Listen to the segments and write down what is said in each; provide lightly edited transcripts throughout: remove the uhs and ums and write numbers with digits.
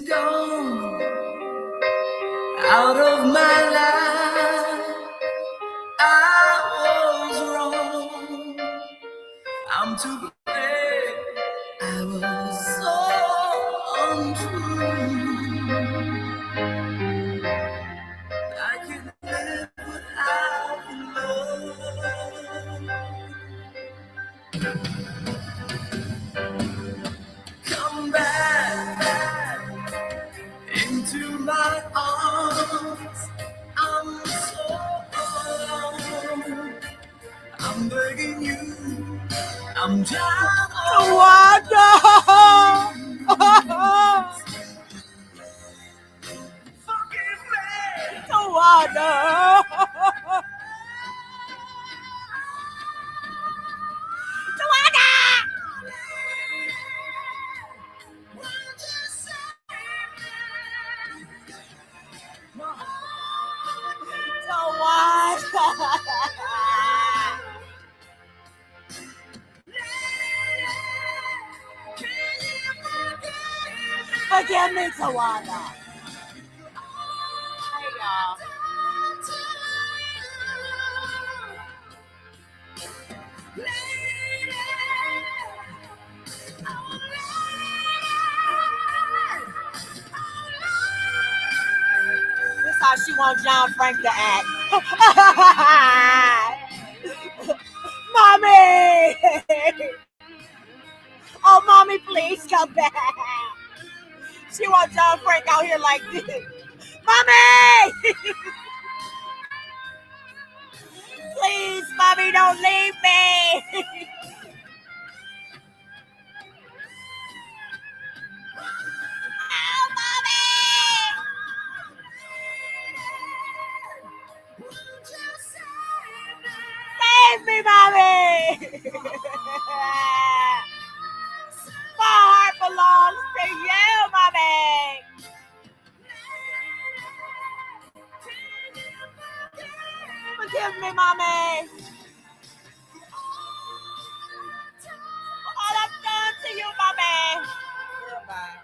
gone out of my life. I was wrong. I'm too glad I was so untrue. I can live without love. Come back into my arms. I'm so alone. I'm begging you. I'm down. Tawanda! Forgive me. Tawanda! Tawanda! Forgive me, Tawanda. Hey, y'all. This is how she wants John Frank to act. Mommy! Oh, mommy, please come back. She wants John Frank out here like this. Mommy! Please, mommy, don't leave me. Oh, mommy! Save me, mommy! My heart belongs to you, mommy. Forgive me, mommy. All I've done to you, mommy. Goodbye.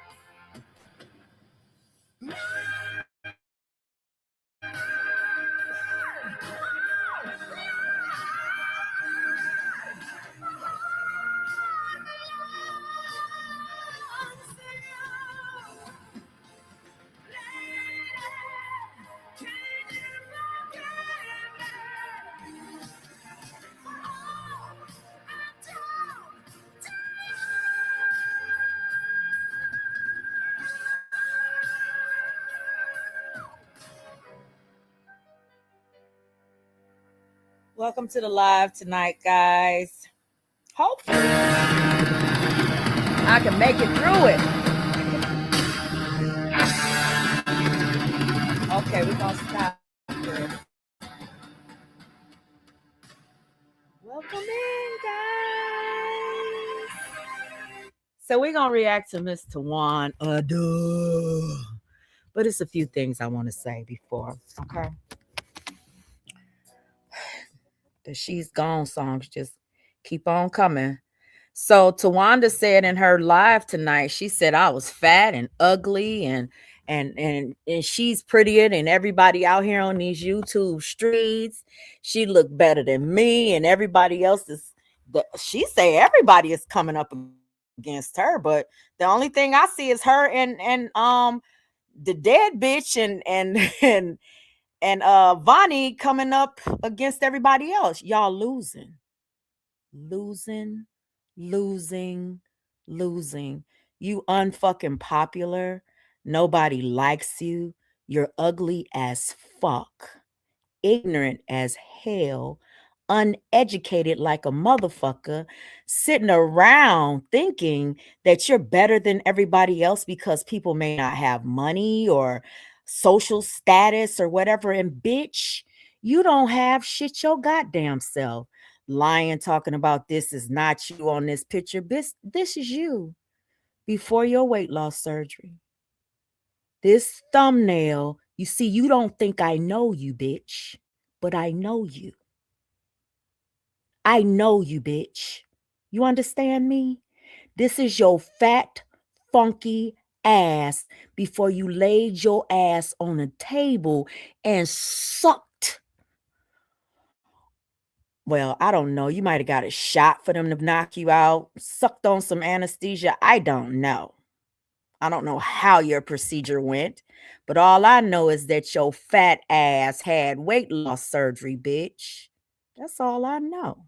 Welcome to the live tonight, guys. Hopefully, I can make it through it. Okay, we're going to stop here. Welcome in, guys. So we're going to react to Miss Tawan. But it's a few things I want to say before, okay? The She's Gone songs just keep on coming. So Tawanda said in her live tonight, she said I was fat and ugly and she's prettier than everybody out here on these YouTube streets. She looked better than me and everybody else is she say everybody is coming up against her, but the only thing I see is her and the dead bitch and Vonnie coming up against everybody else. Y'all losing. You unfucking popular. Nobody likes you. You're ugly as fuck. Ignorant as hell. Uneducated like a motherfucker. Sitting around thinking that you're better than everybody else because people may not have money or social status or whatever. And bitch, you don't have shit your goddamn self. Lying, talking about this is not you on this picture. This is you before your weight loss surgery. This thumbnail, you see, you don't think I know you, bitch, but I know you. I know you, bitch. You understand me? This is your fat, funky ass before you laid your ass on the table and sucked. Well, I don't know. You might have got a shot for them to knock you out, sucked on some anesthesia. I don't know. I don't know how your procedure went, but all I know is that your fat ass had weight loss surgery, bitch. That's all I know.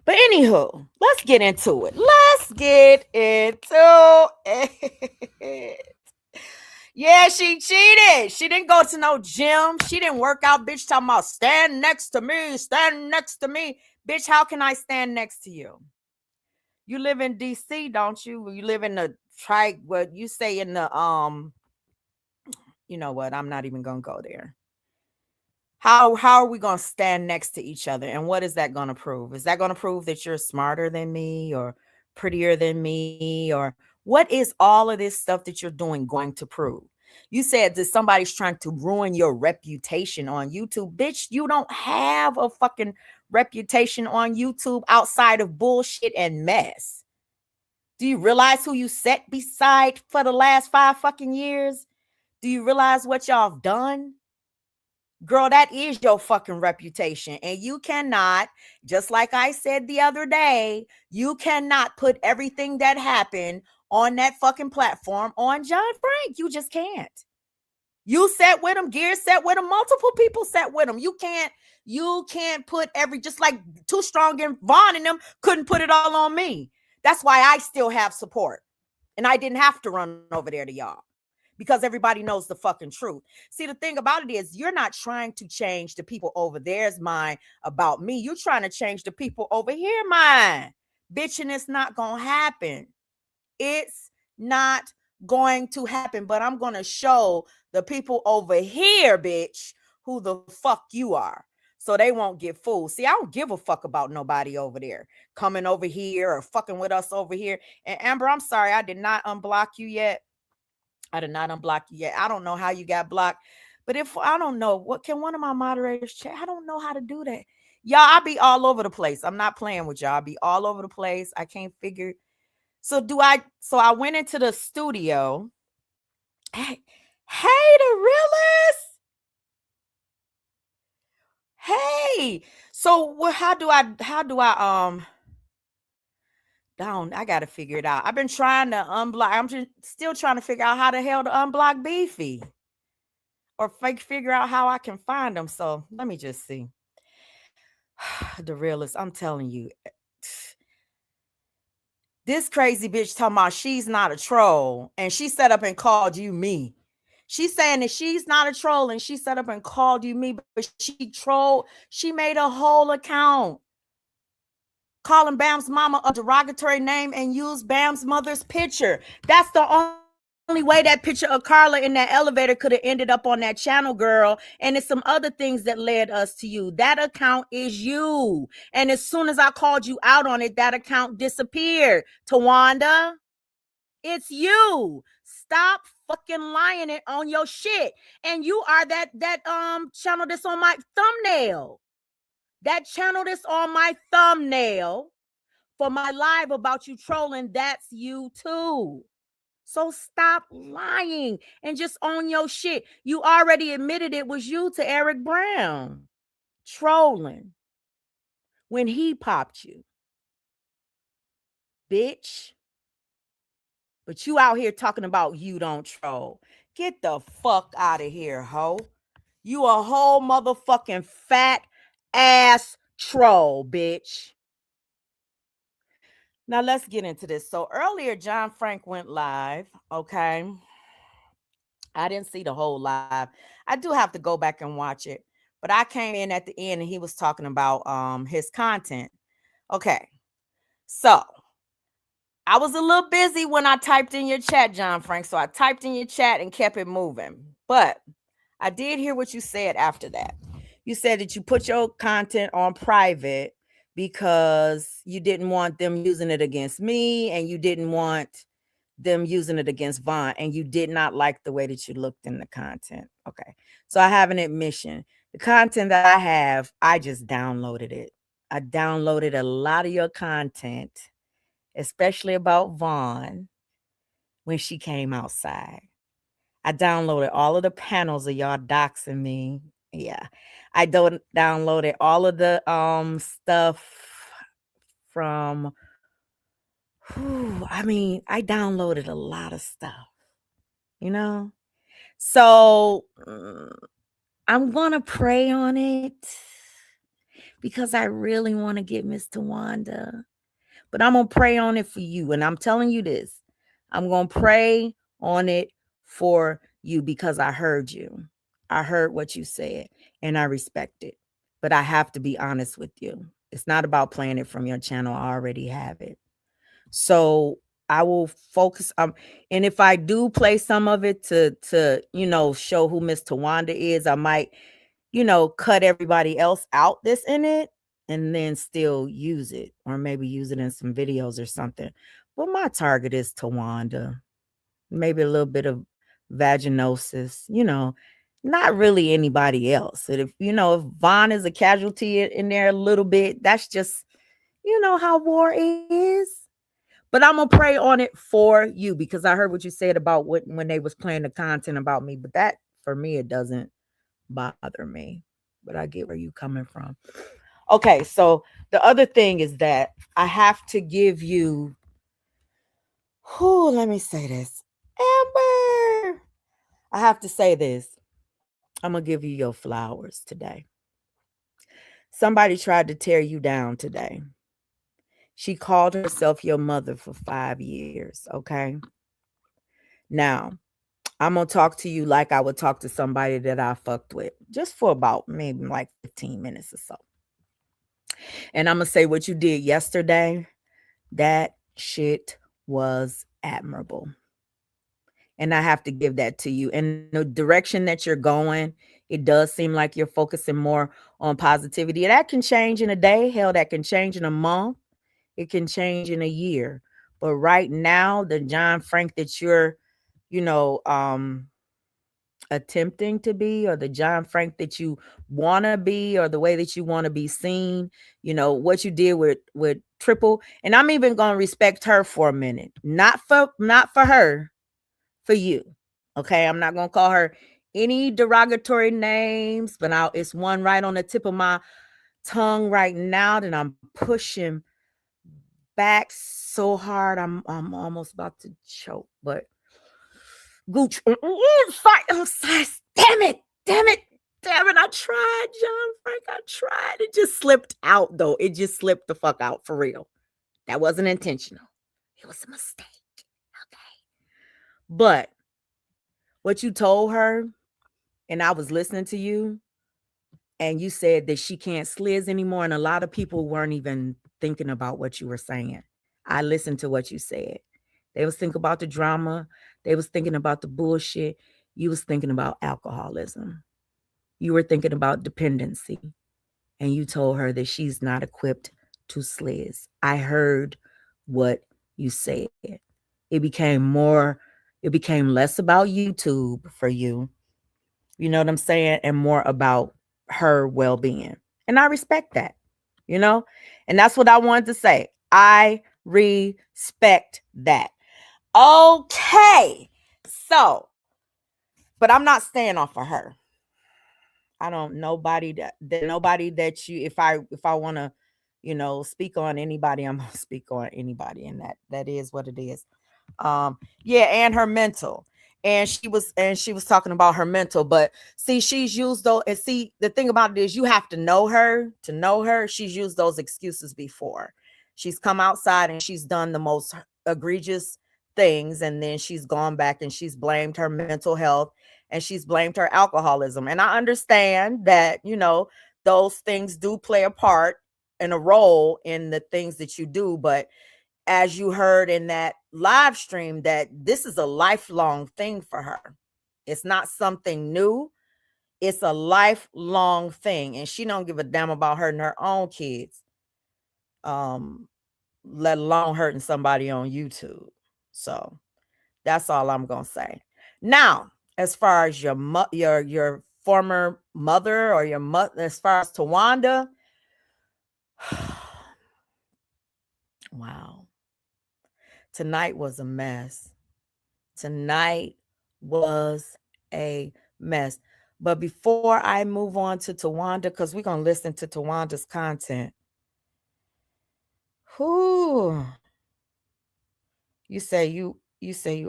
But anywho, let's get into it. Let's get into it. Yeah, she cheated. She didn't go to no gym. She didn't work out. Bitch talking about stand next to me, stand next to me. Bitch, how can I stand next to you? You live in DC, don't you? You live in the what you say in the you know what? I'm not even gonna go there. How are we gonna stand next to each other? And what is that gonna prove? Is that gonna prove that you're smarter than me or prettier than me? Or what is all of this stuff that you're doing going to prove? You said that somebody's trying to ruin your reputation on YouTube. Bitch, you don't have a fucking reputation on YouTube outside of bullshit and mess. Do you realize who you sat beside for the last 5 fucking years? Do you realize what y'all have done? Girl, that is your fucking reputation. And you cannot, just like I said the other day, you cannot put everything that happened on that fucking platform on John Frank. You just can't. You sat with him, Gear sat with him, multiple people sat with him. You can't put just like Too Strong and Vaughn and them couldn't put it all on me. That's why I still have support. And I didn't have to run over there to y'all. Because everybody knows the fucking truth. See, the thing about it is you're not trying to change the people over there's mind about me. You're trying to change the people over here mind. Bitch, and it's not going to happen. It's not going to happen. But I'm going to show the people over here, bitch, who the fuck you are. So they won't get fooled. See, I don't give a fuck about nobody over there coming over here or fucking with us over here. And Amber, I'm sorry, I did not unblock you yet. I did not unblock you yet. I don't know how you got blocked. But if I don't know, what can one of my moderators check? I don't know how to do that. Y'all, I be all over the place. I'm not playing with y'all. I be all over the place. I can't figure. So I went into the studio. Hey, the realest. Hey. So how do I down? I gotta figure it out. I've been trying to unblock. I'm just still trying to figure out how the hell to unblock Beefy. Or figure out how I can find them. So let me just see. The realest, I'm telling you. This crazy bitch talking about she's not a troll. And she set up and called you me. She's saying that she's not a troll and she set up and called you me. But she trolled. She made a whole account calling Bam's mama a derogatory name and used Bam's mother's picture. That's the only way that picture of Carla in that elevator could have ended up on that channel, girl. And it's some other things that led us to you. That account is you. And as soon as I called you out on it, that account disappeared. Tawanda, it's you. Stop fucking lying it on your shit. And you are that channel that's on my thumbnail. That channel that's on my thumbnail for my live about you trolling, that's you too. So stop lying and just own your shit. You already admitted it was you to Eric Brown. Trolling. When he popped you. Bitch. But you out here talking about you don't troll. Get the fuck out of here, ho. You a whole motherfucking fat ass troll, bitch. Now let's get into this. So earlier, John Frank went live, okay? I didn't see the whole live. I do have to go back and watch it. But I came in at the end and he was talking about his content. Okay. So I was a little busy when I typed in your chat, John Frank. So I typed in your chat and kept it moving. But I did hear what you said after that. You said that you put your content on private because you didn't want them using it against me and you didn't want them using it against Vaughn, and you did not like the way that you looked in the content. Okay. So I have an admission. The content that I have, I just downloaded it. I downloaded a lot of your content, especially about Vaughn. when she came outside. I downloaded all of the panels of y'all doxing me. Yeah. I downloaded all of the stuff from I downloaded a lot of stuff, you know? So I'm gonna pray on it because I really want to get Miss Tawanda. But I'm gonna pray on it for you. And I'm telling you this. I'm gonna pray on it for you because I heard you. I heard what you said and I respect it. But I have to be honest with you. It's not about playing it from your channel. I already have it. So I will focus and if I do play some of it to show who Miss Tawanda is, I might cut everybody else out that's in it and then still use it, or maybe use it in some videos or something. But my target is Tawanda. Maybe a little bit of vaginosis, not really anybody else. And if Von is a casualty in there a little bit, that's just, how war is. But I'm gonna pray on it for you because I heard what you said about when they was playing the content about me. But that for me, it doesn't bother me. But I get where you coming from. Okay, so the other thing is that I have to give you. Let me say this, Amber. I have to say this. I'm gonna give you your flowers today. Somebody tried to tear you down today. She called herself your mother for 5 years. Okay. Now, I'm going to talk to you like I would talk to somebody that I fucked with just for about maybe like 15 minutes or so. And I'm going to say what you did yesterday, that shit was admirable. And I have to give that to you. And the direction that you're going, it does seem like you're focusing more on positivity. That can change in a day. Hell, that can change in a month. It can change in a year. But right now, the John Frank that you're, attempting to be, or the John Frank that you want to be, or the way that you want to be seen, what you did with Triple. And I'm even going to respect her for a minute. Not for her, for you. Okay, I'm not going to call her any derogatory names, but it's one right on the tip of my tongue right now that I'm pushing back so hard I'm almost about to choke. But Gooch, damn it, I tried, John Frank, I tried. It just slipped out, though. It just slipped the fuck out, for real. That wasn't intentional. It was a mistake. Okay. But what you told her, and I was listening to you, and you said that she can't sliz anymore, and a lot of people weren't even thinking about what you were saying. I listened to what you said. They was thinking about the drama. They was thinking about the bullshit. You was thinking about alcoholism. You were thinking about dependency. And you told her that she's not equipped to sliz. I heard what you said. It became less about YouTube for you. You know what I'm saying? And more about her well-being. And I respect that, And that's what I wanted to say. I respect that. Okay. So, but I'm not staying off of her. I don't nobody that you if I want to, speak on anybody, I'm going to speak on anybody, and that is what it is. And her mental. And she was talking about her mental, but see, she's used those, and see, the thing about it is you have to know her to know her. She's used those excuses before. She's come outside and she's done the most egregious things, and then she's gone back and she's blamed her mental health and she's blamed her alcoholism. And I understand that, those things do play a part and a role in the things that you do, but as you heard in that live stream, that this is a lifelong thing for her. It's not something new. It's a lifelong thing. And she don't give a damn about hurting her own kids, let alone hurting somebody on YouTube. So that's all I'm going to say. Now, as far as your former mother, or your mother, as far as Tawanda, wow. Tonight was a mess. Tonight was a mess. But before I move on to Tawanda, because we're gonna listen to Tawanda's content. Whoo. You say you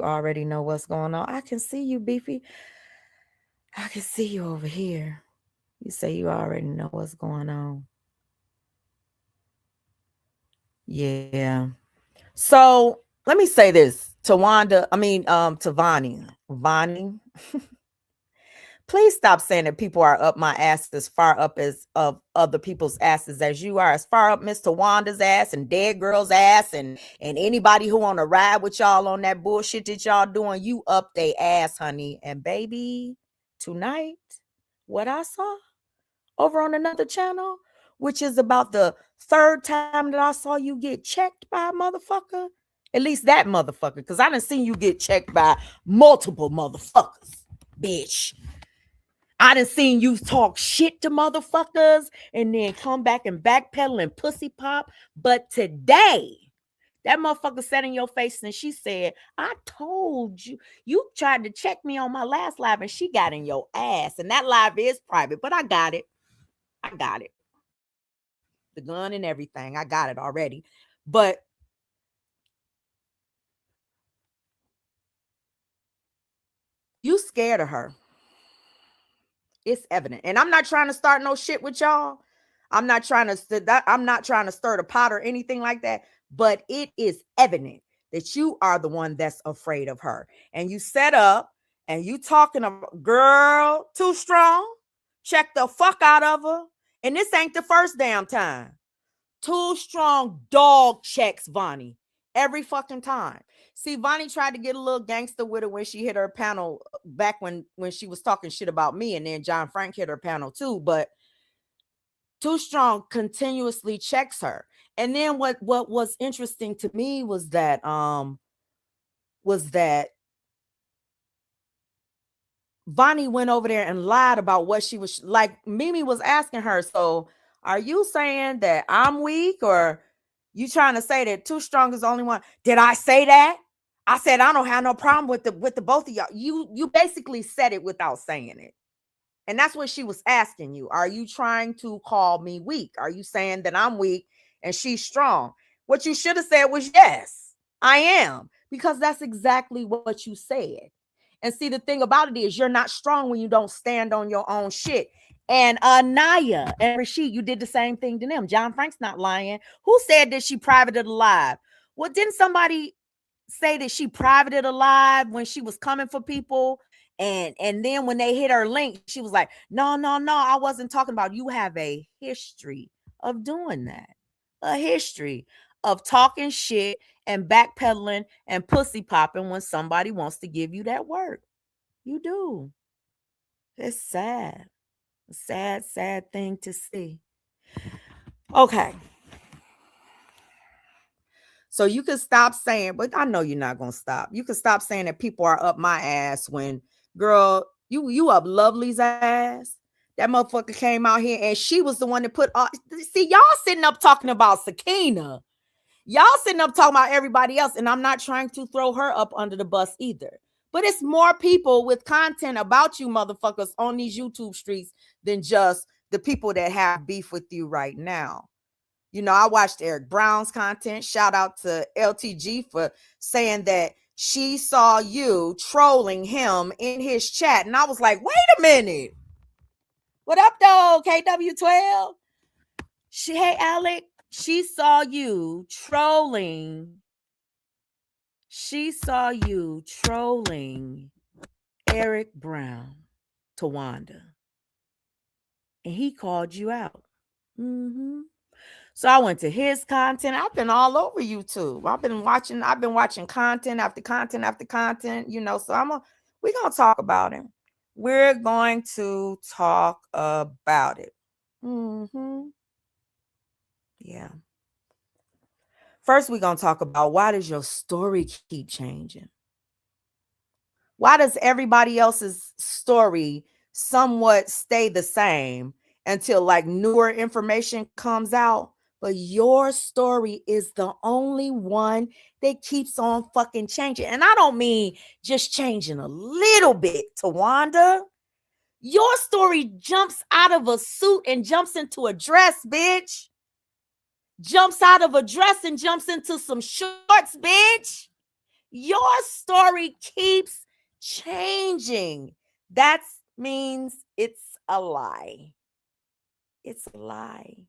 already know what's going on. I can see you, Beefy. I can see you over here. You say you already know what's going on. Yeah. So let me say this. Tawanda, to Vonnie. Vonnie. Please stop saying that people are up my ass as far up as of other people's asses as you are. As far up Miss Tawanda's ass and Dead Girl's ass and anybody who want to ride with y'all on that bullshit that y'all doing, you up they ass, honey. And baby, tonight, what I saw over on another channel, which is about the third time that I saw you get checked by a motherfucker. At least that motherfucker, because I done seen you get checked by multiple motherfuckers, bitch. I done seen you talk shit to motherfuckers and then come back and backpedal and pussy pop. But today, that motherfucker sat in your face and she said, I told you, you tried to check me on my last live and she got in your ass. And that live is private, but I got it. I got it. The gun and everything. I got it already. But you scared of her. It's evident. And I'm not trying to start no shit with y'all. I'm not trying to stir the pot or anything like that. But it is evident that you are the one that's afraid of her. And you set up and you talking about, girl, too strong. Check the fuck out of her. And this ain't the first damn time. Too strong dog checks Vonnie every fucking time. See, Vonnie tried to get a little gangster with her when she hit her panel back when she was talking shit about me, and then John Frank hit her panel too. But Too Strong continuously checks her. And then what was interesting to me was that Vonnie went over there and lied about what she was like. Mimi was asking her, so are you saying that I'm weak, or you trying to say that Too Strong is the only one? Did I say that? I said I don't have no problem with the both of y'all. You basically said it without saying it. And that's what she was asking you. Are you trying to call me weak? Are you saying that I'm weak and she's strong? What you should have said was yes, I am, because that's exactly what you said. And see, the thing about it is you're not strong when you don't stand on your own shit. And Naya and Rashid, you did the same thing to them. John Frank's not lying. Who said that she privated alive? Well, didn't somebody say that she privated alive when she was coming for people? And then when they hit her link, she was like, no, I wasn't talking about. You have a history of doing that. A history of talking shit and backpedaling and pussy popping when somebody wants to give you that work. You do. It's sad. A sad, sad thing to see. Okay. So you can stop saying, but I know you're not going to stop. You can stop saying that people are up my ass when, girl, you up Lovely's ass. That motherfucker came out here and she was the one that put, see, y'all sitting up talking about Sakina. Y'all sitting up talking about everybody else, and I'm not trying to throw her up under the bus either. But it's more people with content about you motherfuckers on these YouTube streets than just the people that have beef with you right now. You know, I watched Eric Brown's content. Shout out to LTG for saying that she saw you trolling him in his chat. And I was like, wait a minute. What up, though, KW12? Hey, Alec. She saw you trolling. She saw you trolling Eric Brown, Tawanda. And he called you out. Mm-hmm. So I went to his content. I've been all over YouTube. I've been watching content after content after content, you know. So we're gonna talk about it. We're going to talk about it. Mm-hmm. Yeah. First, we're gonna talk about, why does your story keep changing? Why does everybody else's story somewhat stay the same until like newer information comes out? But your story is the only one that keeps on fucking changing. And I don't mean just changing a little bit, Tawanda. Your story jumps out of a suit and jumps into a dress, bitch. Jumps out of a dress and jumps into some shorts, bitch. Your story keeps changing. That means it's a lie. It's a lie.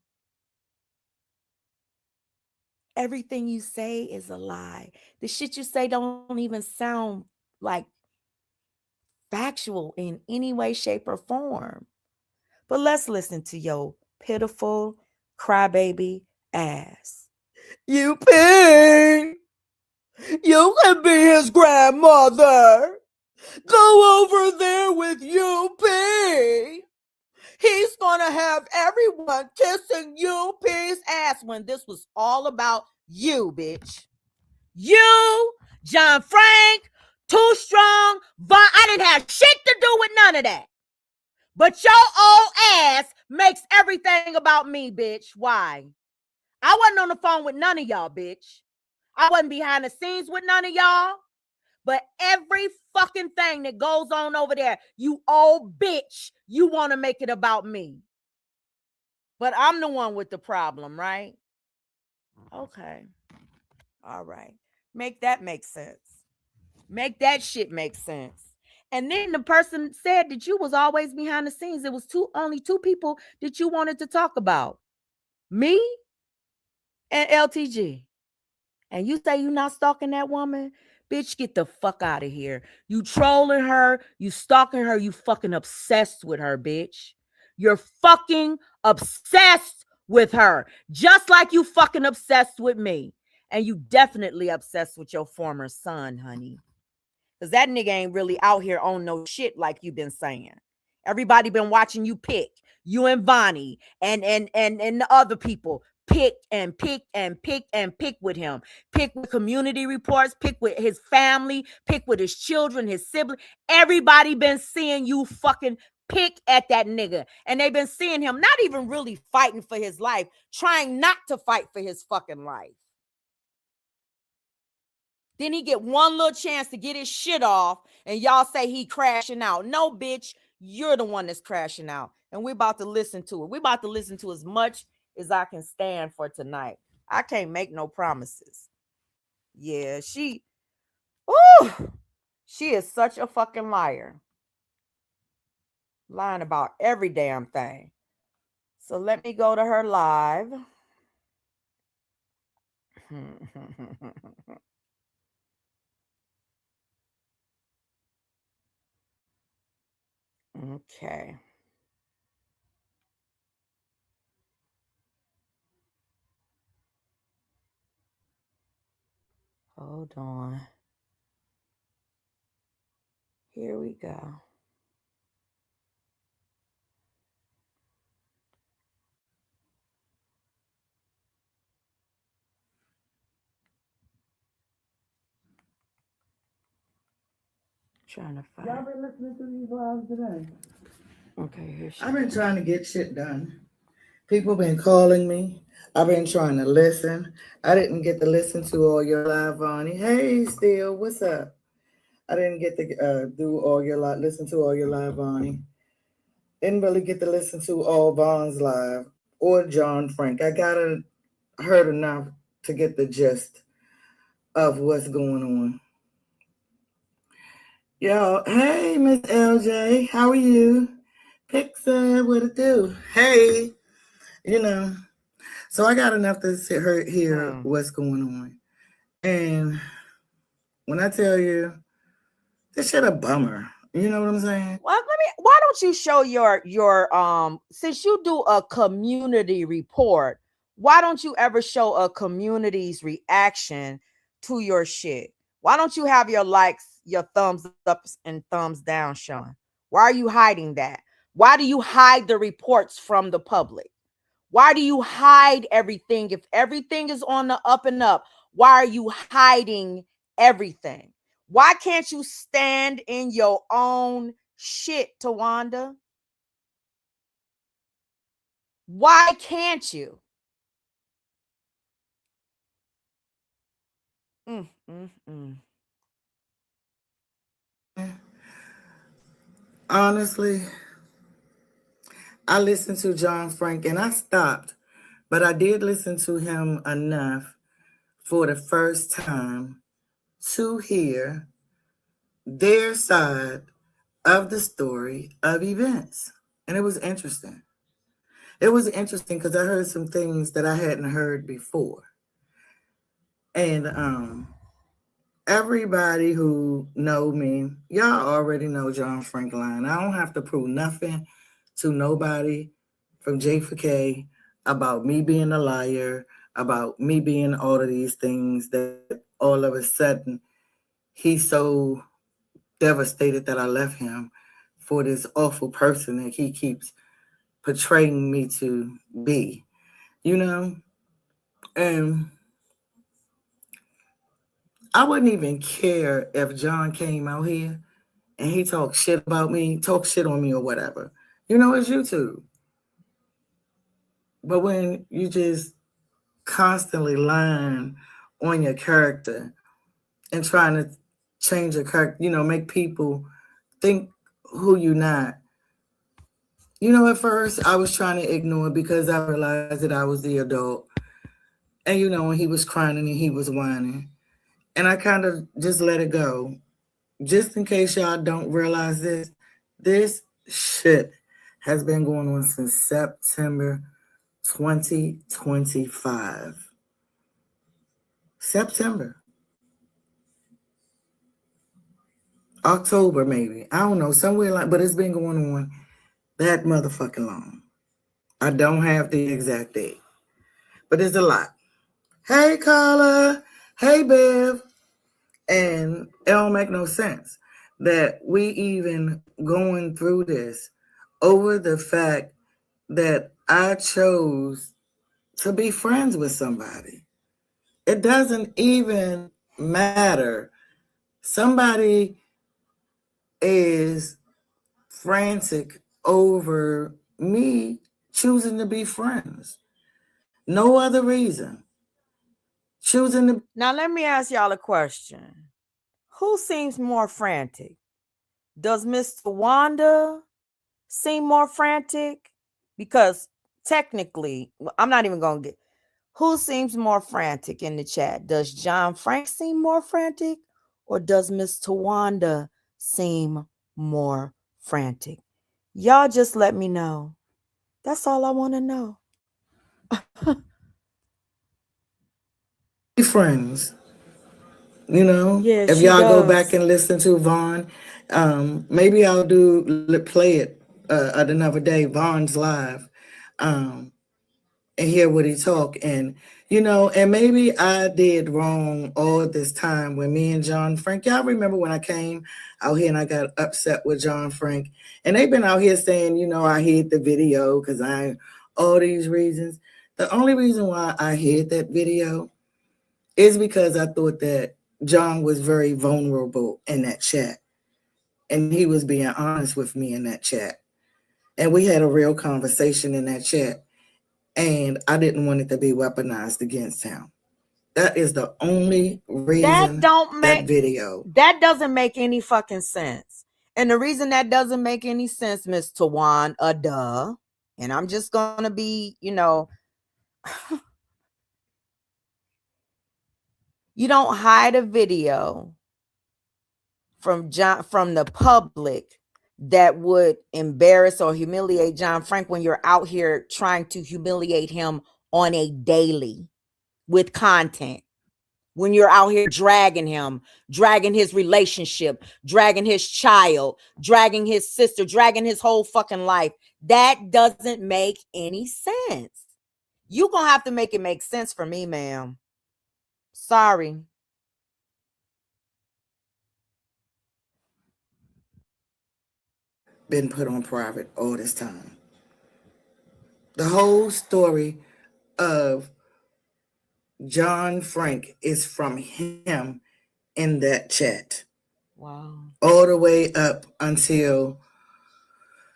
Everything you say is a lie. The shit you say don't even sound like factual in any way, shape, or form. But let's listen to your pitiful crybaby ass. You pig! You can be his grandmother. Go over there with UP. He's gonna have everyone kissing UP's ass when this was all about you, bitch. You, John Frank, Too Strong, I didn't have shit to do with none of that. But your old ass makes everything about me, bitch. Why? I wasn't on the phone with none of y'all, bitch. I wasn't behind the scenes with none of y'all. But every fucking thing that goes on over there, you old bitch, you want to make it about me. But I'm the one with the problem, right? Okay. All right. Make that make sense. Make that shit make sense. And then the person said that you was always behind the scenes. It was only two people that you wanted to talk about. Me and LTG. And you say you not stalking that woman? Bitch, get the fuck out of here. You trolling her, you stalking her, you fucking obsessed with her, bitch. You're fucking obsessed with her. Just like you fucking obsessed with me. And you definitely obsessed with your former son, honey. Because that nigga ain't really out here on no shit like you been saying. Everybody been watching you pick. You and Vonnie and the other people pick and pick and pick and pick with him. Pick with community reports, pick with his family, pick with his children, his siblings. Everybody been seeing you fucking pick at that nigga. And they've been seeing him not even really fighting for his life, trying not to fight for his fucking life. Then he get one little chance to get his shit off, and y'all say he crashing out. No, bitch, you're the one that's crashing out. And we're about to listen to it. We're about to listen to as much as I can stand for tonight. I can't make no promises. Yeah, she is such a fucking liar. Lying about every damn thing. So let me go to her live. Okay. Hold on. Here we go. Trying to find. Y'all been listening to these lives today? Okay, here she I've been trying to get shit done. People been calling me. I've been trying to listen. I didn't get to listen to all your live, Vonnie. Hey, Steele, what's up? I didn't get to do all your live, listen to all your live, Vonnie. Didn't really get to listen to all Vaughn's live or John Frank. I heard enough to get the gist of what's going on. Yo, hey, Miss LJ, how are you? Pixar, what it do? Hey, so I got enough to hear what's going on. And when I tell you, this shit a bummer. You know what I'm saying? Well, why don't you show your since you do a community report, why don't you ever show a community's reaction to your shit? Why don't you have your likes, your thumbs up and thumbs down showing? Why are you hiding that? Why do you hide the reports from the public? Why do you hide everything? If everything is on the up and up, why are you hiding everything? Why can't you stand in your own shit, Tawanda? Why can't you? Mm, mm, mm. Honestly, I listened to John Frank and I stopped, but I did listen to him enough for the first time to hear their side of the story of events. And it was interesting. It was interesting because I heard some things that I hadn't heard before. And everybody who know me, y'all already know John Franklin. I don't have to prove nothing to nobody from J4K about me being a liar, about me being all of these things that all of a sudden he's so devastated that I left him for this awful person that he keeps portraying me to be, you know? And I wouldn't even care if John came out here and he talked shit about me, talk shit on me or whatever. You know, it's YouTube. But when you just constantly lying on your character and trying to change your character, you know, make people think who you're not. You know, at first I was trying to ignore it because I realized that I was the adult. And, you know, when he was crying and he was whining. And I kind of just let it go. Just in case y'all don't realize this shit has been going on since September 2025. September. October, maybe. I don't know, somewhere like, but it's been going on that motherfucking long. I don't have the exact date, but it's a lot. Hey, Carla. Hey, Bev. And it don't make no sense that we even going through this over the fact that I chose to be friends with somebody. It doesn't even matter. Somebody is frantic over me choosing to be friends. No other reason. Choosing to. Now, let me ask y'all a question. Who seems more frantic? Does Mr. Wanda seem more frantic? Because technically, I'm not even going to get. Who seems more frantic in the chat? Does John Frank seem more frantic? Or does Miss Tawanda seem more frantic? Y'all just let me know. That's all I want to know. Friends. You know, Yeah, if she y'all go does. back and listen to Vaughn, maybe I'll play it at another day, Vaughn's live, and hear what he talk. And, you know, and maybe I did wrong all this time when me and John Frank, y'all remember when I came out here and I got upset with John Frank, and they've been out here saying, you know, I hid the video because all these reasons. The only reason why I hid that video is because I thought that John was very vulnerable in that chat. And he was being honest with me in that chat. And we had a real conversation in that chat. And I didn't want it to be weaponized against him. That is the only reason that video. That doesn't make any fucking sense. And the reason that doesn't make any sense, Miss Tawan, and I'm just gonna be, you know, you don't hide a video from the public that would embarrass or humiliate John Frank when you're out here trying to humiliate him on a daily with content. When you're out here dragging him, dragging his relationship, dragging his child, dragging his sister, dragging his whole fucking life. That doesn't make any sense. You're going to have to make it make sense for me, ma'am. Sorry. Been put on private all this time. The whole story of John Frank is from him in that chat. Wow. All the way up until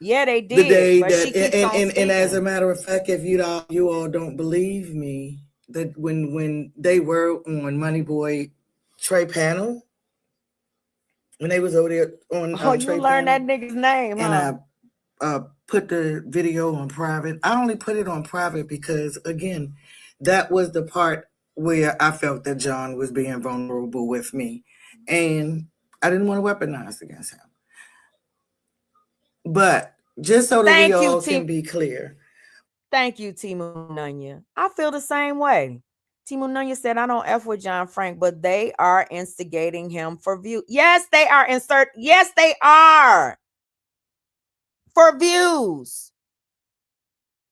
they did. The day but that she keeps and as a matter of fact, if you all don't believe me, that when they were on Money Boy Trey Panel. When they was over there on Oh, you Trey learned that Panel, nigga's name, and huh? I put the video on private. I only put it on private because, again, that was the part where I felt that John was being vulnerable with me, and I didn't want to weaponize against him. But just so that we Thank you, all T. can be clear. Thank you, Timu Nunya. I feel the same way. Timu Nunya said, I don't F with John Frank, but they are instigating him for view. Yes, they are Yes, they are. For views.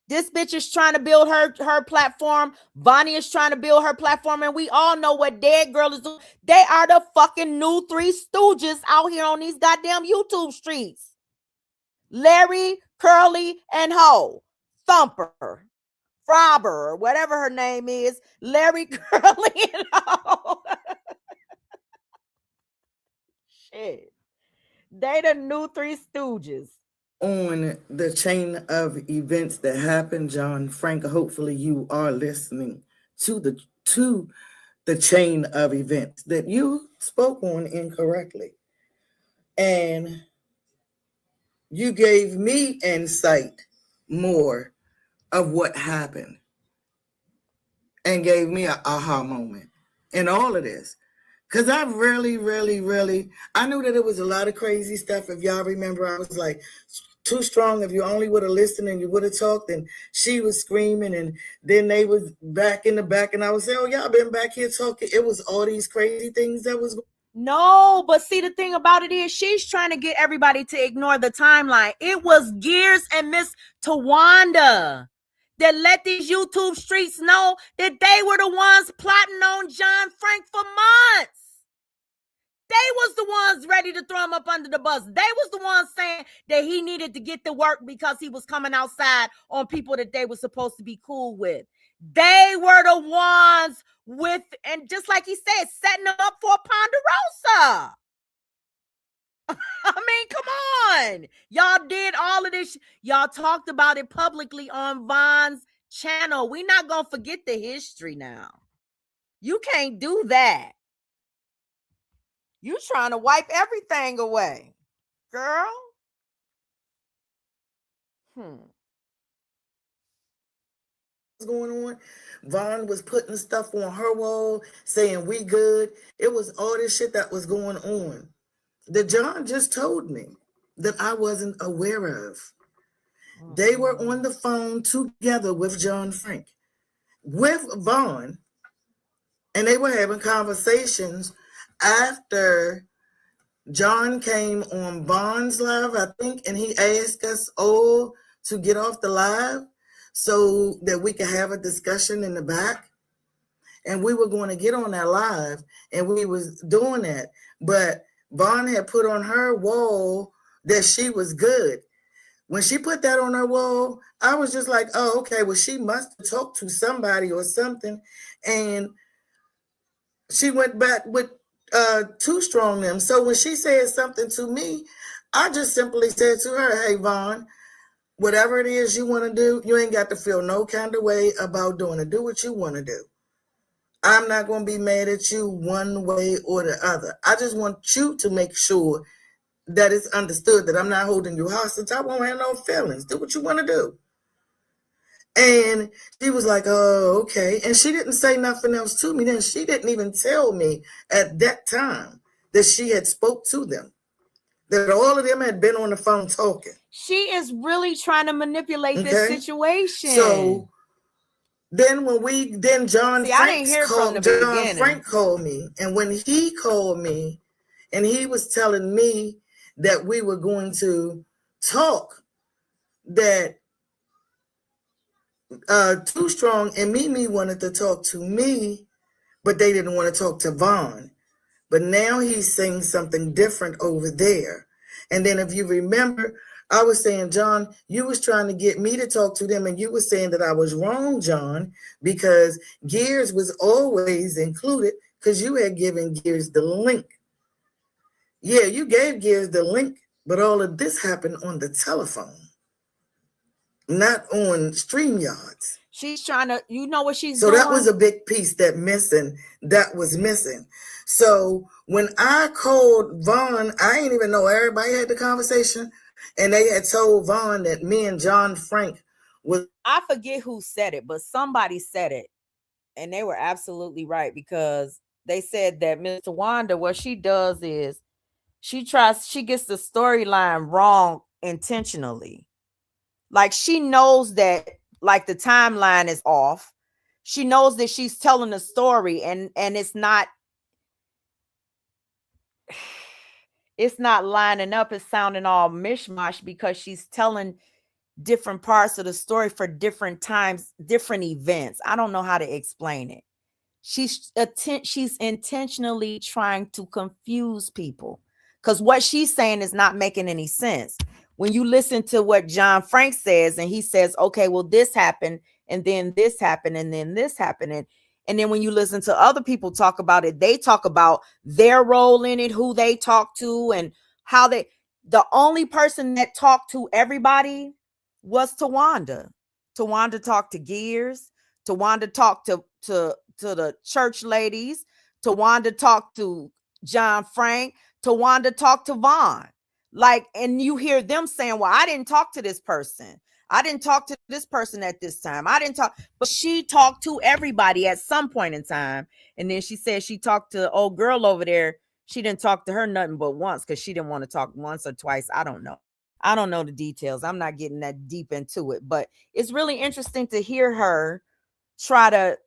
This bitch is trying to build her platform. Vonnie is trying to build her platform. And we all know what Dead Girl is doing. They are the fucking new Three Stooges out here on these goddamn YouTube streets. Larry, Curly, and Ho. Thumper. Frobber, or whatever her name is, Larry, Curly, and Ho. Shit. They the new Three Stooges. On the chain of events that happened, John Frank, hopefully you are listening to the chain of events that you spoke on incorrectly. And you gave me insight more of what happened and gave me an aha moment in all of this. Because I really, I knew that it was a lot of crazy stuff. If y'all remember, I was like, Too Strong, if you only would have listened and you would have talked, and she was screaming, and then they was back in the back, and I was saying, oh, y'all been back here talking. It was all these crazy things that was going. No, but see, the thing about it is she's trying to get everybody to ignore the timeline. It was Gears and Miss Tawanda that let these YouTube streets know that they were the ones plotting on John Frank for months. They was the ones ready to throw him up under the bus. They was the ones saying that he needed to get to work because he was coming outside on people that they were supposed to be cool with. They were the ones with, and just like he said, setting them up for Ponderosa. I mean, come on. Y'all did all of this. Y'all talked about it publicly on Von's channel. We're not going to forget the history now. You can't do that. You trying to wipe everything away, girl. What's going on? Von was putting stuff on her wall saying we good. It was all this shit that was going on that John just told me that I wasn't aware of. They were on the phone together with John Frank, with Von, and they were having conversations after John came on Von's live, I think, and he asked us all to get off the live so that we could have a discussion in the back. And we were going to get on that live, and we was doing that. But Von had put on her wall that she was good. When she put that on her wall, I was just like, oh, okay, well, she must have talked to somebody or something. And she went back with Too Strong them. So when she said something to me, I just simply said to her, hey, Von, whatever it is you want to do, you ain't got to feel no kind of way about doing it. Do what you want to do. I'm not going to be mad at you one way or the other. I just want you to make sure that it's understood that I'm not holding you hostage. I won't have no feelings. Do what you want to do. And she was like, oh, okay. And she didn't say nothing else to me. Then she didn't even tell me at that time that she had spoke to them, that all of them had been on the phone talking. She is really trying to manipulate this situation. So then John Frank called me. And when he called me and he was telling me that we were going to talk, that Too Strong and Mimi wanted to talk to me, but they didn't want to talk to Von. But now he's saying something different over there. And then if you remember, I was saying, John, you was trying to get me to talk to them, and you were saying that I was wrong, John, because Gears was always included because you had given Gears the link. Yeah, you gave Gears the link, but all of this happened on the telephone, not on StreamYards. She's trying to, you know what she's So doing? that was a big piece that was missing. So when I called Vaughn, I didn't even know everybody had the conversation, and they had told Vaughn that me and John Frank was. I forget who said it, but somebody said it, and they were absolutely right, because they said that Miss Tawanda, what she does is she gets the storyline wrong intentionally. Like, she knows that, like, the timeline is off. She knows that she's telling a story, and it's not lining up. It's sounding all mishmash because she's telling different parts of the story for different times, different events. I don't know how to explain it. She's intentionally trying to confuse people, because what she's saying is not making any sense. When you listen to what John Frank says, and he says, okay, well, this happened, and then this happened, and then this happened. And then when you listen to other people talk about it, they talk about their role in it, who they talk to, and how the only person that talked to everybody was Tawanda. Tawanda talked to Gears. Tawanda talked to the church ladies. Tawanda talked to John Frank. Tawanda talked to Vaughn. Like, and you hear them saying, well, I didn't talk to this person. I didn't talk to this person at this time. I didn't talk, but she talked to everybody at some point in time. And then she said she talked to the old girl over there. She didn't talk to her nothing but once, because she didn't want to talk once or twice. I don't know. I don't know the details. I'm not getting that deep into it, but it's really interesting to hear her try to,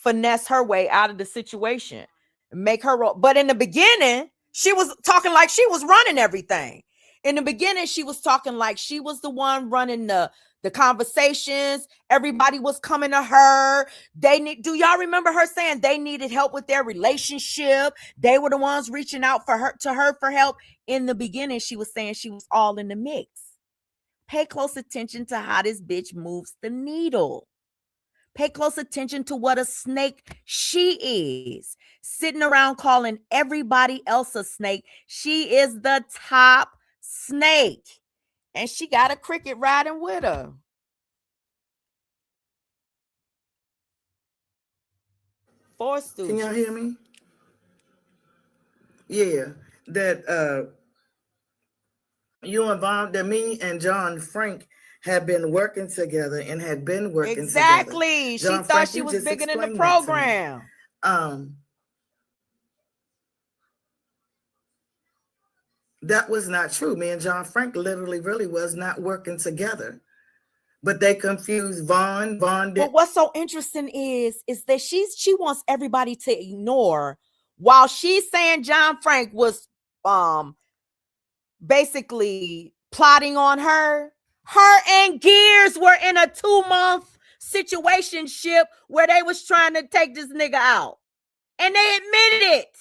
finesse her way out of the situation, make her role. But in the beginning, she was talking like she was running everything. In the beginning, she was talking like she was the one running the conversations. Everybody was coming to her. Do y'all remember her saying they needed help with their relationship? They were the ones reaching out to her for help. In the beginning, she was saying she was all in the mix. Pay close attention to how this bitch moves the needle. Pay close attention to what a snake she is. Sitting around calling everybody else a snake. She is the top snake. And she got a cricket riding with her. Four Stooges. Can y'all hear me? Yeah. That you and Vaughn, that me and John Frank had been working together and had been working together. Exactly. She thought she was bigger than the program. That was not true. Me and John Frank literally really was not working together. But they confused Vaughn. But what's so interesting is that she wants everybody to ignore, while she's saying John Frank was basically plotting on her. Her and Gears were in a 2-month situationship where they was trying to take this nigga out. And they admitted it.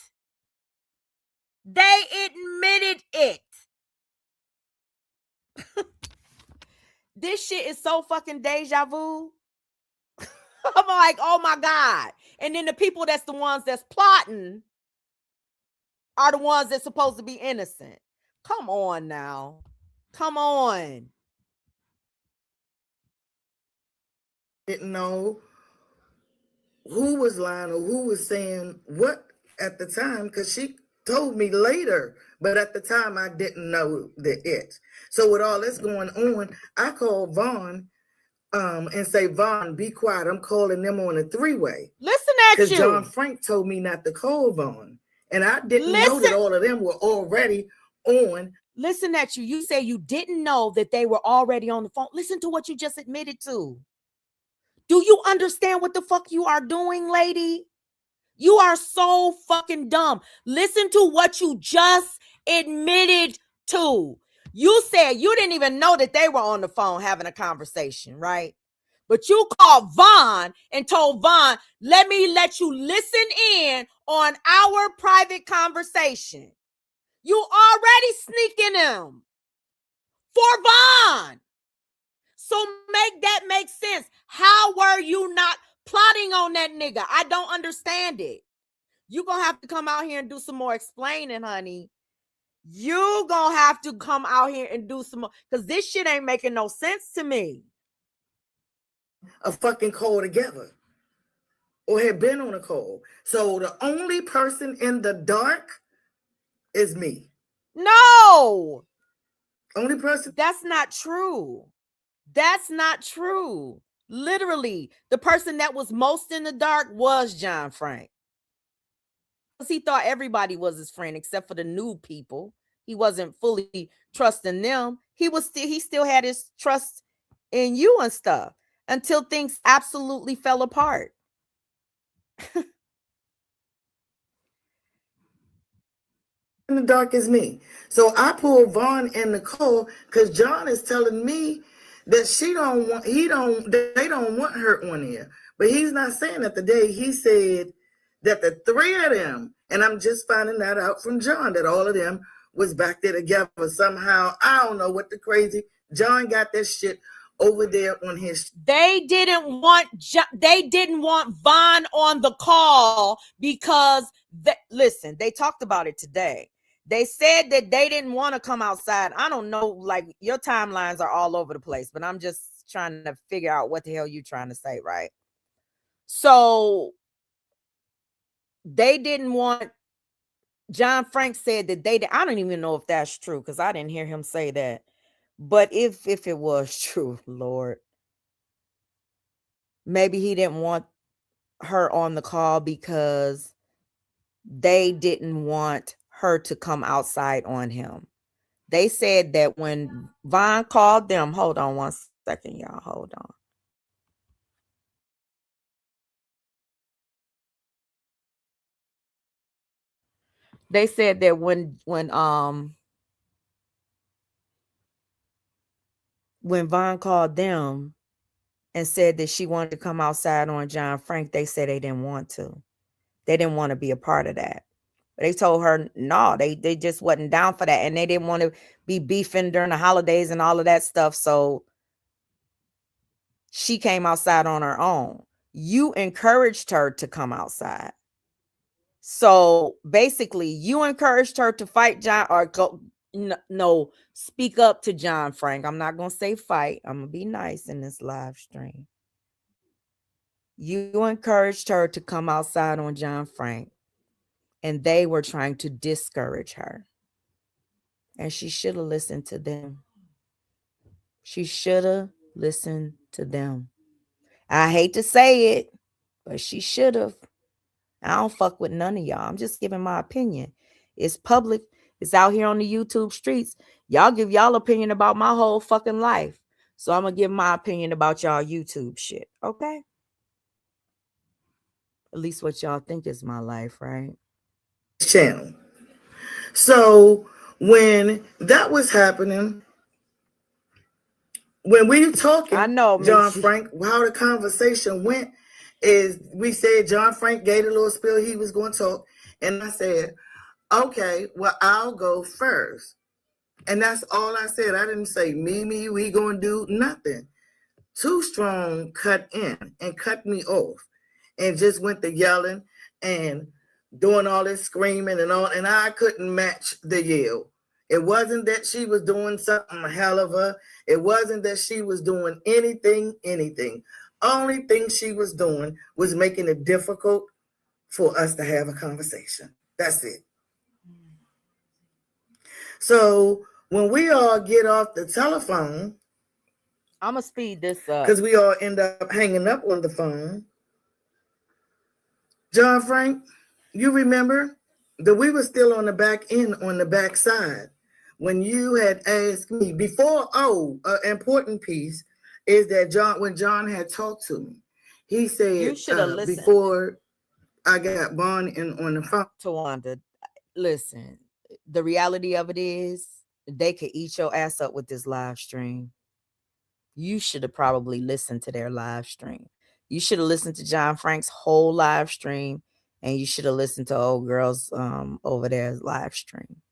They admitted it. This shit is so fucking deja vu. I'm like, oh my God. And then the people that's the ones that's plotting are the ones that's supposed to be innocent. Come on now. Come on. Didn't know who was lying or who was saying what at the time, because she told me later, but at the time I didn't know it. So with all this going on, I called Vaughn and say, Vaughn, be quiet. I'm calling them on a 3-way. Listen at you. Because John Frank told me not to call Vaughn. And I didn't know that all of them were already on. Listen at you. You say you didn't know that they were already on the phone. Listen to what you just admitted to. Do you understand what the fuck you are doing, lady? You are so fucking dumb. Listen to what you just admitted to. You said you didn't even know that they were on the phone having a conversation, right? But you called Vaughn and told Vaughn, let me let you listen in on our private conversation. You already sneaking them for Vaughn. So make that make sense. How were you not plotting on that nigga? I don't understand it. You're going to have to come out here and do some more explaining, honey. You going to have to come out here and do some more, because this shit ain't making no sense to me. a fucking call together or had been on a call. So the only person in the dark is me. No, Only person. that's not true. That's not true. Literally, the person that was most in the dark was John Frank. Because he thought everybody was his friend except for the new people. He wasn't fully trusting them. He still had his trust in you and stuff until things absolutely fell apart. In the dark is me. So I pulled Vaughn and Nicole because John is telling me that they don't want her on here. But he's not saying that today. He said that the three of them, and I'm just finding that out from John, that all of them was back there together somehow. I don't know what the crazy. John got that shit over there on his. They didn't want Vaughn on the call because listen, they talked about it today. They said that they didn't want to come outside. I don't know, like your timelines are all over the place, but I'm just trying to figure out what the hell you're trying to say, right? So they didn't want. John Frank said that I don't even know if that's true because I didn't hear him say that. But if it was true, Lord, maybe he didn't want her on the call because they didn't want her to come outside on him. They said that when Vaughn called them, hold on one second, y'all, hold on. They said that when Vaughn called them and said that she wanted to come outside on John Frank, they said they didn't want to. They didn't want to be a part of that. They told her no, they just wasn't down for that, and they didn't want to be beefing during the holidays and all of that stuff. So she came outside on her own. You encouraged her to come outside. So basically, you encouraged her to fight John or go no, speak up to John Frank. I'm not gonna say fight. I'm gonna be nice in this live stream. You encouraged her to come outside on John Frank, and they were trying to discourage her. And she should have listened to them. She should have listened to them. I hate to say it, but she should have. I don't fuck with none of y'all. I'm just giving my opinion. It's public. It's out here on the YouTube streets. Y'all give y'all opinion about my whole fucking life. So I'm going to give my opinion about y'all YouTube shit. Okay? At least what y'all think is my life, right? Channel. So when that was happening, when we were talking, I know, John Missy. Frank, how the conversation went is we said John Frank gave a little spiel he was going to talk, and I said, okay, well, I'll go first. And that's all I said. I didn't say, me, we going to do nothing. Too Strong cut in and cut me off and just went to yelling and doing all this screaming and all, and I couldn't match the yell. It wasn't that she was doing something hell of a. It wasn't that she was doing anything. Only thing she was doing was making it difficult for us to have a conversation. That's it. So when we all get off the telephone, I'm going to speed this up. because we all end up hanging up on the phone. John Frank, you remember that we were still on the back end, on the back side, when you had asked me before. Important piece is that when John had talked to me, he said, You should have listened. Before I got Vaughn on the phone. Tawanda, listen, the reality of it is they could eat your ass up with this live stream. You should have probably listened to their live stream. You should have listened to John Frank's whole live stream, and you should have listened to old girls over there's live stream.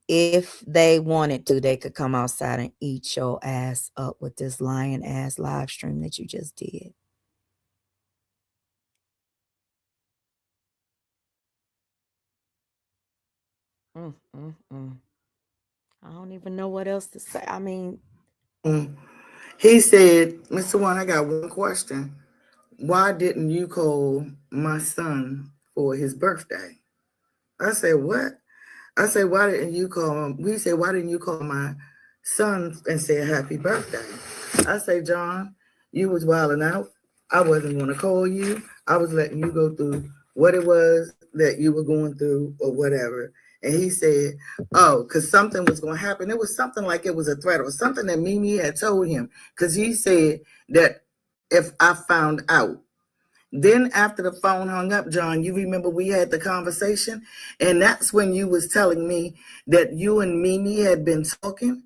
If they wanted to, they could come outside and eat your ass up with this lying ass live stream that you just did. I don't even know what else to say. I mean, He said, Mr. One, I got one question. Why didn't you call my son for his birthday? I said, what? I said, why didn't you call him? We said, why didn't you call my son and say happy birthday? I say, John, you was wilding out. I wasn't going to call you. I was letting you go through what it was that you were going through or whatever. And he said, oh, because something was going to happen. It was something like it was a threat or something that Mimi had told him. Because he said that if I found out. Then after the phone hung up, John, you remember we had the conversation? And that's when you was telling me that you and Mimi had been talking.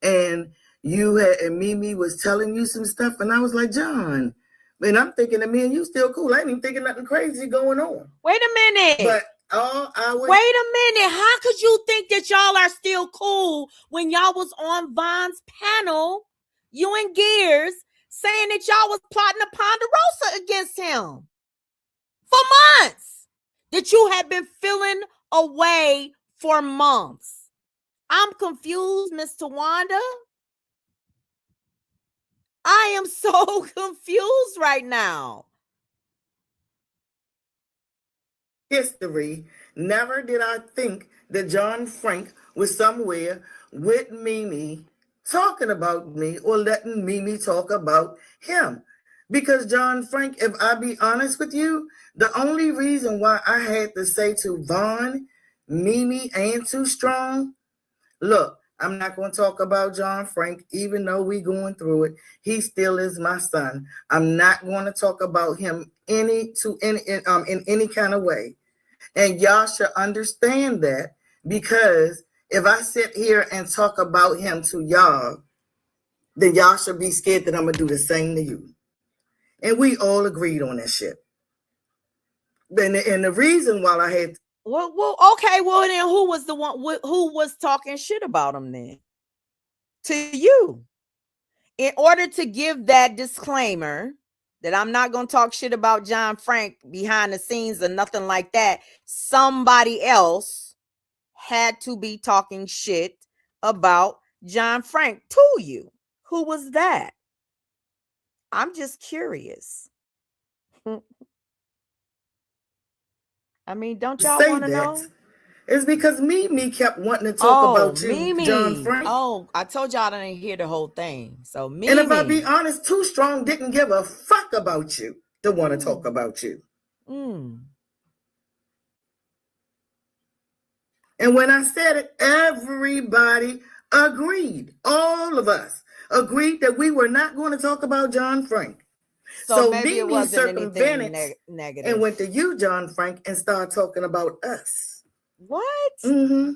And Mimi was telling you some stuff. And I was like, John, and I'm thinking that me and you still cool. I ain't even thinking nothing crazy going on. Wait a minute. But wait a minute. How could you think that y'all are still cool when y'all was on Von's panel, you and Gears, saying that y'all was plotting a Ponderosa against him for months, that you had been feeling away for months? I'm confused, Mr. Wanda. I am so confused right now. History, never did I think that John Frank was somewhere with Mimi talking about me or letting Mimi talk about him. Because John Frank, if I be honest with you, the only reason why I had to say to Von, Mimi ain't too strong. Look, I'm not going to talk about John Frank, even though we going through it. He still is my son. I'm not going to talk about him in any kind of way. And y'all should understand that, because if I sit here and talk about him to y'all, then y'all should be scared that I'm going to do the same to you. And we all agreed on that shit. And the reason why I had... Well, okay. Well, then who was the one who was talking shit about him then? To you. In order to give that disclaimer that I'm not going to talk shit about John Frank behind the scenes or nothing like that, somebody else had to be talking shit about John Frank to you. Who was that? I'm just curious. I mean, don't y'all want to know? It's because Mimi kept wanting to talk about you, Mimi. John Frank. Oh, I told y'all I didn't hear the whole thing. So Mimi. And if I be honest, Too Strong didn't give a fuck about you to want to talk about you. And when I said it, everybody agreed. All of us agreed that we were not going to talk about John Frank. So maybe it wasn't anything negative. And went to you, John Frank, and started talking about us. What? Mm-hmm.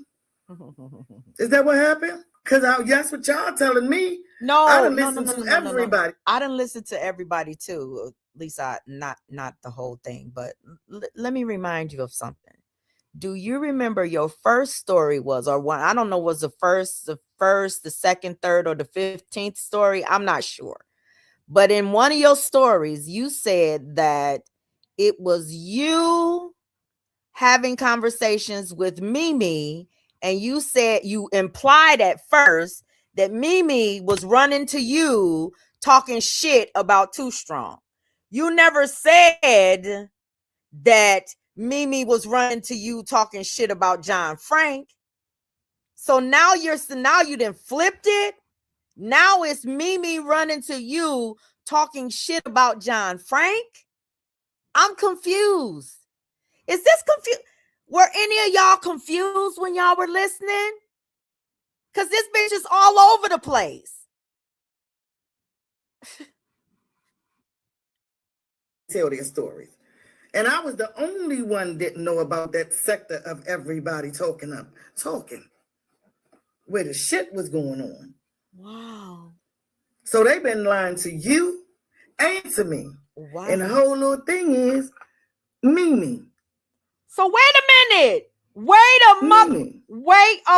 Is that what happened? Because that's what y'all telling me. No, I done listened to everybody. I done listened to everybody too. At least not the whole thing. But let me remind you of something. Do you remember your first story was, or one? I don't know, was the first, the second, third, or the 15th story? I'm not sure. But in one of your stories, you said that it was you having conversations with Mimi, and you said you implied at first that Mimi was running to you talking shit about Too Strong. You never said that Mimi was running to you talking shit about John Frank. So now you done flipped it. Now it's Mimi running to you talking shit about John Frank. I'm confused. Is this confused? Were any of y'all confused when y'all were listening? Because this bitch is all over the place. Tell their stories. And I was the only one that didn't know about that sector of everybody talking, where the shit was going on. Wow. So they've been lying to you and to me. Wow. And the whole little thing is Mimi. So wait a minute. Wait a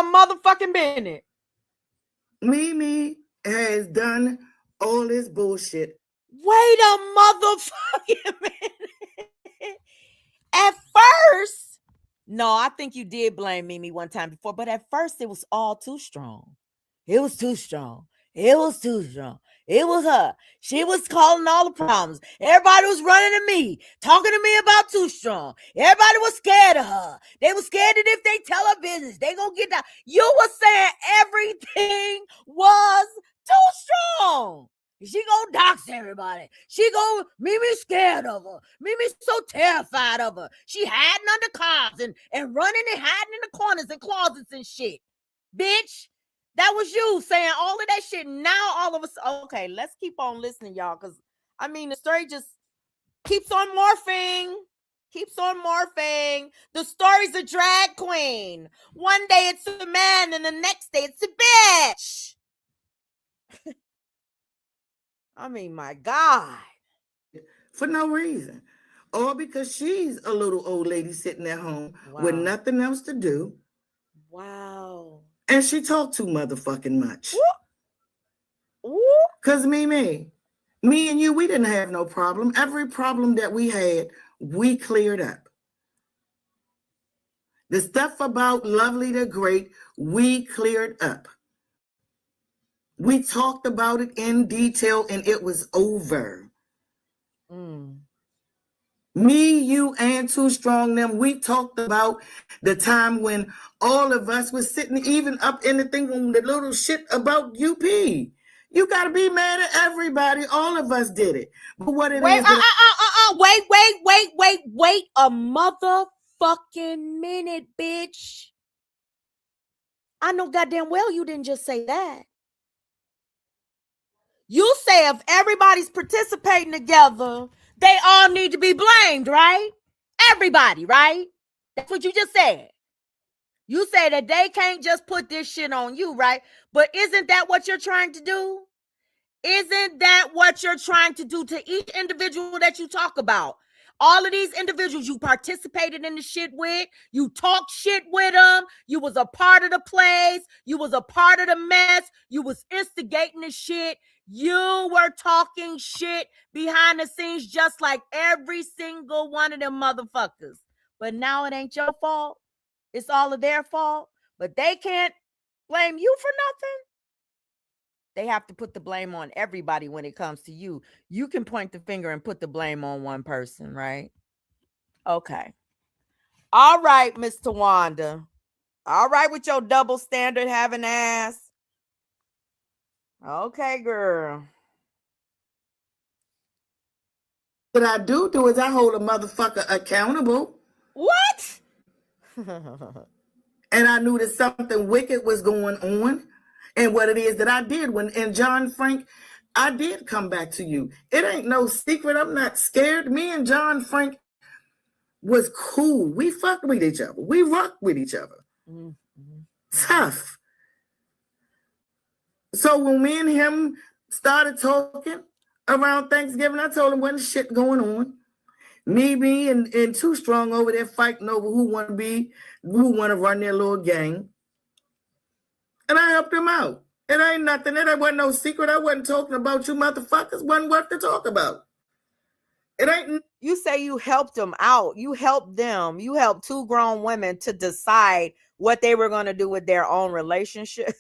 motherfucking minute. Mimi has done all this bullshit. Wait a motherfucking minute. At first, no, I think you did blame Mimi one time before, but at first it was all Too Strong. It was Too Strong. It was Too Strong. It was her. She was calling all the problems. Everybody was running to me, talking to me about Too Strong. Everybody was scared of her. They were scared that if they tell her business, they gonna get down. You were saying everything was Too Strong. She gonna dox everybody. She gonna Mimi scared of her. Mimi so terrified of her. She hiding under cars and running and hiding in the corners and closets and shit. Bitch, that was you saying all of that shit. Now all of us, okay, let's keep on listening, y'all, because I mean the story just keeps on morphing. Keeps on morphing. The story's a drag queen. One day it's a man and the next day it's a bitch. I mean, my God. For no reason. Or because she's a little old lady sitting at home with Wow. nothing else to do. Wow. And she talked too motherfucking much. Ooh. Because me and you, we didn't have no problem. Every problem that we had, we cleared up. The stuff about Lovely the Great, we cleared up. We talked about it in detail and it was over. Me, you, and Too Strong them, we talked about the time when all of us was sitting even up in the thing on the little shit about UP. You got to be mad at everybody. All of us did it. But what it Wait, is that wait a motherfucking minute, bitch. I know goddamn well you didn't just say that. You say if everybody's participating together, they all need to be blamed, right? Everybody, right? That's what you just said. You say that they can't just put this shit on you, right? But isn't that what you're trying to do? Isn't that what you're trying to do to each individual that you talk about? All of these individuals you participated in the shit with, you talked shit with them, you was a part of the plays, you was a part of the mess, you was instigating the shit, you were talking shit behind the scenes just like every single one of them motherfuckers. But now it ain't your fault. It's all of their fault. But they can't blame you for nothing. They have to put the blame on everybody when it comes to you. You can point the finger and put the blame on one person, right? Okay. All right, Miss Tawanda. All right with your double standard having ass. Okay, girl. what I do is I hold a motherfucker accountable. What? And I knew that something wicked was going on. And what it is that I did and John Frank, I did come back to you. It ain't no secret. I'm not scared. Me and John Frank was cool. We fucked with each other. We rocked with each other. Tough. So when me and him started talking around Thanksgiving, I told him wasn't shit going on. Me and Too Strong over there fighting over who want to run their little gang. And I helped him out. It ain't nothing. It wasn't no secret. I wasn't talking about you motherfuckers. Wasn't what to talk about. It ain't. You say you helped them out. You helped them. You helped two grown women to decide what they were going to do with their own relationship.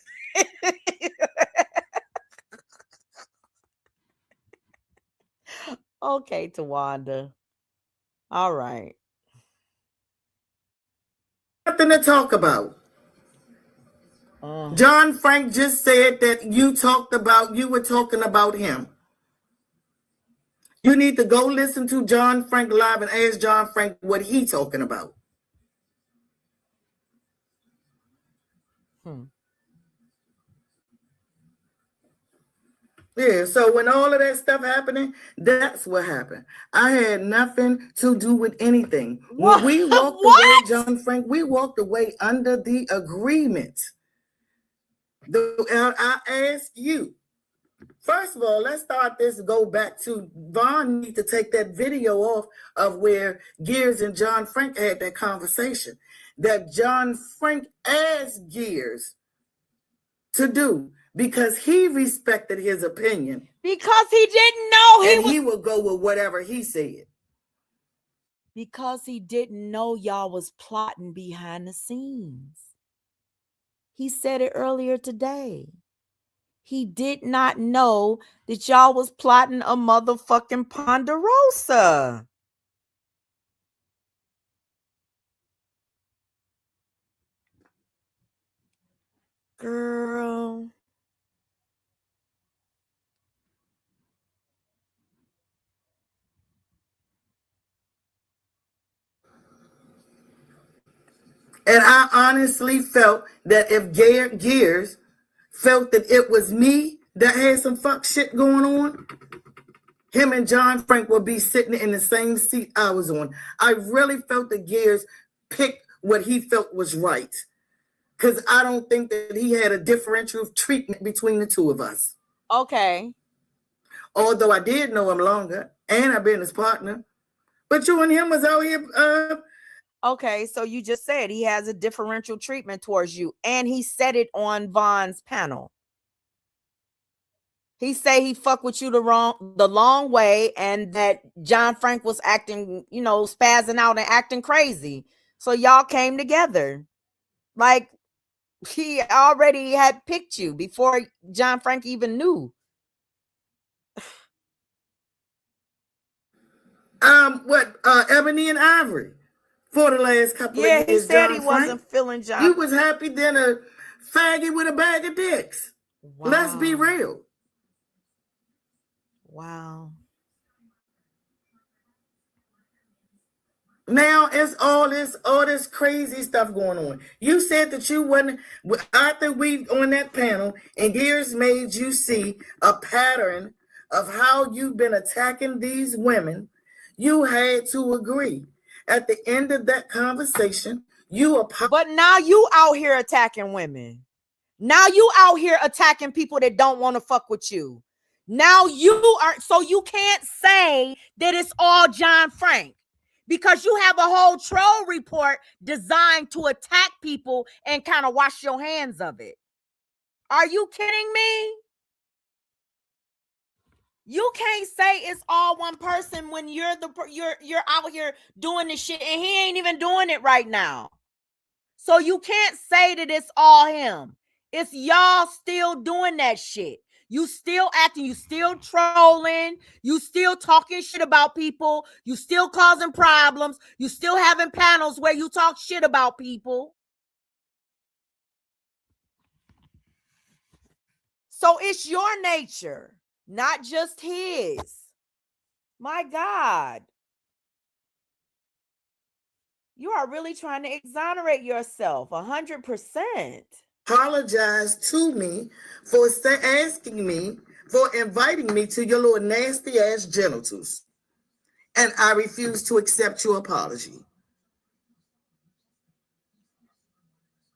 Okay, Tawanda. All right. Nothing to talk about. John Frank just said that you were talking about him. You need to go listen to John Frank live and ask John Frank what he talking about. Yeah, so when all of that stuff happening, that's what happened. I had nothing to do with anything. What? When we walked away, John Frank, we walked away under the agreement. I ask you, first of all, let's start this, go back to Vaughn need to take that video off of where Gears and John Frank had that conversation that John Frank asked Gears to do because he respected his opinion. Because he didn't know he would go with whatever he said. Because he didn't know y'all was plotting behind the scenes. He said it earlier today. He did not know that y'all was plotting a motherfucking Ponderosa. Girl. And I honestly felt that if Gears felt that it was me that had some fuck shit going on, him and John Frank would be sitting in the same seat I was on. I really felt that Gears picked what he felt was right. Because I don't think that he had a differential treatment between the two of us. Okay. Although I did know him longer, and I've been his partner. But you and him was out here. Okay, so you just said he has a differential treatment towards you, and he said it on Von's panel. He say he fucked with you the long way, and that John Frank was acting, spazzing out and acting crazy. So y'all came together. Like, he already had picked you before John Frank even knew. Ebony and Ivory for the last couple of years. Yeah, he said John he Frank, wasn't feeling John. You was happy than a faggot with a bag of dicks. Wow. Let's be real. Wow. Now it's all this crazy stuff going on. You said that you wasn't, after we on that panel, and Gears made you see a pattern of how you've been attacking these women. You had to agree. At the end of that conversation, but now you out here attacking women. Now you out here attacking people that don't want to fuck with you. Now you are, so you can't say that it's all John Frank, because you have a whole troll report designed to attack people and kind of wash your hands of it. Are you kidding me? You can't say it's all one person when you're out here doing this shit, and he ain't even doing it right now. So you can't say that it's all him. It's y'all still doing that shit. You still acting, you still trolling, you still talking shit about people, you still causing problems, you still having panels where you talk shit about people. So it's your nature, not just his. My God. You are really trying to exonerate yourself 100%. Apologize to me for asking me, for inviting me to your little nasty ass genitals. And I refuse to accept your apology.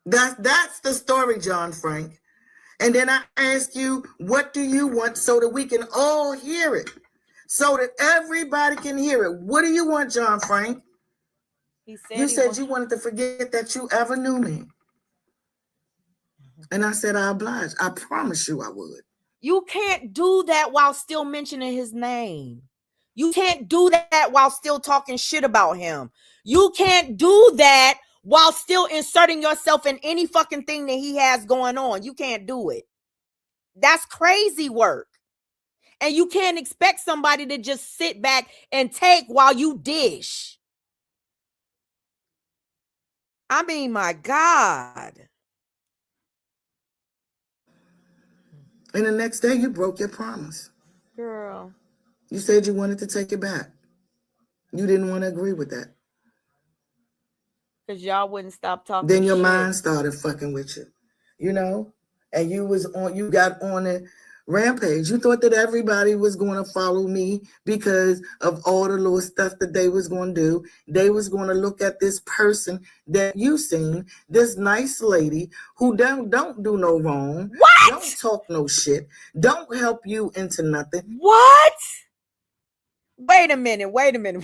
That's the story, John Frank. And then I ask you, what do you want, so that we can all hear it? So that everybody can hear it. What do you want, John Frank? You said you wanted to forget that you ever knew me. And I said, I oblige. I promise you I would. You can't do that while still mentioning his name. You can't do that while still talking shit about him. You can't do that while still inserting yourself in any fucking thing that he has going on. You can't do it. That's crazy work. And you can't expect somebody to just sit back and take while you dish. I mean, my God. And the next day you broke your promise. Girl. You said you wanted to take it back. You didn't want to agree with that. Because y'all wouldn't stop talking Then your shit. mind started fucking with you. And you got on a rampage. You thought that everybody was going to follow me because of all the little stuff that they was going to do. They was going to look at this person that you seen, this nice lady who don't do no wrong. What? Don't talk no shit. Don't help you into nothing. What? Wait a minute. Wait a minute.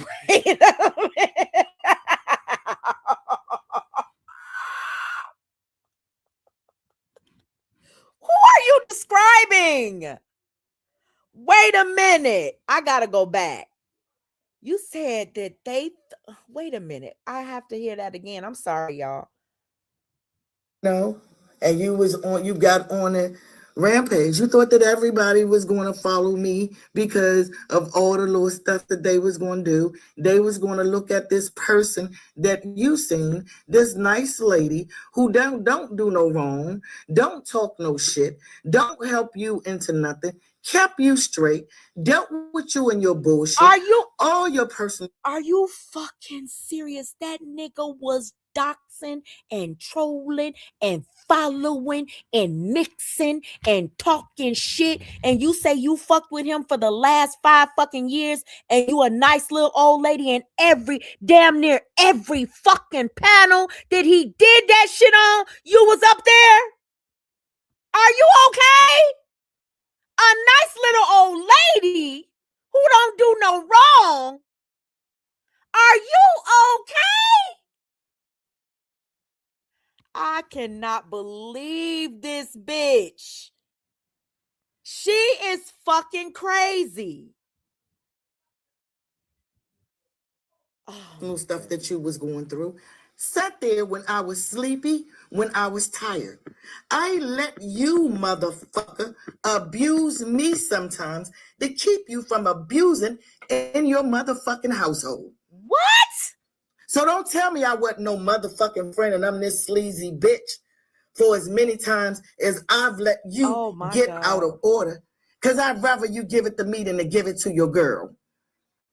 Who are you describing? Wait a minute. I gotta go back. You said that wait a minute. I have to hear that again. I'm sorry, y'all. No. And you got on it Rampage. You thought that everybody was going to follow me because of all the little stuff that they was going to do. They was going to look at this person that you seen, this nice lady who don't do no wrong, don't talk no shit, don't help you into nothing, kept you straight, dealt with you and your bullshit. Are you all your personal? Are you fucking serious? That nigga was doxing and trolling and following and mixing and talking shit, and you say you fucked with him for the last 5 fucking years, and you a nice little old lady, and damn near every fucking panel that he did that shit on, you was up there? Are you okay? A nice little old lady who don't do no wrong. Are you okay? I cannot believe this bitch. She is fucking crazy. Oh, stuff that you was going through. Sat there when I was sleepy, when I was tired. I let you, motherfucker, abuse me sometimes to keep you from abusing in your motherfucking household. What? So don't tell me I wasn't no motherfucking friend and I'm this sleazy bitch for as many times as I've let you get out of order. Because I'd rather you give it to me than to give it to your girl.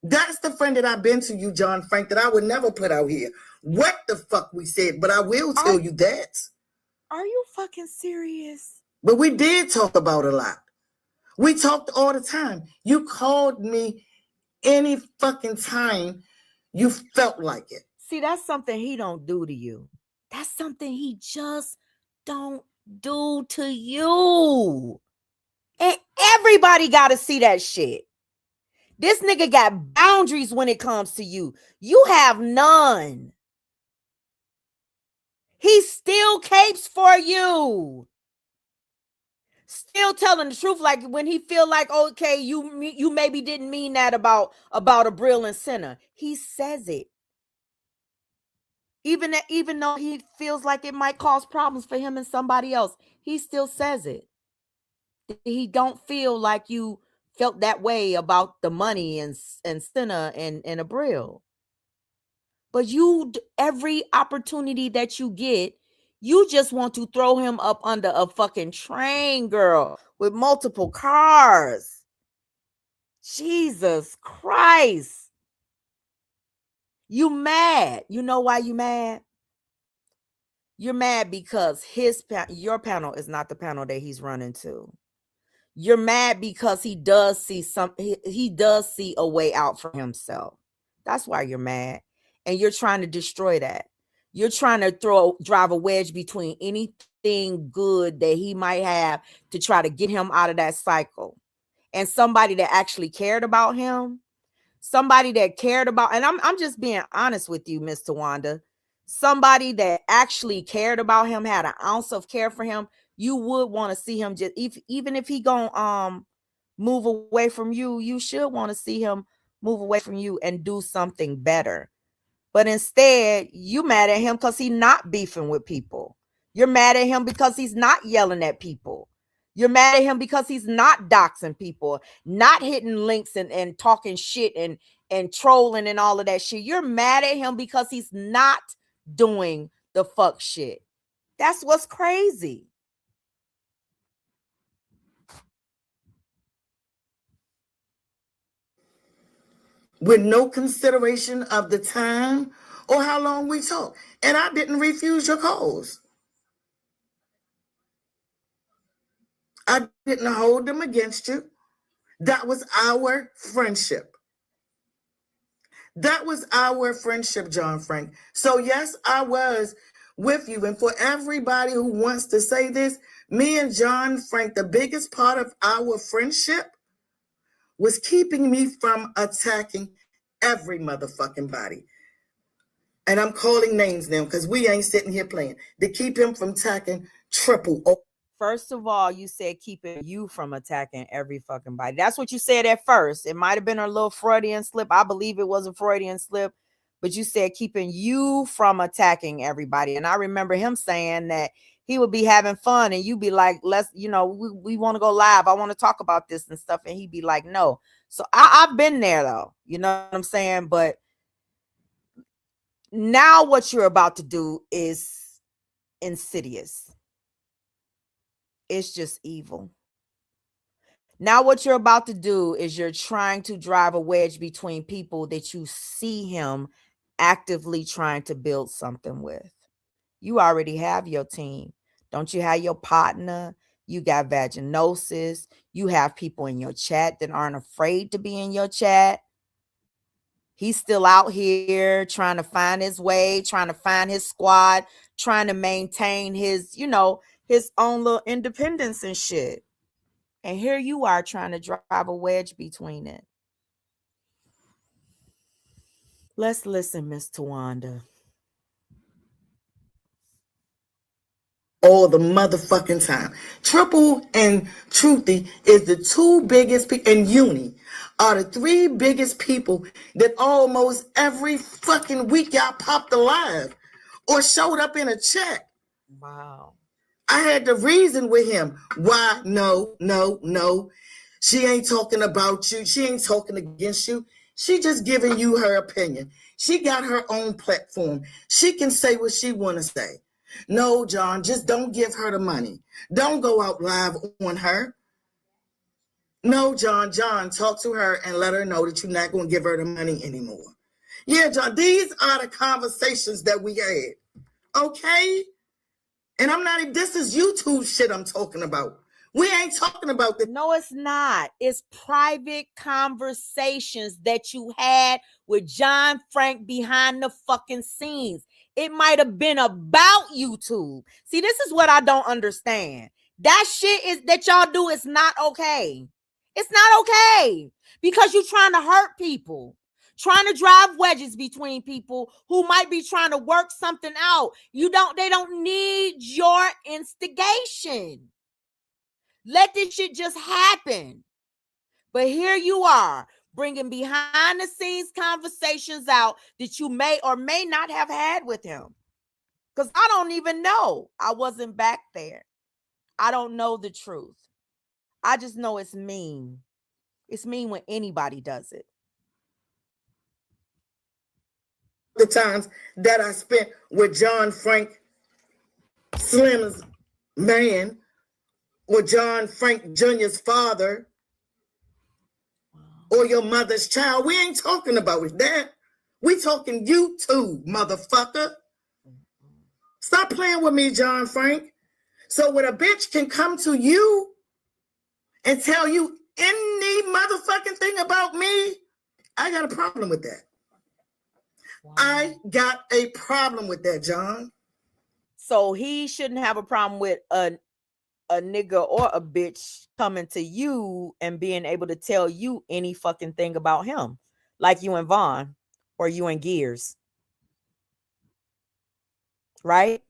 That's the friend that I've been to you, John Frank, that I would never put out here. What the fuck we said, but I will tell you that. Are you fucking serious? But we did talk about a lot. We talked all the time. You called me any fucking time you felt like it. See, that's something he don't do to you. That's something he just don't do to you. And everybody got to see that shit. This nigga got boundaries when it comes to you. You have none. He still capes for you. Still telling the truth, like when he feel like, okay, you maybe didn't mean that about Abril and Senna. He says it. Even though he feels like it might cause problems for him and somebody else, he still says it. He don't feel like you felt that way about the money and Senna and Abril. But you, every opportunity that you get, you just want to throw him up under a fucking train, girl, with multiple cars. Jesus Christ. You mad. You know why you mad? You're mad because your panel is not the panel that he's running to. You're mad because he does see a way out for himself. That's why you're mad. And you're trying to destroy that. You're trying to drive a wedge between anything good that he might have to try to get him out of that cycle. And somebody that actually cared about him, somebody that cared about, and I'm just being honest with you, Miss Tawanda, somebody that actually cared about him, had an ounce of care for him, you would want to see him just, even if he gonna move away from you, you should want to see him move away from you and do something better. But instead, you mad at him because he's not beefing with people. You're mad at him because he's not yelling at people. You're mad at him because he's not doxing people, not hitting links and talking shit and trolling and all of that shit. You're mad at him because he's not doing the fuck shit. That's what's crazy. With no consideration of the time or how long we talk. And I didn't refuse your calls. I didn't hold them against you. That was our friendship. That was our friendship, John Frank. So yes, I was with you. And for everybody who wants to say this, me and John Frank, the biggest part of our friendship was keeping me from attacking every motherfucking body. And I'm calling names now because we ain't sitting here playing. To keep him from attacking Triple O. First of all, you said keeping you from attacking every fucking body. That's what you said at first. It might have been a little Freudian slip. I believe it was a Freudian slip. But you said keeping you from attacking everybody. And I remember him saying that he would be having fun and you be like, let's, we want to go live. I want to talk about this and stuff. And he'd be like, no. So I've been there though. You know what I'm saying? But now what you're about to do is insidious. It's just evil. Now what you're about to do is you're trying to drive a wedge between people that you see him actively trying to build something with. You already have your team. Don't you have your partner? You got vaginosis. You have people in your chat that aren't afraid to be in your chat. He's still out here trying to find his way, trying to find his squad, trying to maintain his, his own little independence and shit. And here you are trying to drive a wedge between it. Let's listen, Miss Tawanda. All the motherfucking time. Triple and Truthy is the two biggest people, and Uni are the three biggest people that almost every fucking week y'all popped alive or showed up in a chat. Wow. I had to reason with him. Why? No. She ain't talking about you. She ain't talking against you. She just giving you her opinion. She got her own platform. She can say what she want to say. No, John, just don't give her the money. Don't go out live on her. No, John, talk to her and let her know that you're not going to give her the money anymore. Yeah, John, these are the conversations that we had. Okay? And I'm not even, this is YouTube shit I'm talking about. We ain't talking about this. No, it's not. It's private conversations that you had with John Frank behind the fucking scenes. It might have been about YouTube. See, this is what I don't understand. That shit is that y'all do is not okay. It's not okay because you're trying to hurt people, trying to drive wedges between people who might be trying to work something out. They don't need your instigation. Let this shit just happen. But here you are bringing behind the scenes conversations out that you may or may not have had with him. Because I don't even know. I wasn't back there. I don't know the truth. I just know it's mean. It's mean when anybody does it. The times that I spent with John Frank Slim's man, or John Frank Jr.'s father, or your mother's child. We ain't talking about that. We talking YouTube, motherfucker. Stop playing with me, John Frank. So when a bitch can come to you and tell you any motherfucking thing about me, I got a problem with that. Wow. I got a problem with that, John. So he shouldn't have a problem with a nigga or a bitch coming to you and being able to tell you any fucking thing about him, like you and Vaughn or you and Gears, right?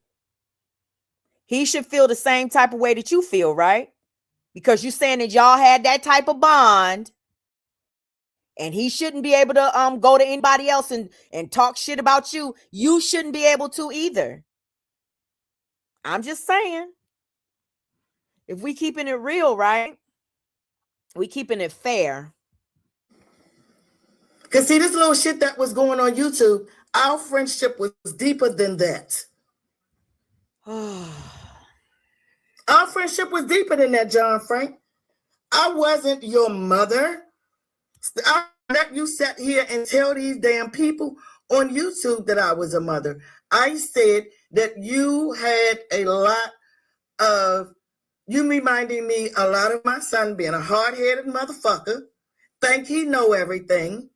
He should feel the same type of way that you feel, right? Because you're saying that y'all had that type of bond, and he shouldn't be able to go to anybody else and talk shit about you. You shouldn't be able to either. I'm just saying. If we keeping it real, right? We keeping it fair. Because see, this little shit that was going on YouTube, our friendship was deeper than that. Our friendship was deeper than that, John Frank. I wasn't your mother. I let you sit here and tell these damn people on YouTube that I was a mother. I said that you had a lot of, you reminding me a lot of my son being a hard-headed motherfucker, think he know everything,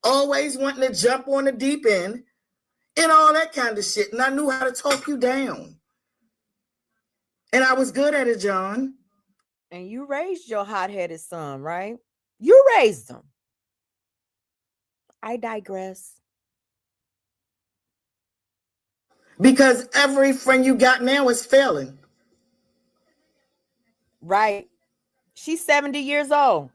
always wanting to jump on the deep end, and all that kind of shit. And I knew how to talk you down. And I was good at it, John. And you raised your hot-headed son, right? You raised him. I digress. Because every friend you got now is failing. Right. She's 70 years old.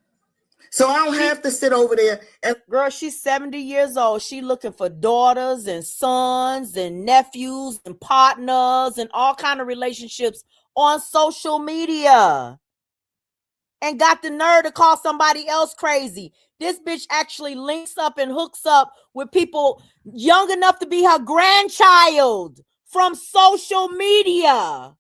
So I don't have to sit over there and Girl, she's 70 years old. She looking for daughters and sons and nephews and partners and all kind of relationships on social media. And got the nerve to call somebody else crazy. This bitch actually links up and hooks up with people young enough to be her grandchild from social media.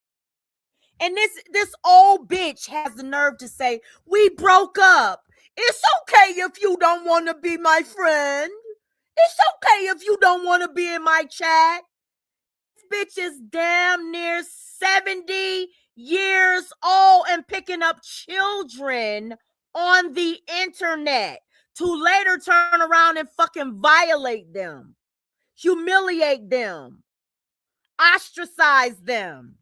And this old bitch has the nerve to say, we broke up. It's okay if you don't want to be my friend. It's okay if you don't want to be in my chat. This bitch is damn near 70 years old and picking up children on the internet to later turn around and fucking violate them, humiliate them, ostracize them.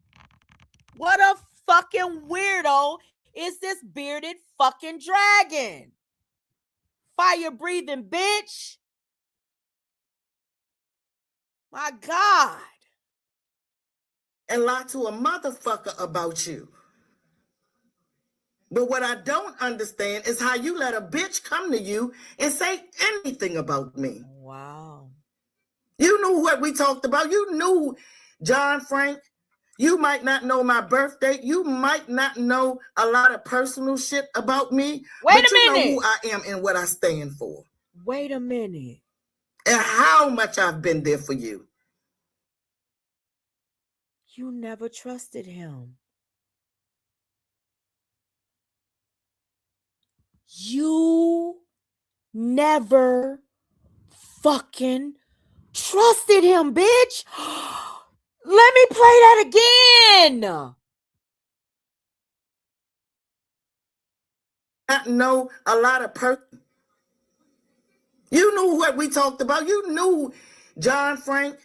What a fucking weirdo is this bearded fucking dragon? Fire breathing bitch. My God. and lie to a motherfucker about you. But what I don't understand is how you let a bitch come to you and say anything about me. Wow. You knew what we talked about. You knew John Frank. You might not know my birthday. You might not know a lot of personal shit about me. Wait but a you minute. know who I am and what I stand for. Wait a minute. And how much I've been there for you. You never trusted him. You never fucking trusted him, bitch. Let me play that again. Not know a lot of You knew what we talked about. You knew John Frank.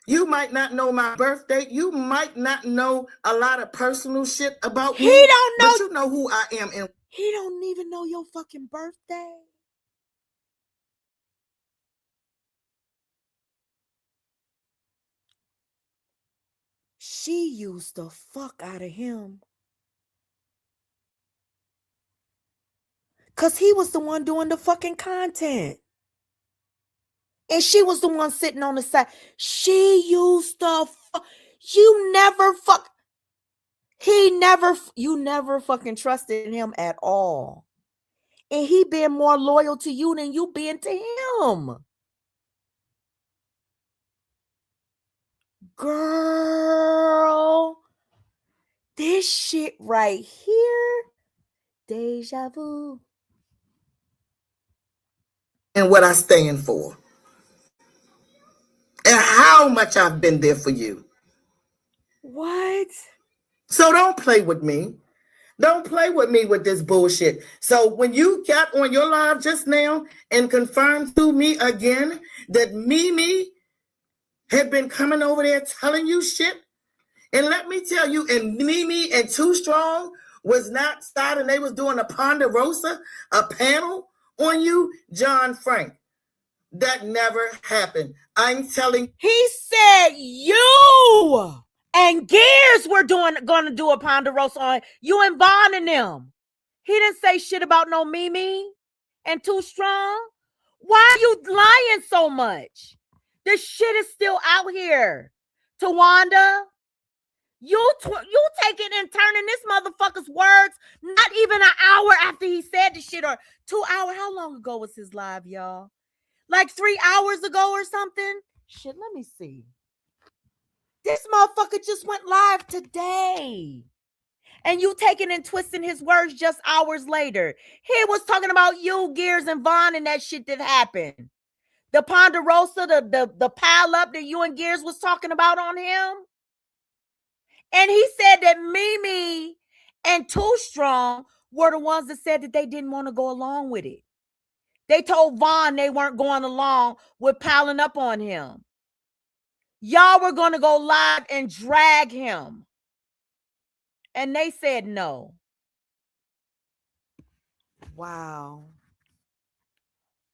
You might not know my birthday. You might not know a lot of personal shit about me. He don't know. But you know who I am. And he don't even know your fucking birthday. She used the fuck out of him. Because he was the one doing the fucking content. And she was the one sitting on the side. She used the you never fuck. You never fucking trusted him at all. And he been more loyal to you than you been to him. Girl, this shit right here, deja vu. and what I stand for. And how much I've been there for you. What? So don't play with me. Don't play with me with this bullshit. So when you got on your live just now and confirmed to me again that Mimi had been coming over there telling you shit, and let me tell you, and Mimi and Too Strong was not starting, they was doing a Ponderosa, a panel on you, John Frank. That never happened. I'm telling. He said you and Gears were gonna do a Ponderosa on you and Vaughn and them. He didn't say shit about no Mimi and Too Strong. Why are you lying so much? This shit is still out here. Tawanda, you taking and turning this motherfucker's words not even an hour after he said the shit, or 2 hours. How long ago was his live, y'all? Like 3 hours ago or something? Shit, let me see. This motherfucker just went live today. And you taking and twisting his words just hours later. He was talking about you, Gears, and Vaughn and that shit that happened. The Ponderosa, the pile up that you and Gears was talking about on him. And he said that Mimi and Too Strong were the ones that said that they didn't want to go along with it. They told Vaughn they weren't going along with piling up on him. Y'all were going to go live and drag him. And they said no. Wow.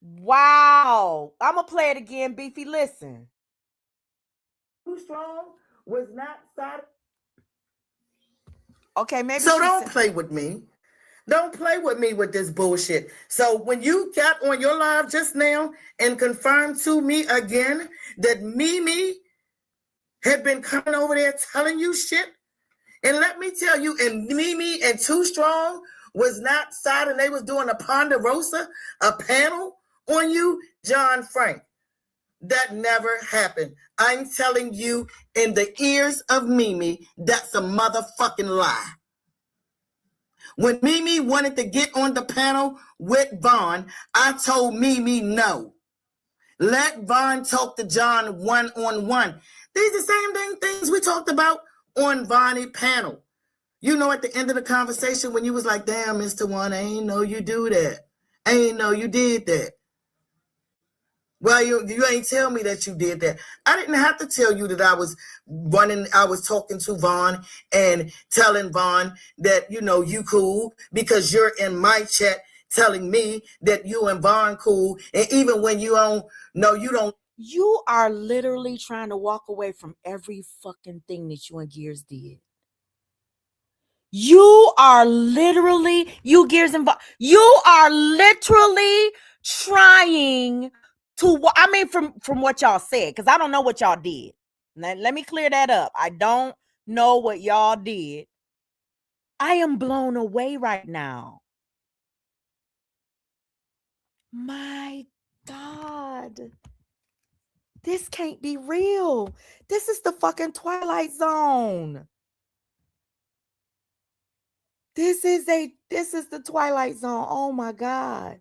Wow. I'm going to play it again, Beefy. Listen. Too Strong was not starting. Okay, maybe so don't play with me. Don't play with me with this bullshit. So when you got on your live just now and confirmed to me again that Mimi had been coming over there telling you shit, and let me tell you, and Mimi and Too Strong was not side and they was doing a Ponderosa, a panel on you, John Frank. That never happened. I'm telling you in the ears of Mimi, that's a motherfucking lie. When Mimi wanted to get on the panel with Vaughn, I told Mimi no. Let Vaughn talk to John one-on-one. These are the same things we talked about on Vonnie panel. You know, at the end of the conversation when you was like, damn, Mr. One, I ain't know you do that. I ain't know you did that. Well, you ain't tell me that you did that. I didn't have to tell you that I was talking to Vaughn and telling Vaughn that, you know, you cool because you're in my chat telling me that you and Vaughn cool. And even when you don't, no, you don't. You are literally trying to walk away from every fucking thing that you and Gears did. You are literally, you Gears and Vaughn, you are literally trying to, I mean, from what y'all said, because I don't know what y'all did. Let me clear that up. I don't know what y'all did. I am blown away right now. My God. This can't be real. This is the fucking Twilight Zone. This is the Twilight Zone. Oh my God.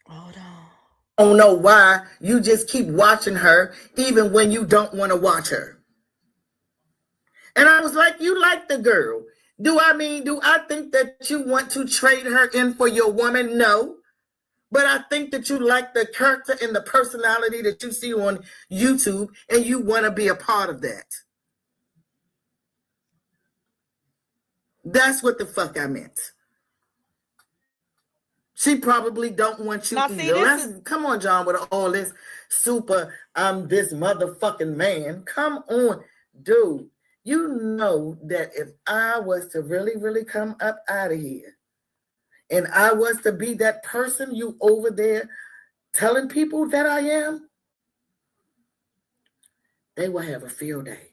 Hold on. I don't know why you just keep watching her even when you don't want to watch her. And I was like, you like the girl. Do I think that you want to trade her in for your woman? No. But I think that you like the character and the personality that you see on YouTube and you want to be a part of that. That's what the fuck I meant. She probably don't want you either. Come on, John, with all this super, I'm this motherfucking man. Come on, dude. You know that if I was to really, really come up out of here and I was to be that person you over there telling people that I am, they will have a field day.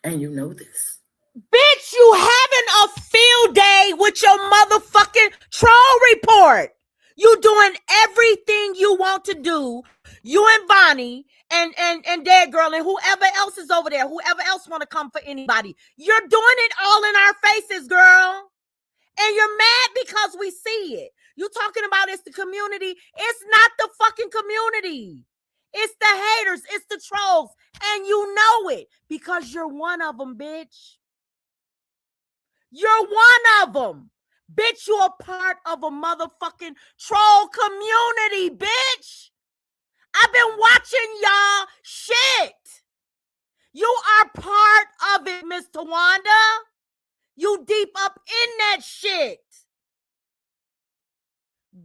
And you know this. Bitch, you having a field day with your motherfucking troll report. You doing everything you want to do. You and Vonnie and Dead Girl and whoever else is over there, whoever else want to come for anybody. You're doing it all in our faces, girl. And you're mad because we see it. You talking about it's the community. It's not the fucking community. It's the haters. It's the trolls. And you know it because you're one of them, bitch. You're one of them. Bitch, you're a part of a motherfucking troll community, bitch. I've been watching y'all shit. You are part of it, Miss Tawanda. You deep up in that shit.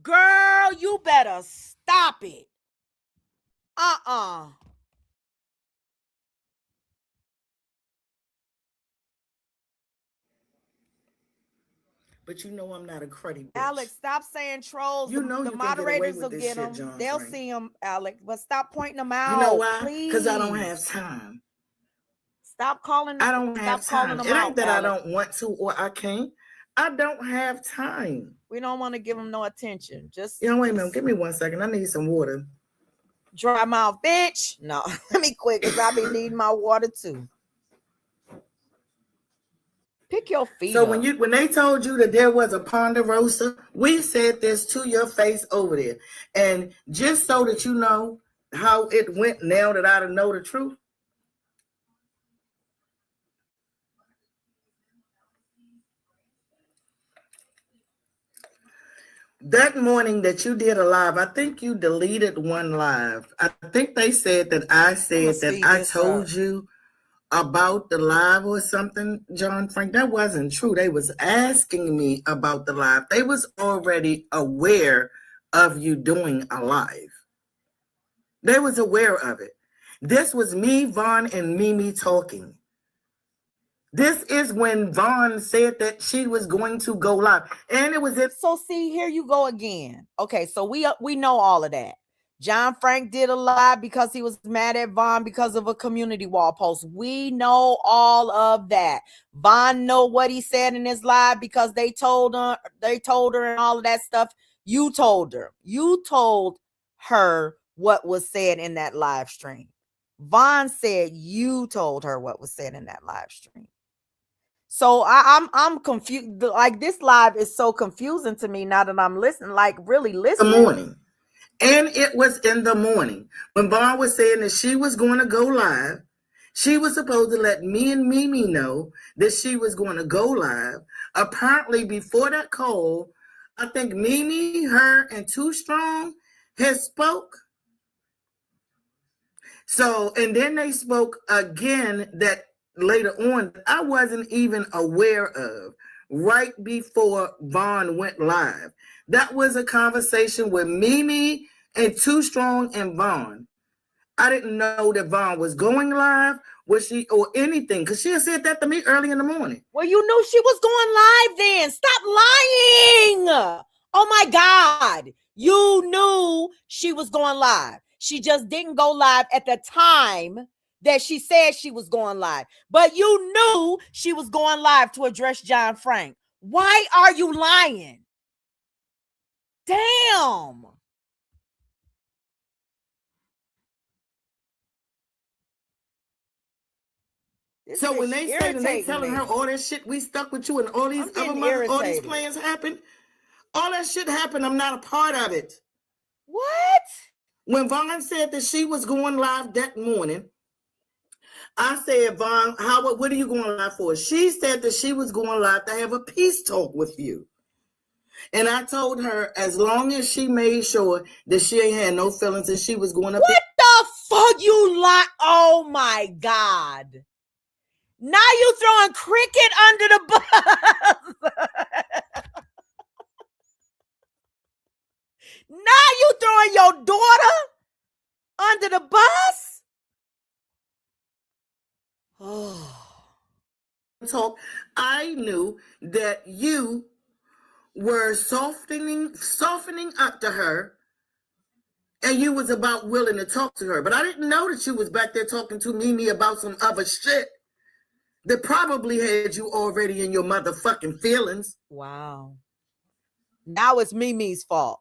Girl, you better stop it. But you know I'm not a cruddy bitch. Alex, stop saying trolls. You know the moderators will get them. John They'll Frank. See them, Alex. But stop pointing them out. You know why? Because I don't have time. Stop calling them. I don't have time. It ain't that Alex. I don't want to or I can't. I don't have time. We don't want to give them no attention. Just wait a minute. Give me 1 second. I need some water. Dry mouth, bitch. No, let me quit because I be needing my water too. Pick your feet So up. when they told you that there was a Ponderosa, we said this to your face over there. And just so that you know how it went now that I know the truth. That morning that you did a live, I think you deleted one live. I think they said that I said that I told you about the live or something, John Frank. That wasn't true. They was asking me about the live. They was already aware of you doing a live. They was aware of it. This was me, Vaughn, and Mimi talking. This is when Vaughn said that she was going to go live. And it was in. So see, here you go again. Okay, so we know all of that. John Frank did a live because he was mad at Vaughn because of a community wall post. We know all of that. Vaughn know what he said in his live because they told her and all of that stuff. You told her. You told her what was said in that live stream. Vaughn said you told her what was said in that live stream. So I'm confused. Like, this live is so confusing to me now that I'm listening, like really listening. The morning. And it was in the morning when Vaughn was saying that she was going to go live. She was supposed to let me and Mimi know that she was going to go live. Apparently, before that call, I think Mimi, her, and Too Strong had spoke. So, and then they spoke again that later on I wasn't even aware of, right before Vaughn went live. That was a conversation with Mimi and Too Strong and Vaughn. I didn't know that Vaughn was going live, was she, or anything, because she had said that to me early in the morning. Well, you knew she was going live then. Stop lying. Oh my God. You knew she was going live. She just didn't go live at the time that she said she was going live. But you knew she was going live to address John Frank. Why are you lying? Damn. So when they say that they telling her all that shit, we stuck with you and all these other mother, all these plans happened, all that shit happened, I'm not a part of it. What? When Vaughn said that she was going live that morning, I said, Vaughn, what are you going live for? She said that she was going live to have a peace talk with you. And I told her as long as she made sure that she ain't had no feelings and she was going up. What the fuck you lie? Oh my God. Now you throwing cricket under the bus. Now you throwing your daughter under the bus? Oh. Talk. I knew that you were softening up to her, and you was about willing to talk to her. But I didn't know that you was back there talking to Mimi about some other shit that probably had you already in your motherfucking feelings. Wow. Now it's Mimi's fault.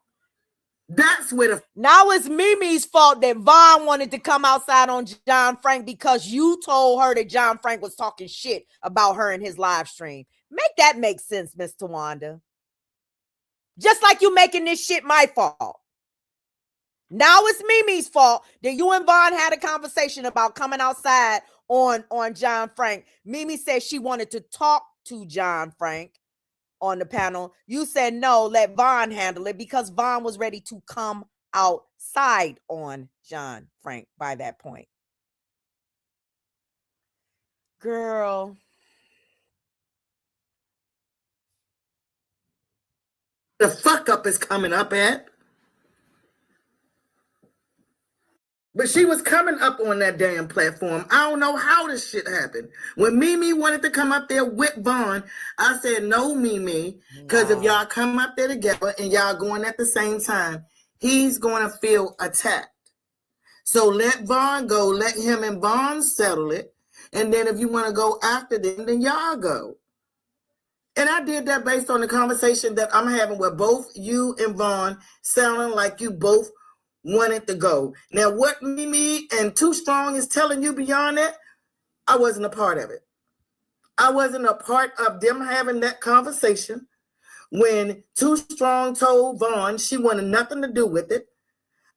That's where now it's Mimi's fault that Vaughn wanted to come outside on John Frank because you told her that John Frank was talking shit about her in his live stream. Make that make sense, Miss Tawanda. Just like you making this shit my fault. Now it's Mimi's fault that you and Vaughn had a conversation about coming outside on John Frank. Mimi said she wanted to talk to John Frank on the panel. You said no, let Vaughn handle it because Vaughn was ready to come outside on John Frank by that point. Girl. The fuck up is coming up at. But she was coming up on that damn platform. I don't know how this shit happened. When Mimi wanted to come up there with Vaughn, I said, no, Mimi, because if y'all come up there together and y'all going at the same time, he's going to feel attacked. So let Vaughn go. Let him and Vaughn settle it. And then if you want to go after them, then y'all go. And I did that based on the conversation that I'm having with both you and Vaughn, sounding like you both wanted to go. Now, what Mimi and Too Strong is telling you beyond that, I wasn't a part of it. I wasn't a part of them having that conversation when Too Strong told Vaughn she wanted nothing to do with it.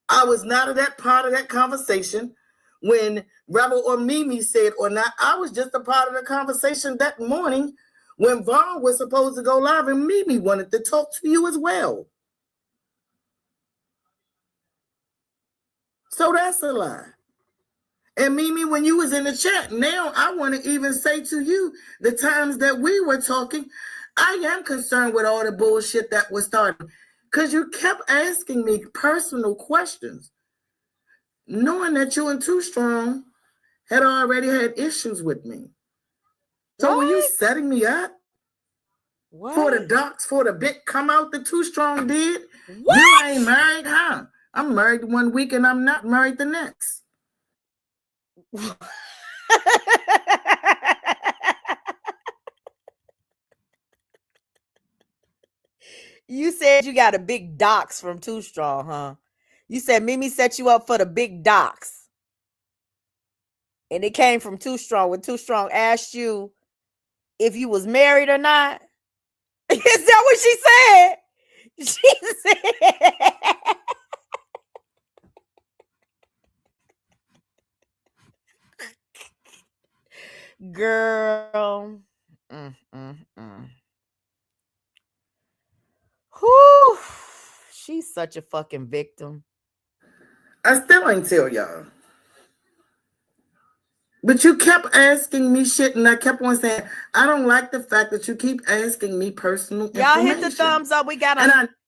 I was not a part of that conversation when Rebel or Mimi said or not. I was just a part of the conversation that morning when Vaughn was supposed to go live and Mimi wanted to talk to you as well. So that's a lie. And Mimi, when you was in the chat, now I want to even say to you, the times that we were talking, I am concerned with all the bullshit that was starting. Because you kept asking me personal questions, knowing that you and Too Strong had already had issues with me. So were you What? setting me up What? for the ducks, for the big come out the Too Strong did? What? You ain't married, huh? I'm married 1 week and I'm not married the next. You said you got a big dox from Too Strong, huh? You said Mimi set you up for the big dox. And it came from Too Strong when Too Strong asked you if you was married or not. Is that what she said? She said, girl. Whew. She's such a fucking victim. I still ain't tell y'all. But you kept asking me shit, and I kept on saying, I don't like the fact that you keep asking me personal Y'all information. hit the thumbs up. We got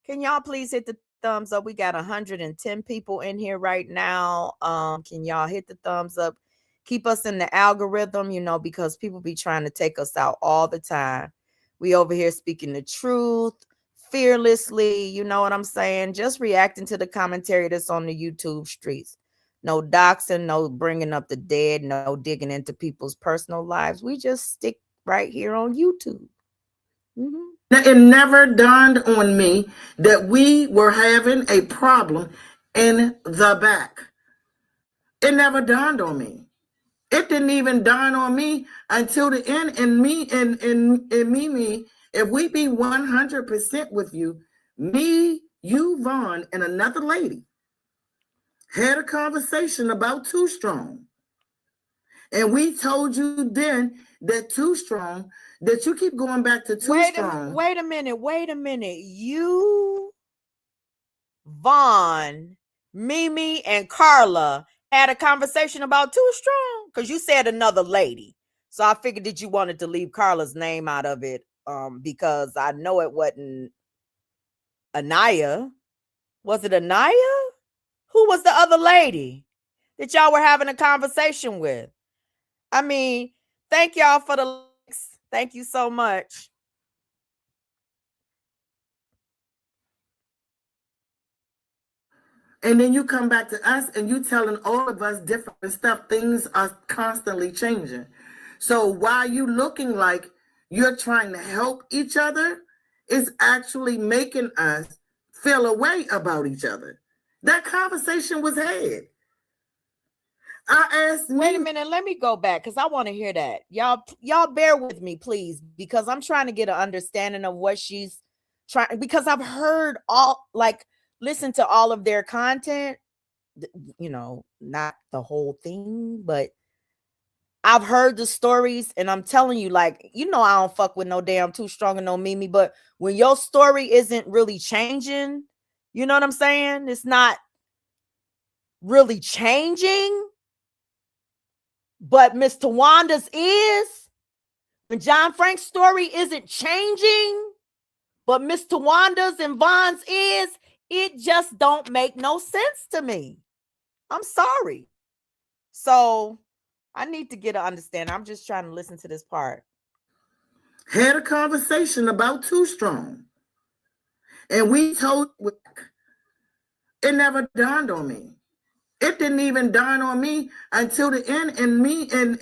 can y'all please hit the thumbs up? We got 110 people in here right now. Can y'all hit the thumbs up? Keep us in the algorithm, because people be trying to take us out all the time. We over here speaking the truth fearlessly, you know what I'm saying? Just reacting to the commentary that's on the YouTube streets. No doxing, no bringing up the dead, no digging into people's personal lives. We just stick right here on YouTube. It never dawned on me that we were having a problem in the back. It never dawned on me. It didn't even dawn on me until the end. And me and Mimi, if we be 100% with you, me, you, Vaughn, and another lady had a conversation about Too Strong. And we told you then that Too Strong, that you keep going back to Too Strong. Wait a minute. You, Vaughn, Mimi, and Carla had a conversation about Too Strong? Because you said another lady. So I figured that you wanted to leave Carla's name out of it, because I know it wasn't Anaya. Was it Anaya? Who was the other lady that y'all were having a conversation with? I mean, thank y'all for the likes. Thank you so much. And then you come back to us and you telling all of us different stuff. Things are constantly changing. So while you looking like you're trying to help each other, it's actually making us feel a way about each other. That conversation was had. I asked Wait a minute, let me go back because I want to hear that. Y'all bear with me, please, because I'm trying to get an understanding of what she's trying, because I've heard listen to all of their content, not the whole thing, but I've heard the stories, and I'm telling you, I don't fuck with no damn Too Strong and no Mimi, but when your story isn't really changing, you know what I'm saying? It's not really changing, but Miss Tawanda's is. When John Frank's story isn't changing, but Miss Tawanda's and Vaughn's is, it just don't make no sense to me. I'm sorry. So I need to get an understanding. I'm just trying to listen to this part. Had a conversation about Too Strong. And we told, it never dawned on me. It didn't even dawn on me until the end. And me and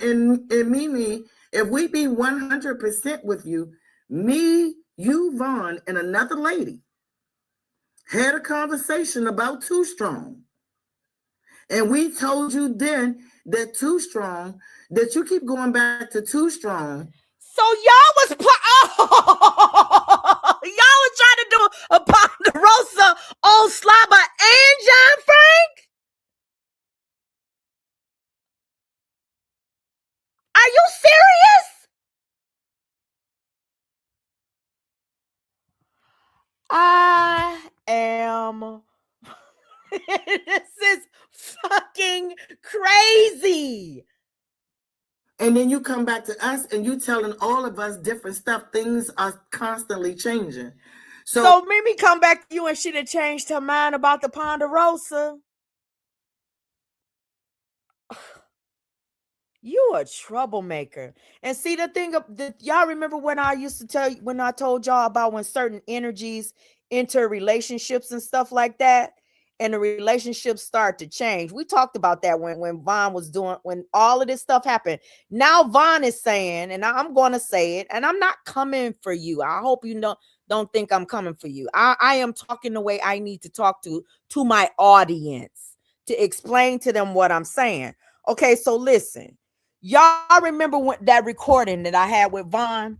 Mimi, if we be 100% with you, me, you, Vaughn, and another lady had a conversation about Too Strong. And we told you then that Too Strong, that you keep going back to Too Strong. So y'all was y'all were trying to do a Ponderosa on Slobber and John Frank? Are you serious? I am. This is fucking crazy. And then you come back to us and you telling all of us different stuff. Things are constantly changing. So Mimi come back to you and she done changed her mind about the Ponderosa. You a troublemaker. And see the thing y'all remember when I used to tell you, when I told y'all about when certain energies enter relationships and stuff like that, and the relationships start to change. We talked about that when Vaughn was doing, when all of this stuff happened. Now Vaughn is saying, and I'm going to say it, and I'm not coming for you. I hope you don't think I'm coming for you. I am talking the way I need to talk to my audience to explain to them what I'm saying. Okay, so listen. Y'all remember that recording that I had with Vaughn?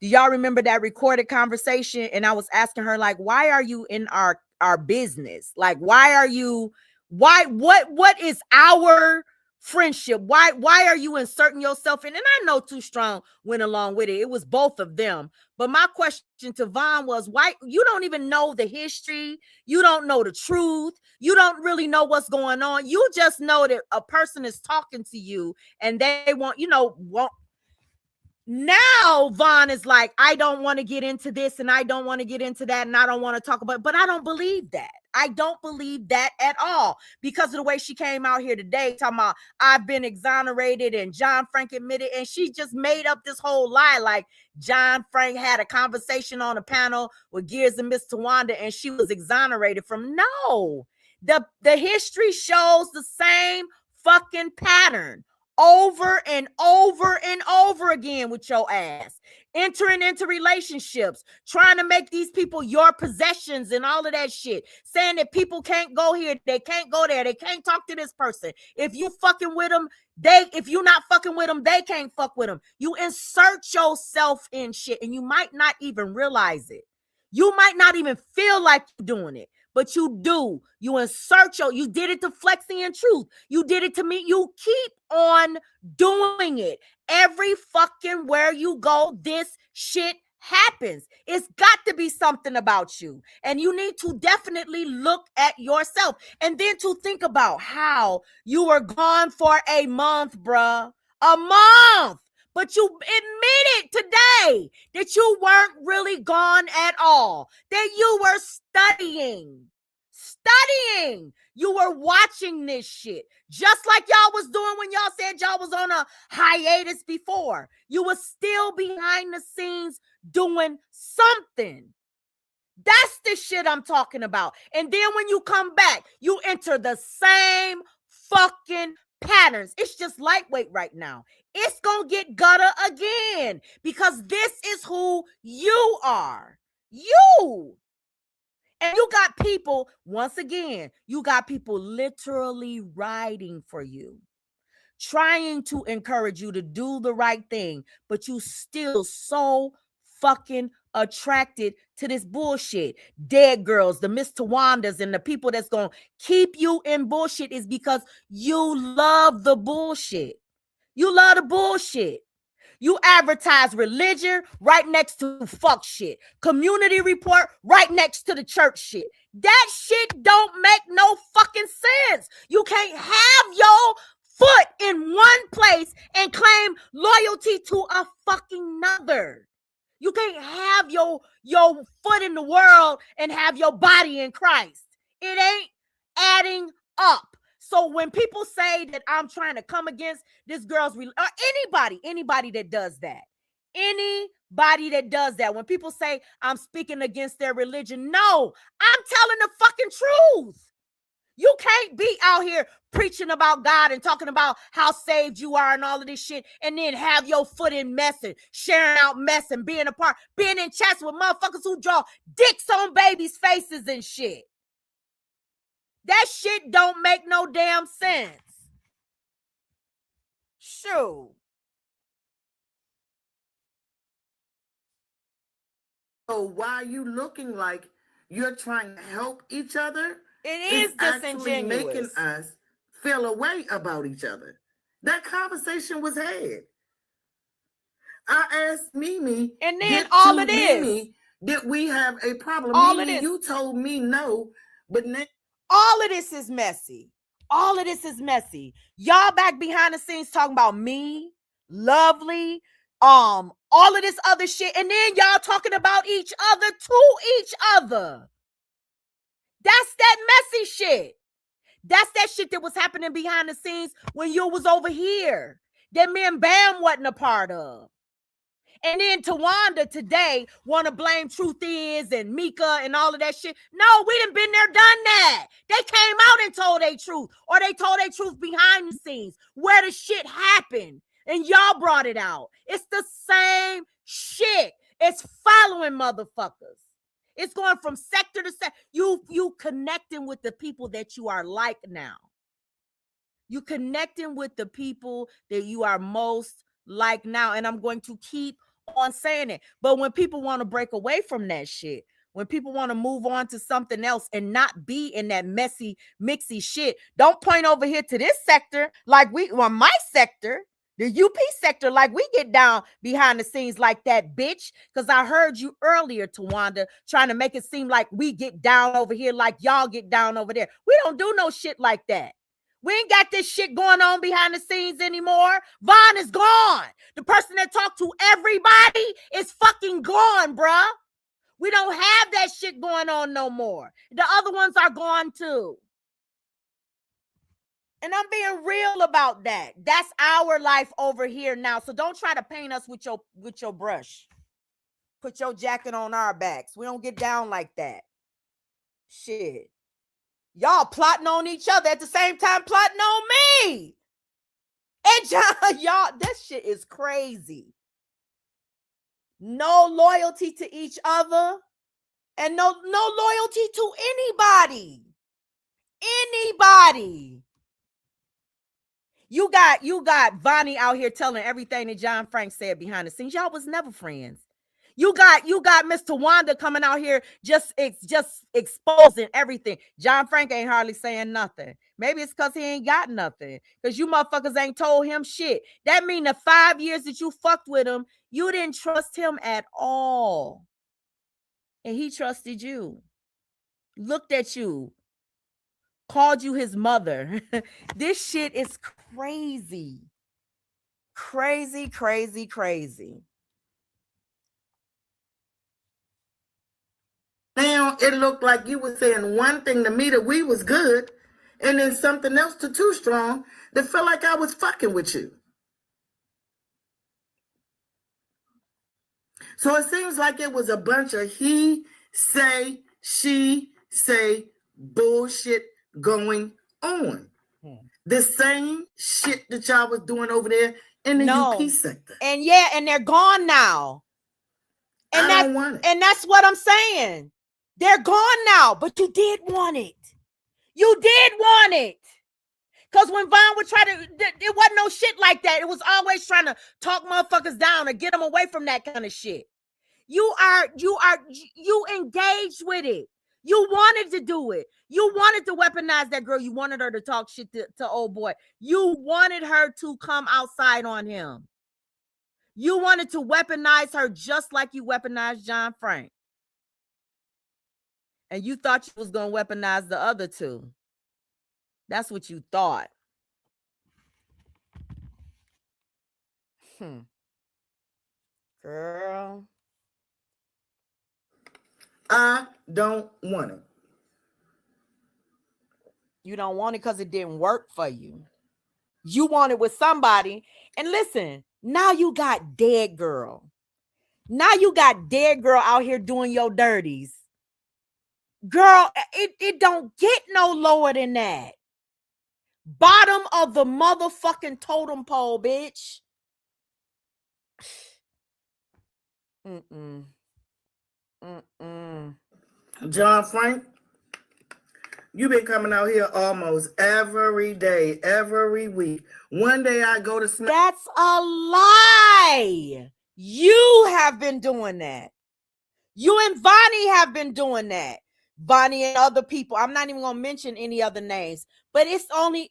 Do y'all remember that recorded conversation? And I was asking her, like, why are you in our business? Like, what is our friendship? Why are you inserting yourself in? And I know Too Strong went along with it. It was both of them. But my question to Vaughn was, why? You don't even know the history. You don't know the truth. You don't really know what's going on. You just know that a person is talking to you and they want. Now Vaughn is like, I don't want to get into this and I don't want to get into that and I don't want to talk about it. But I don't believe that. I don't believe that at all, because of the way she came out here today talking about I've been exonerated and John Frank admitted, and she just made up this whole lie like John Frank had a conversation on a panel with Gears and Miss Tawanda and she was exonerated from. No, the history shows the same fucking pattern over and over and over again with your ass. Entering into relationships, trying to make these people your possessions and all of that shit. Saying that people can't go here, they can't go there, they can't talk to this person. If you fucking with them, if you're not fucking with them, they can't fuck with them. You insert yourself in shit and you might not even realize it. You might not even feel like you're doing it, but you do. You insert you did it to Flexi and Truth. You did it to me. You keep on doing it. Every fucking where you go, this shit happens. It's got to be something about you. And you need to definitely look at yourself. And then to think about how you were gone for a month, bruh. A month. But you admitted today that you weren't really gone at all, that you were studying. You were watching this shit, just like y'all was doing when y'all said y'all was on a hiatus before. You were still behind the scenes doing something. That's the shit I'm talking about. And then when you come back, you enter the same fucking patterns. It's just lightweight right now. It's gonna get gutter again because this is who you are. You. And you got people, once again, you got people literally riding for you, trying to encourage you to do the right thing, but you still so fucking attracted to this bullshit. Dead girls, the Miss Tawandas, and the people that's gonna keep you in bullshit is because you love the bullshit. You love the bullshit. You advertise religion right next to fuck shit. Community report right next to the church shit. That shit don't make no fucking sense. You can't have your foot in one place and claim loyalty to a fucking nother. You can't have your foot in the world and have your body in Christ. It ain't adding up. So when people say that I'm trying to come against this girl's or anybody that does that, when people say I'm speaking against their religion, no, I'm telling the fucking truth. You can't be out here preaching about God and talking about how saved you are and all of this shit, and then have your foot in mess and sharing out mess and being in chats with motherfuckers who draw dicks on babies' faces and shit. That shit don't make no damn sense. Sure. So why are you looking like you're trying to help each other? It is disingenuous. Making us feel a way about each other. That conversation was had. I asked Mimi, and then all it is, Mimi, did we have a problem? All Mimi, it is, you told me no, but now all of this is messy. All of this is messy. Y'all back behind the scenes talking about me, Lovely, all of this other shit, and then y'all talking about each other to each other. That's that messy shit. That's that shit that was happening behind the scenes when you was over here. that me and Bam wasn't a part of. And then Tawanda today want to blame Truth Is and Mika and all of that shit. No, we done been there, done that. They came out and told their truth, or they told their truth behind the scenes where the shit happened, and y'all brought it out. It's the same shit. It's following motherfuckers. It's going from sector to sector. You connecting with the people that you are like now. You connecting with the people that you are most like now. And I'm going to keep on saying it. But when people want to break away from that shit, when people want to move on to something else and not be in that messy, mixy shit, don't point over here to this sector like my sector, the UP sector, like we get down behind the scenes like that, bitch. Because I heard you earlier, Tawanda, trying to make it seem like we get down over here like y'all get down over there. We don't do no shit like that. We ain't got this shit going on behind the scenes anymore. Von is gone. The person that talked to everybody is fucking gone, bruh. We don't have that shit going on no more. The other ones are gone too. And I'm being real about that. That's our life over here now. So don't try to paint us with your brush. Put your jacket on our backs. We don't get down like that. Shit. Y'all plotting on each other at the same time plotting on me. And y'all, that shit is crazy. No loyalty to each other and no loyalty to anybody. Anybody. You got Vonnie out here telling everything that John Frank said behind the scenes. Y'all was never friends. You got Mr. Wanda coming out here just exposing everything. John Frank ain't hardly saying nothing. Maybe it's because he ain't got nothing. Because you motherfuckers ain't told him shit. That mean the 5 years that you fucked with him, you didn't trust him at all. And he trusted you. Looked at you. Called you his mother. This shit is crazy. Crazy, crazy, crazy. Now it looked like you were saying one thing to me that we was good, and then something else to Too Strong that felt like I was fucking with you. So it seems like it was a bunch of he say, she say bullshit going on. The same shit that y'all was doing over there in the UP sector. And yeah, and they're gone now. And I don't want it. And that's what I'm saying. They're gone now, but you did want it. You did want it. Because when Von would try to, it wasn't no shit like that. It was always trying to talk motherfuckers down or get them away from that kind of shit. You engaged with it. You wanted to do it. You wanted to weaponize that girl. You wanted her to talk shit to old boy. You wanted her to come outside on him. You wanted to weaponize her just like you weaponized John Frank. And you thought you was going to weaponize the other two. That's what you thought. Girl. I don't want it. You don't want it because it didn't work for you. You want it with somebody. And listen, now you got Dead Girl. Now you got Dead Girl out here doing your dirties. Girl, it don't get no lower than that. Bottom of the motherfucking totem pole, bitch. John Frank, you've been coming out here almost every day, every week. One day I go to Smack. That's a lie. You have been doing that. You and Vonnie have been doing that. Vonnie and other people. I'm not even gonna mention any other names, but it's only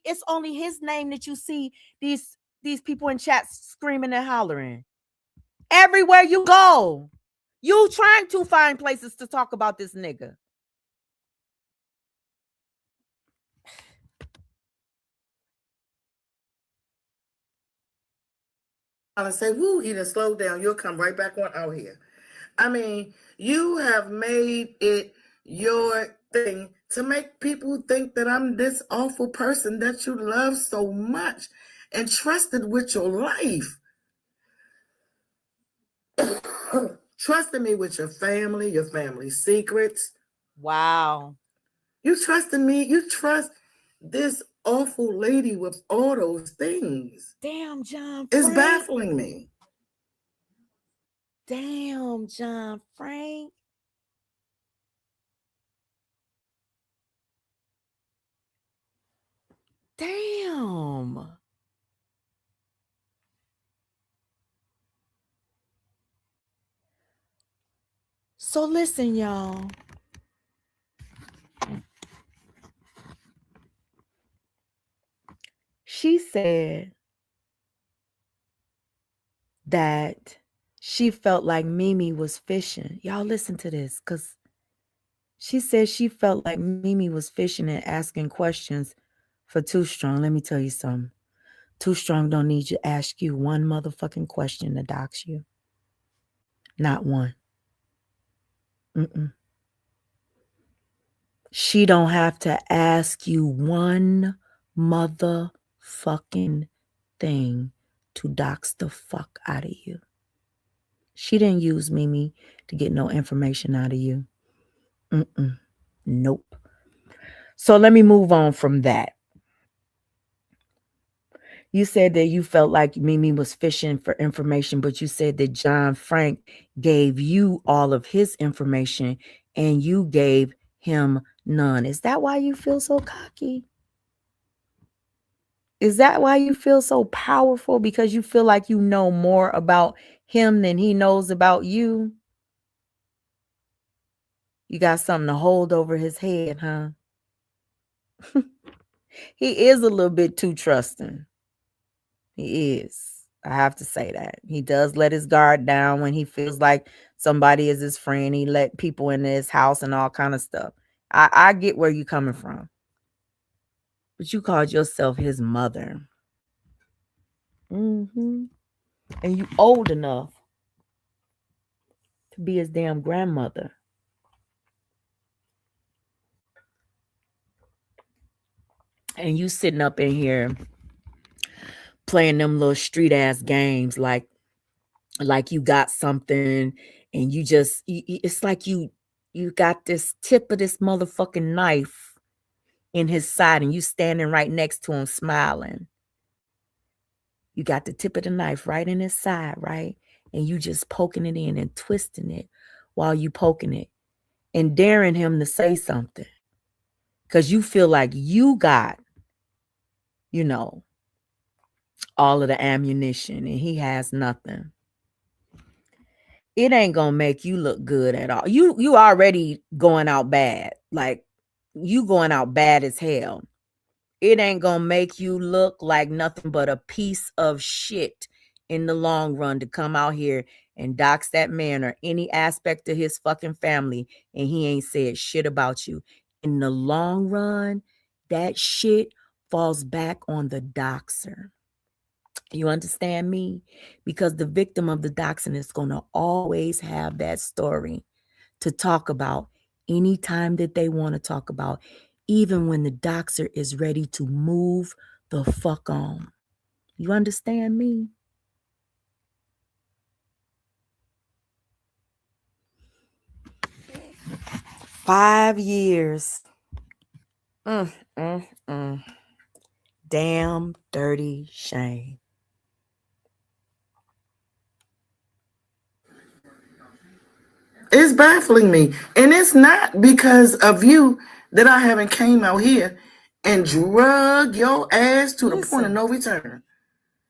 his name that you see these people in chat screaming and hollering. Everywhere you go, you trying to find places to talk about this nigga. I say, woo, he done slowed down. You'll come right back on out here. I mean, you have made it your thing to make people think that I'm this awful person that you love so much. and trusted with your life. Trusted me with your family secrets. Wow. You trusted me. You trust this awful lady with all those things. Damn, John It's Frank. baffling me. Damn, John Frank. Damn. So listen, y'all. She said that she felt like Mimi was fishing. Y'all listen to this, because she said she felt like Mimi was fishing and asking questions for Too Strong. Let me tell you something. Too Strong don't need to ask you one motherfucking question to dox you. Not one. She don't have to ask you one motherfucking thing to dox the fuck out of you. She didn't use Mimi to get no information out of you. Nope. So let me move on from that. You said that you felt like Mimi was fishing for information, but you said that John Frank gave you all of his information and you gave him none. Is that why you feel so cocky? Is that why you feel so powerful? Because you feel like you know more about him than he knows about you? You got something to hold over his head, huh? He is a little bit too trusting. He is. I have to say that. He does let his guard down when he feels like somebody is his friend. He let people into his house and all kind of stuff. I get where you're coming from. But you called yourself his mother. And you old enough to be his damn grandmother. And you sitting up in here playing them little street ass games like you got something and you just, it's like you got this tip of this motherfucking knife in his side and you standing right next to him smiling. You got the tip of the knife right in his side, right? And you just poking it in and twisting it while you poking it and daring him to say something. Because you feel like you got, all of the ammunition and he has nothing. It ain't gonna make you look good at all. You already going out bad. Like, you going out bad as hell. It ain't gonna make you look like nothing but a piece of shit in the long run to come out here and dox that man or any aspect of his fucking family and he ain't said shit about you. In the long run, that shit falls back on the doxer. You understand me? Because the victim of the doxing is going to always have that story to talk about anytime that they want to talk about, even when the doxer is ready to move the fuck on. You understand me? Five years. Damn dirty shame. It's baffling me. And it's not because of you that I haven't came out here and drug your ass to the point of no return.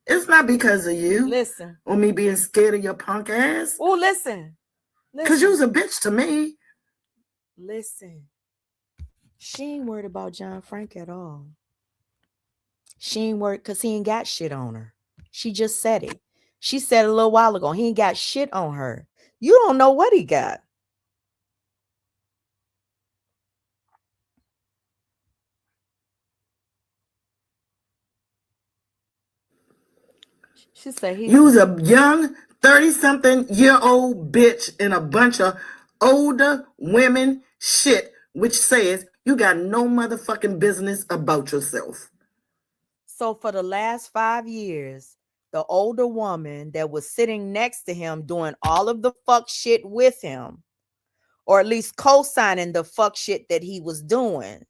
It's not because of you. Listen. Or me being scared of your punk ass. Oh, listen. Because you was a bitch to me. Listen. She ain't worried about John Frank at all. She ain't worried because he ain't got shit on her. She just said it. She said a little while ago, he ain't got shit on her. You don't know what he got. She said you was a young 30-something-year-old bitch in a bunch of older women shit, which says you got no motherfucking business about yourself. So for the last 5 years, the older woman that was sitting next to him doing all of the fuck shit with him, or at least co-signing the fuck shit that he was doing,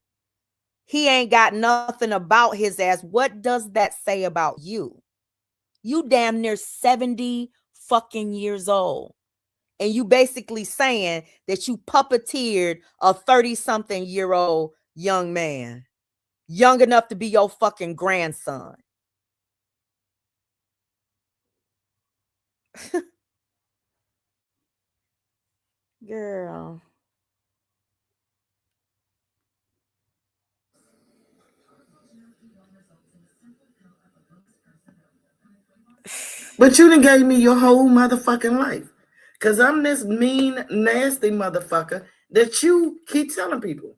he ain't got nothing about his ass. What does that say about you? You damn near 70 fucking years old. And you basically saying that you puppeteered a 30-something year old young man, young enough to be your fucking grandson. Girl. But you done gave me your whole motherfucking life. Because I'm this mean, nasty motherfucker that you keep telling people.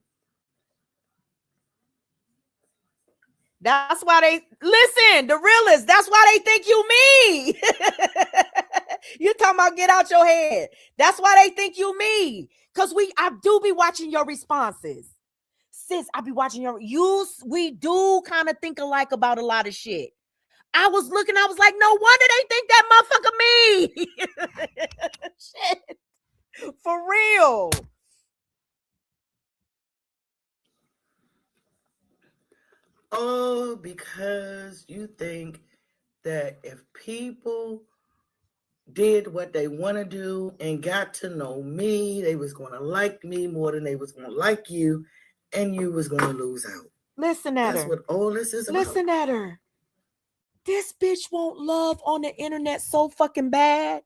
That's why they listen, the realists. That's why they think you me. You talking about get out your head. That's why they think you me. Cause I do be watching your responses. Sis, I be watching we do kind of think alike about a lot of shit. I was looking, I was like, no wonder they think that motherfucker me. Shit. For real. Oh, because you think that if people did what they want to do and got to know me, they was going to like me more than they was going to like you, and you was going to lose out. Listen at her. That's what all this is about. Listen at her. This bitch won't love on the internet so fucking bad.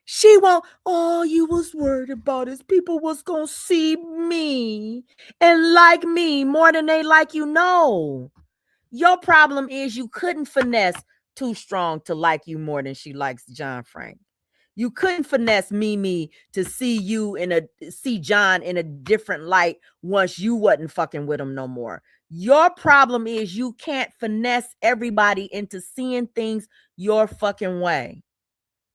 She won't. All you was worried about is people was gonna see me and like me more than they like you. No. Your problem is you couldn't finesse Too Strong to like you more than she likes John Frank. You couldn't finesse Mimi to see John in a different light once you wasn't fucking with him no more. Your problem is you can't finesse everybody into seeing things your fucking way.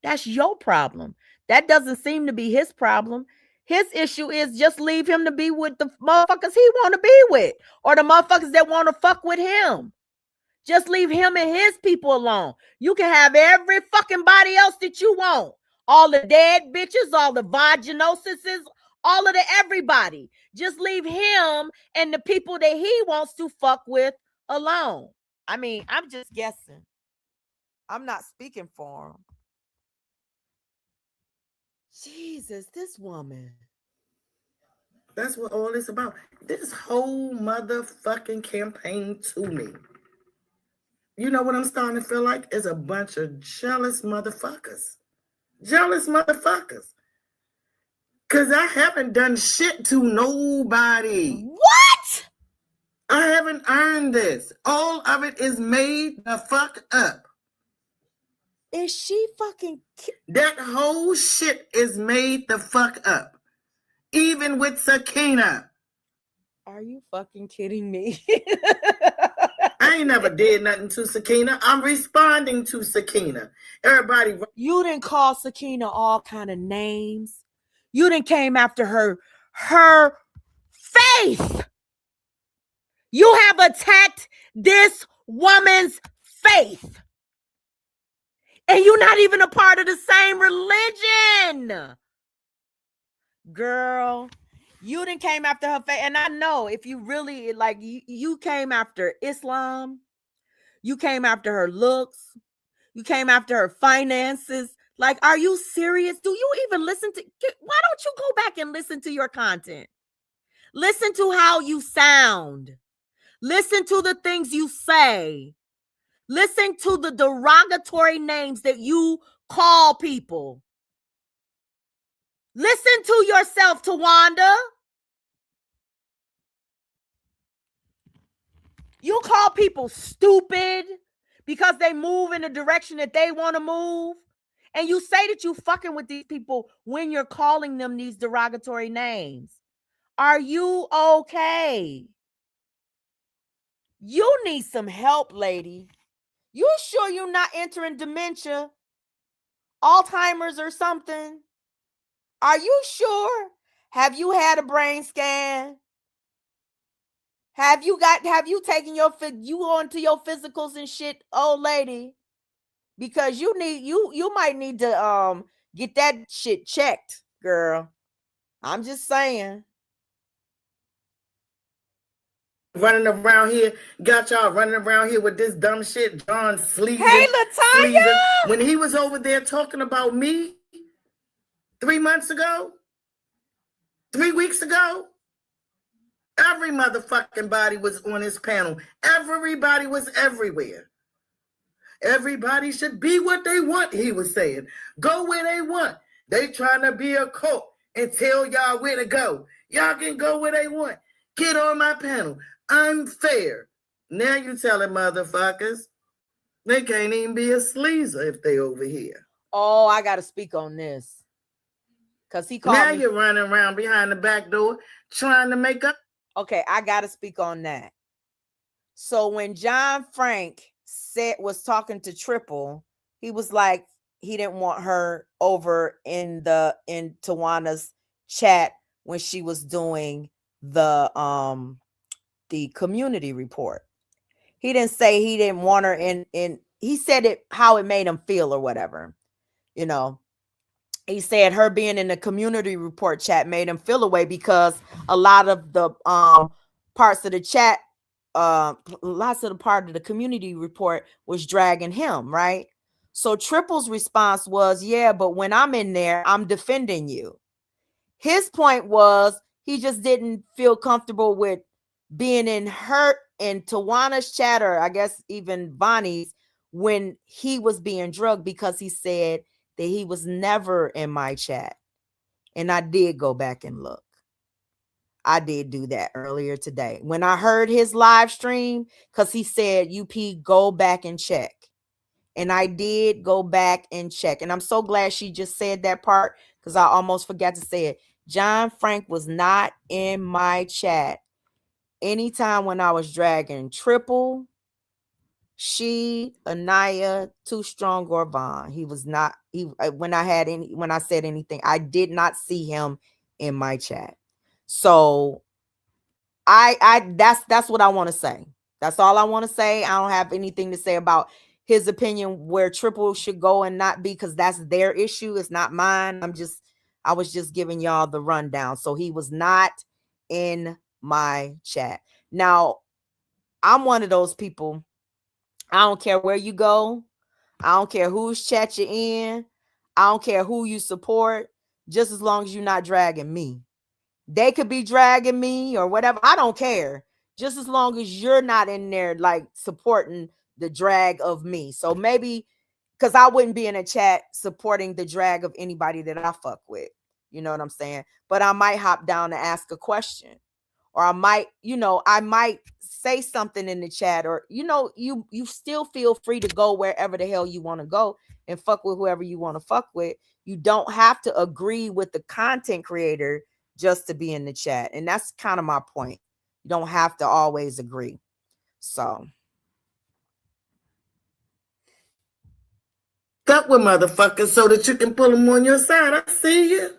That's your problem. That doesn't seem to be his problem. His issue is just leave him to be with the motherfuckers he want to be with, or the motherfuckers that want to fuck with him. Just leave him and his people alone. You can have every fucking body else that you want. All the dead bitches, all the vaginoses, all of the everybody. Just leave him and the people that he wants to fuck with alone. I mean, I'm just guessing. I'm not speaking for him. Jesus, this woman. That's what all this about. This whole motherfucking campaign to me. You know what I'm starting to feel like? Is a bunch of jealous motherfuckers. Jealous motherfuckers. Because I haven't done shit to nobody. What? I haven't earned this. All of it is made the fuck up. Is she fucking... That whole shit is made the fuck up. Even with Sakina. Are you fucking kidding me? I ain't never did nothing to Sakina. I'm responding to Sakina. Everybody... You didn't call Sakina all kind of names. You didn't came after her faith. You have attacked this woman's faith. And you're not even a part of the same religion. Girl, you didn't came after her faith. And I know if you really, like, you came after Islam. You came after her looks. You came after her finances. Like, are you serious? Do you even listen to... Why don't you go back and listen to your content? Listen to how you sound. Listen to the things you say. Listen to the derogatory names that you call people. Listen to yourself, Tawanda. You call people stupid because they move in the direction that they want to move. And you say that you fucking with these people when you're calling them these derogatory names. Are you okay? You need some help, lady. You sure you're not entering dementia? Alzheimer's or something? Are you sure? Have you had a brain scan? Have you taken you on to your physicals and shit, old lady? Because you might need to get that shit checked, girl. I'm just saying. Running around here, got y'all running around here with this dumb shit, John Sleazer. Hey, Latanya! When he was over there talking about me 3 months ago, 3 weeks ago, every motherfucking body was on his panel. Everybody was everywhere. Everybody should be what they want, he was saying. Go where they want. They trying to be a cult and tell y'all where to go. Y'all can go where they want. Get on my panel. I'm fair. Now you telling motherfuckers they can't even be a sleazer if they over here. Oh, I got to speak on this. Because he called now me. You're running around behind the back door trying to make up. Okay, I got to speak on that. So when John Frank was talking to Triple, he was like, he didn't want her over in Tawana's chat when she was doing the community report. He didn't say he didn't want her in he said it how it made him feel or whatever. You know, he said her being in the community report chat made him feel away because a lot of the parts of the chat, lots of the part of the community report was dragging him, right? So Triple's response was, yeah, but when I'm in there, I'm defending you. His point was he just didn't feel comfortable with being in Tawana's chat, or I guess even Bonnie's, when he was being drugged, because he said that he was never in my chat. And I did go back and look. I did do that earlier today when I heard his live stream, because he said, UP, go back and check. And I did go back and check. And I'm so glad she just said that part, because I almost forgot to say it. John Frank was not in my chat anytime when I was dragging Triple, she, Anaya, Too Strong, or Vaughn. He was not. When I said anything, I did not see him in my chat. So that's what I want to say. That's all I want to say. I don't have anything to say about his opinion where Triple should go and not be, because that's their issue. It's not mine. I was just giving y'all the rundown. So he was not in my chat. Now, I'm one of those people. I don't care where you go. I don't care whose chat you're in. I don't care who you support, just as long as you're not dragging me. They could be dragging me or whatever. I don't care. Just as long as you're not in there like supporting the drag of me. So maybe, because I wouldn't be in a chat supporting the drag of anybody that I fuck with. You know what I'm saying? But I might hop down to ask a question. Or I might say something in the chat, or, you still feel free to go wherever the hell you want to go and fuck with whoever you want to fuck with. You don't have to agree with the content creator just to be in the chat. And that's kind of my point. You don't have to always agree. So. Fuck with motherfuckers so that you can pull them on your side. I see you.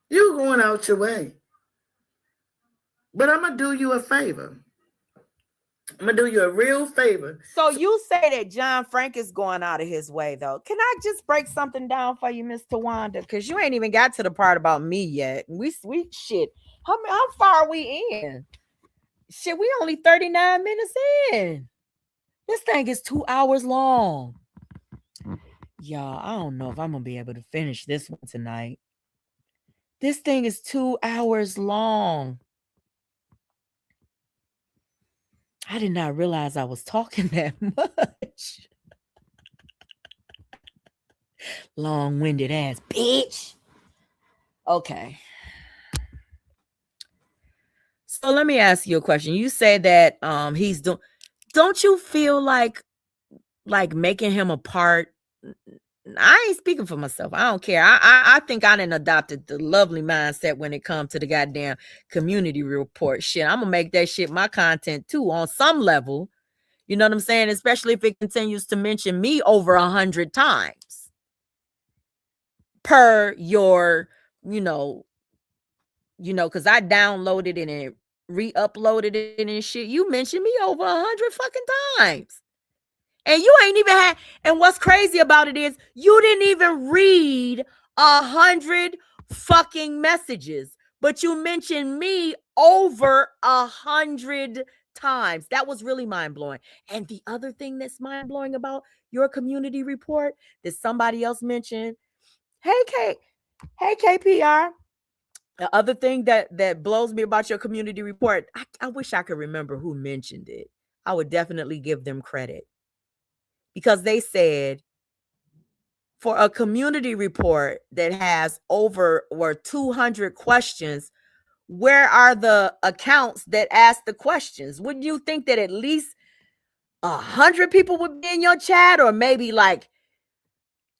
You going out your way. But I'm going to do you a favor. I'm going to do you a real favor. So you say that John Frank is going out of his way, though. Can I just break something down for you, Miss Tawanda? Because you ain't even got to the part about me yet. We shit. How far are we in? Shit, we only 39 minutes in. This thing is 2 hours long. Y'all, I don't know if I'm going to be able to finish this one tonight. This thing is 2 hours long. I did not realize I was talking that much. Long-winded ass bitch. Okay. So let me ask you a question. You say that he's doing. Don't you feel like making him a part? I ain't speaking for myself. I don't care. I think I done adopted the lovely mindset when it comes to the goddamn community report shit. I'm gonna make that shit my content too on some level. You know what I'm saying? Especially if it continues to mention me over 100 times per your, because I downloaded it and re-uploaded it and shit. You mentioned me over 100 fucking times. And you ain't even had, and what's crazy about it is you didn't even read 100 fucking messages, but you mentioned me over 100 times. That was really mind-blowing. And the other thing that's mind-blowing about your community report that somebody else mentioned, hey KPR. The other thing that blows me about your community report, I wish I could remember who mentioned it. I would definitely give them credit. Because they said for a community report that has over 200 questions, where are the accounts that ask the questions? Wouldn't you think that at least 100 people would be in your chat, or maybe like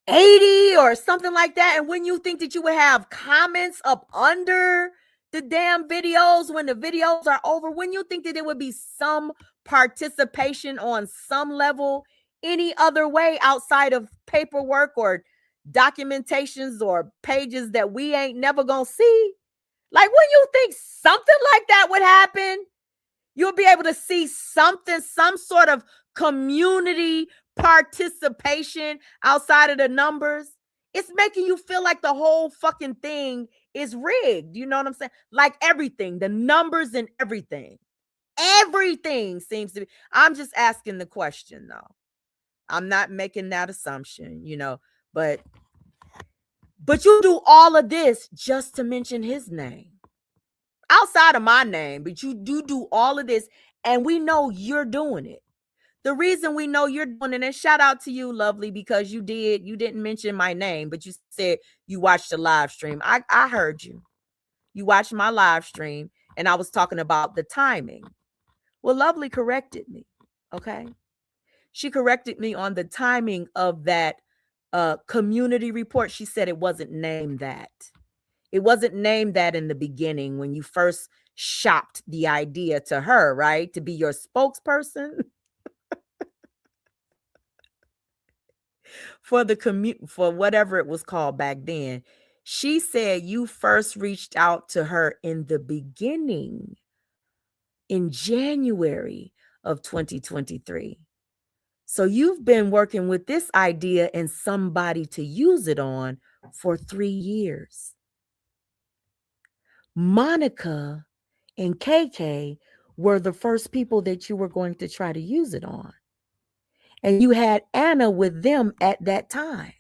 80 or something like that? And when you think that you would have comments up under the damn videos when the videos are over, when you think that there would be some participation on some level any other way outside of paperwork or documentations or pages that we ain't never gonna see? Like, when you think something like that would happen, you'll be able to see something, some sort of community participation outside of the numbers. It's making you feel like the whole fucking thing is rigged. You know what I'm saying? Like everything, the numbers and everything seems to be. I'm just asking the question though. I'm not making that assumption, but you do all of this just to mention his name outside of my name, but you do all of this, and we know you're doing it. The reason we know you're doing it, and shout out to you, Lovely, because you didn't mention my name, but you said you watched the live stream. I heard you. You watched my live stream, and I was talking about the timing. Well, Lovely corrected me, okay? She corrected me on the timing of that community report. She said it wasn't named that. It wasn't named that in the beginning when you first shopped the idea to her, right? To be your spokesperson. For whatever it was called back then. She said you first reached out to her in the beginning, in January of 2023. So you've been working with this idea and somebody to use it on for 3 years. Monica and KK were the first people that you were going to try to use it on. And you had Anna with them at that time.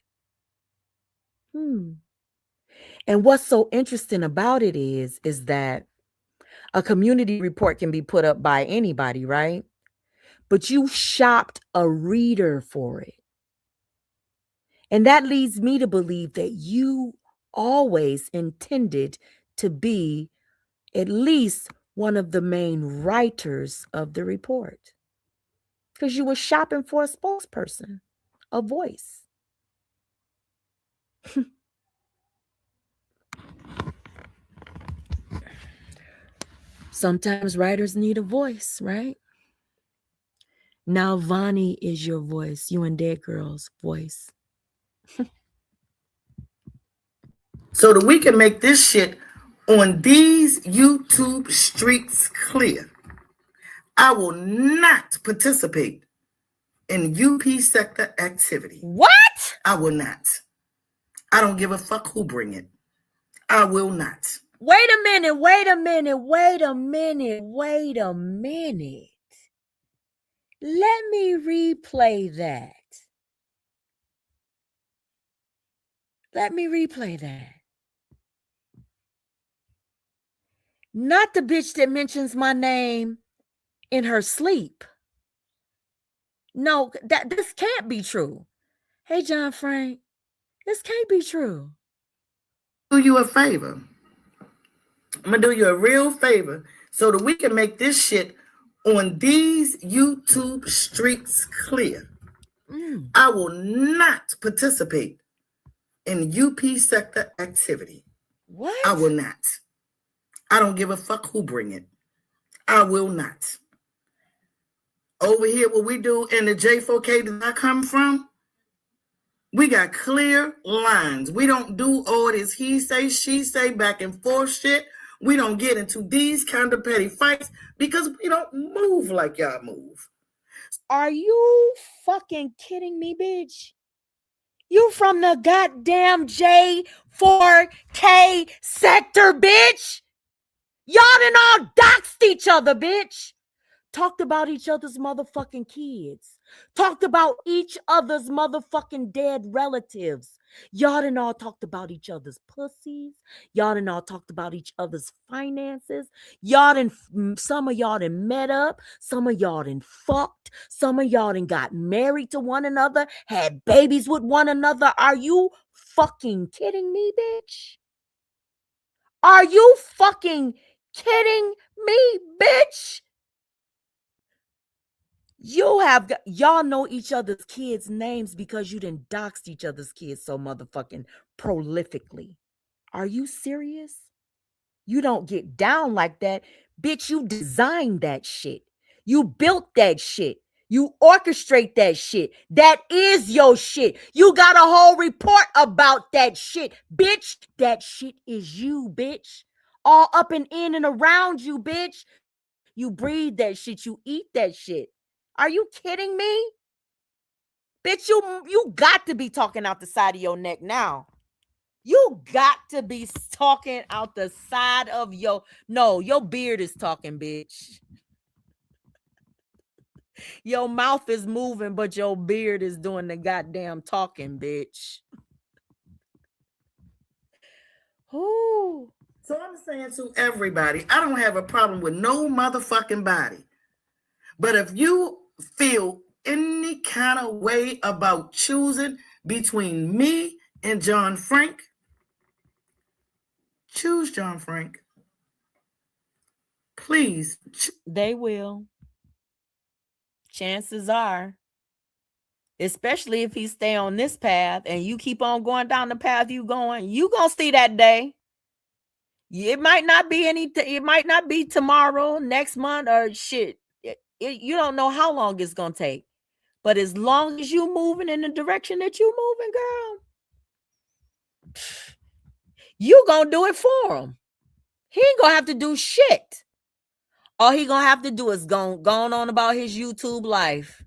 And what's so interesting about it is that a community report can be put up by anybody, right? But you shopped a reader for it. And that leads me to believe that you always intended to be at least one of the main writers of the report. Because you were shopping for a spokesperson, a voice. Sometimes writers need a voice, right? Now Vonnie is your voice, you and Dead Girl's voice. So that we can make this shit on these YouTube streets clear, I will not participate in UP sector activity. What? I will not. I don't give a fuck who bring it. I will not. Wait a minute. Let me replay that. Not the bitch that mentions my name in her sleep. No, this can't be true. Hey, John Frank, this can't be true. Do you a favor. I'm going to do you a real favor so that we can make this shit on these YouTube streets clear. I will not participate in UP sector activity. What? I will not. I don't give a fuck who bring it. I will not. Over here, what we do in the J4K that I come from, we got clear lines. We don't do all this he say, she say, back and forth shit. We don't get into these kind of petty fights because we don't move like y'all move. Are you fucking kidding me, bitch? You from the goddamn J4K sector, bitch. Y'all done all doxed each other, bitch. Talked about each other's motherfucking kids. Talked about each other's motherfucking dead relatives. Y'all done all talked about each other's pussies. Y'all done all talked about each other's finances. Some of y'all done met up. Some of y'all done fucked. Some of y'all done got married to one another, had babies with one another. Are you fucking kidding me, bitch? Are you fucking kidding me, bitch? Y'all know each other's kids' names because you done doxed each other's kids so motherfucking prolifically. Are you serious? You don't get down like that. Bitch, you designed that shit. You built that shit. You orchestrate that shit. That is your shit. You got a whole report about that shit. Bitch, that shit is you, bitch. All up and in and around you, bitch. You breathe that shit. You eat that shit. Are you kidding me? Bitch, you got to be talking out the side of your neck now. You got to be talking out the side of your... No, your beard is talking, bitch. Your mouth is moving, but your beard is doing the goddamn talking, bitch. Ooh. So I'm saying to everybody, I don't have a problem with no motherfucking body. But if you feel any kind of way about choosing between me and John Frank, choose John Frank. Please. They will. Chances are. Especially if he stay on this path and you keep on going down the path you going, you gonna see that day. It might not be it might not be tomorrow, next month, or shit. You don't know how long it's gonna take. But as long as you moving in the direction that you moving, girl, you gonna do it for him. He ain't gonna have to do shit. All he gonna have to do is go on about his YouTube life.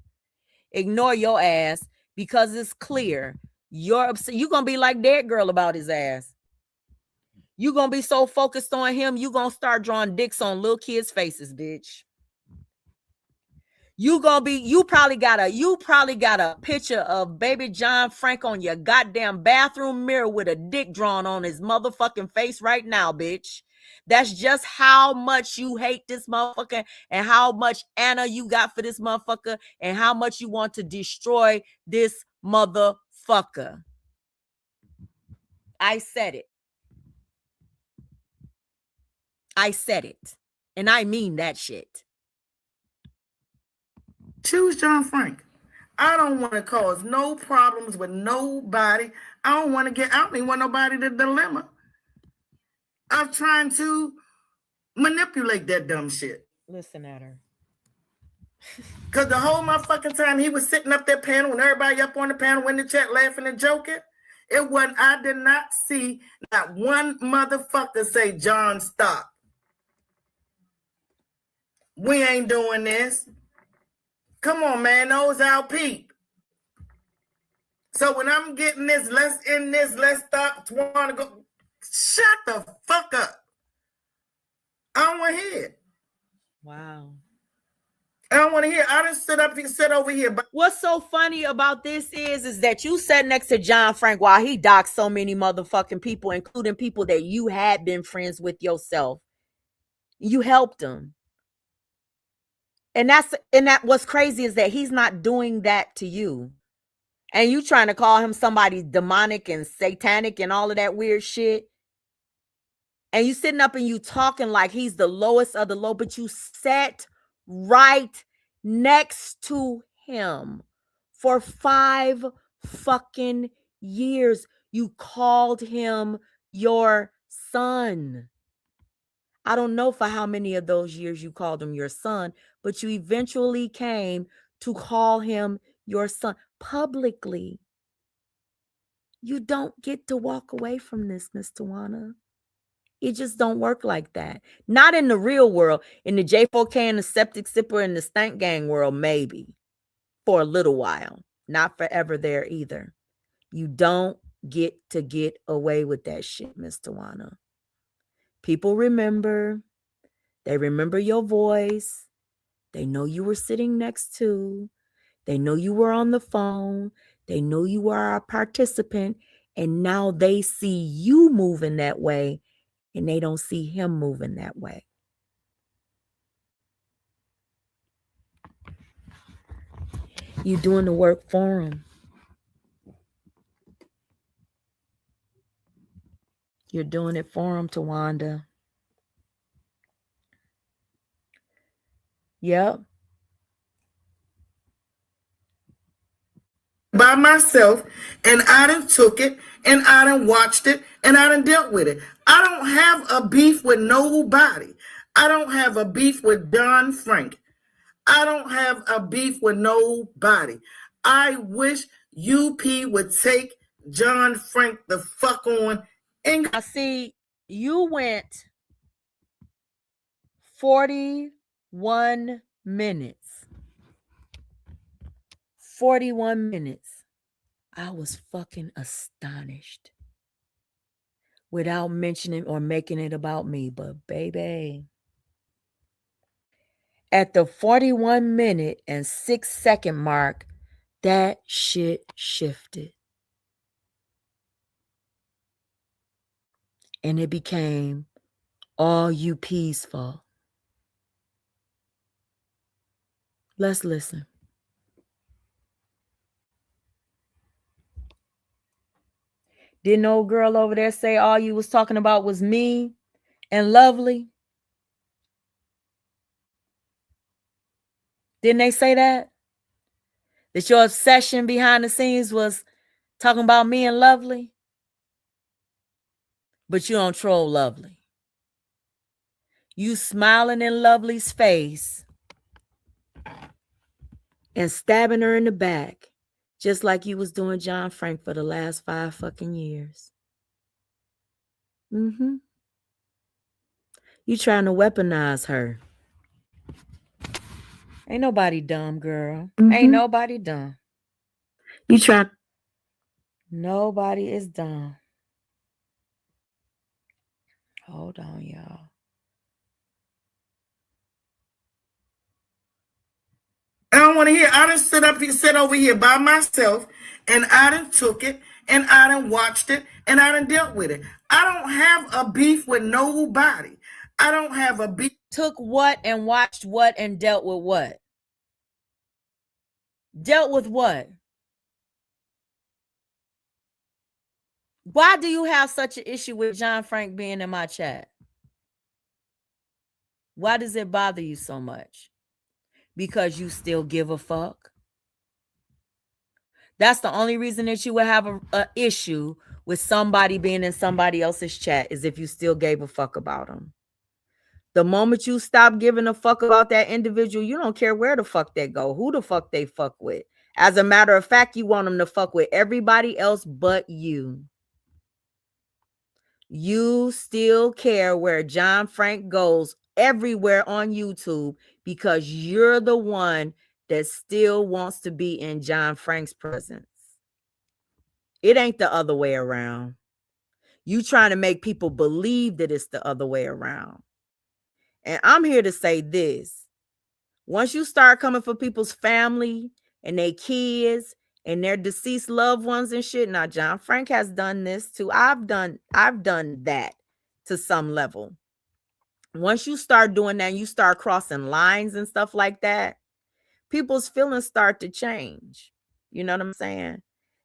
Ignore your ass because it's clear you're upset. You're gonna be like that girl about his ass. You're gonna be so focused on him, you're gonna start drawing dicks on little kids' faces, bitch. You probably got a picture of baby John Frank on your goddamn bathroom mirror with a dick drawn on his motherfucking face right now, bitch. That's just how much you hate this motherfucker and how much Anna you got for this motherfucker and how much you want to destroy this motherfucker. I said it. I said it. And I mean that shit. Choose John Frank. I don't want to cause no problems with nobody. I don't even want nobody to dilemma. I'm trying to manipulate that dumb shit. Listen at her. Because the whole motherfucking time he was sitting up that panel and everybody up on the panel in the chat laughing and joking, I did not see not one motherfucker say, John, stop. We ain't doing this. Come on, man, those our peep. So when I'm getting this, let's end this, let's stop, want to go, shut the fuck up. I don't want to hear it. Wow. I don't want to hear. I just sit over here. But what's so funny about this is that you sat next to John Frank while he doxed so many motherfucking people, including people that you had been friends with yourself. You helped him. And that what's crazy is that he's not doing that to you. And you trying to call him somebody demonic and satanic and all of that weird shit. And you sitting up and you talking like he's the lowest of the low, but you sat right next to him for 5 fucking years. You called him your son. I don't know for how many of those years you called him your son, but you eventually came to call him your son publicly. You don't get to walk away from this, Miss Tawana. It just don't work like that. Not in the real world. In the J4K and the septic sipper and the stank gang world, maybe for a little while. Not forever there either. You don't get to get away with that shit, Miss Tawana. People remember. They remember your voice. They know you were sitting next to. They know you were on the phone. They know you were a participant. And now they see you moving that way. And they don't see him moving that way. You doing the work for him. You're doing it for him, Tawanda. Yep. By myself, and I done took it, and I done watched it, and I done dealt with it. I don't have a beef with nobody. I don't have a beef with John Frank. I don't have a beef with nobody. I wish UP would take John Frank the fuck on. And I see you went 41 minutes. 41 minutes. I was fucking astonished. Without mentioning or making it about me, but baby. At the 41 minute and 6 second mark, that shit shifted. And it became all UP's fault. Let's listen. Didn't old girl over there say all you was talking about was me and Lovely? Didn't they say that? That your obsession behind the scenes was talking about me and Lovely? But you don't troll Lovely. You smiling in Lovely's face and stabbing her in the back, just like you was doing John Frank for the last 5 fucking years. You trying to weaponize her. Ain't nobody dumb, girl. Ain't nobody dumb. you try. Nobody is dumb. Hold on, y'all. I don't want to hear. I done sit over here by myself, and I done took it, and I done watched it, and I done dealt with it. I don't have a beef with nobody. I don't have a beef. Took what and watched what and dealt with what? Dealt with what? Why do you have such an issue with John Frank being in my chat? Why does it bother you so much? Because you still give a fuck? That's the only reason that you would have a issue with somebody being in somebody else's chat, is if you still gave a fuck about them. The moment you stop giving a fuck about that individual, you don't care where the fuck they go, who the fuck they fuck with. As a matter of fact, you want them to fuck with everybody else but you. You still care where John Frank goes everywhere on YouTube because you're the one that still wants to be in John Frank's presence. It ain't the other way around. You trying to make people believe that it's the other way around. And I'm here to say this. Once you start coming for people's family and their kids and their deceased loved ones and shit. Now, John Frank has done this too. I've done that to some level. Once you start doing that, you start crossing lines and stuff like that, people's feelings start to change. You know what I'm saying?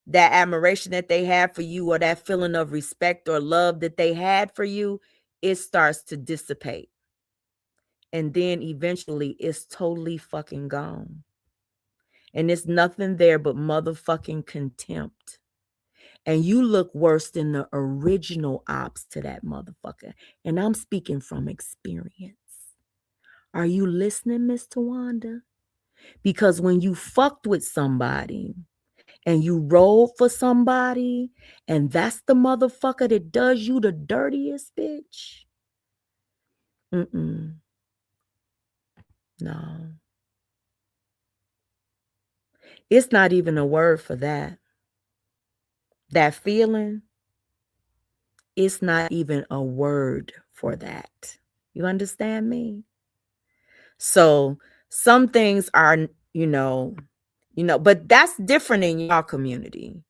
That admiration that they have for you, or that feeling of respect or love that they had for you, it starts to dissipate. And then eventually it's totally fucking gone. And it's nothing there but motherfucking contempt. And you look worse than the original ops to that motherfucker. And I'm speaking from experience. Are you listening, Miss Tawanda? Because when you fucked with somebody and you rolled for somebody, and that's the motherfucker that does you the dirtiest, bitch, Mm-mm. No. It's not even a word for that. That feeling, it's not even a word for that. You understand me? So some things are, but that's different in your community.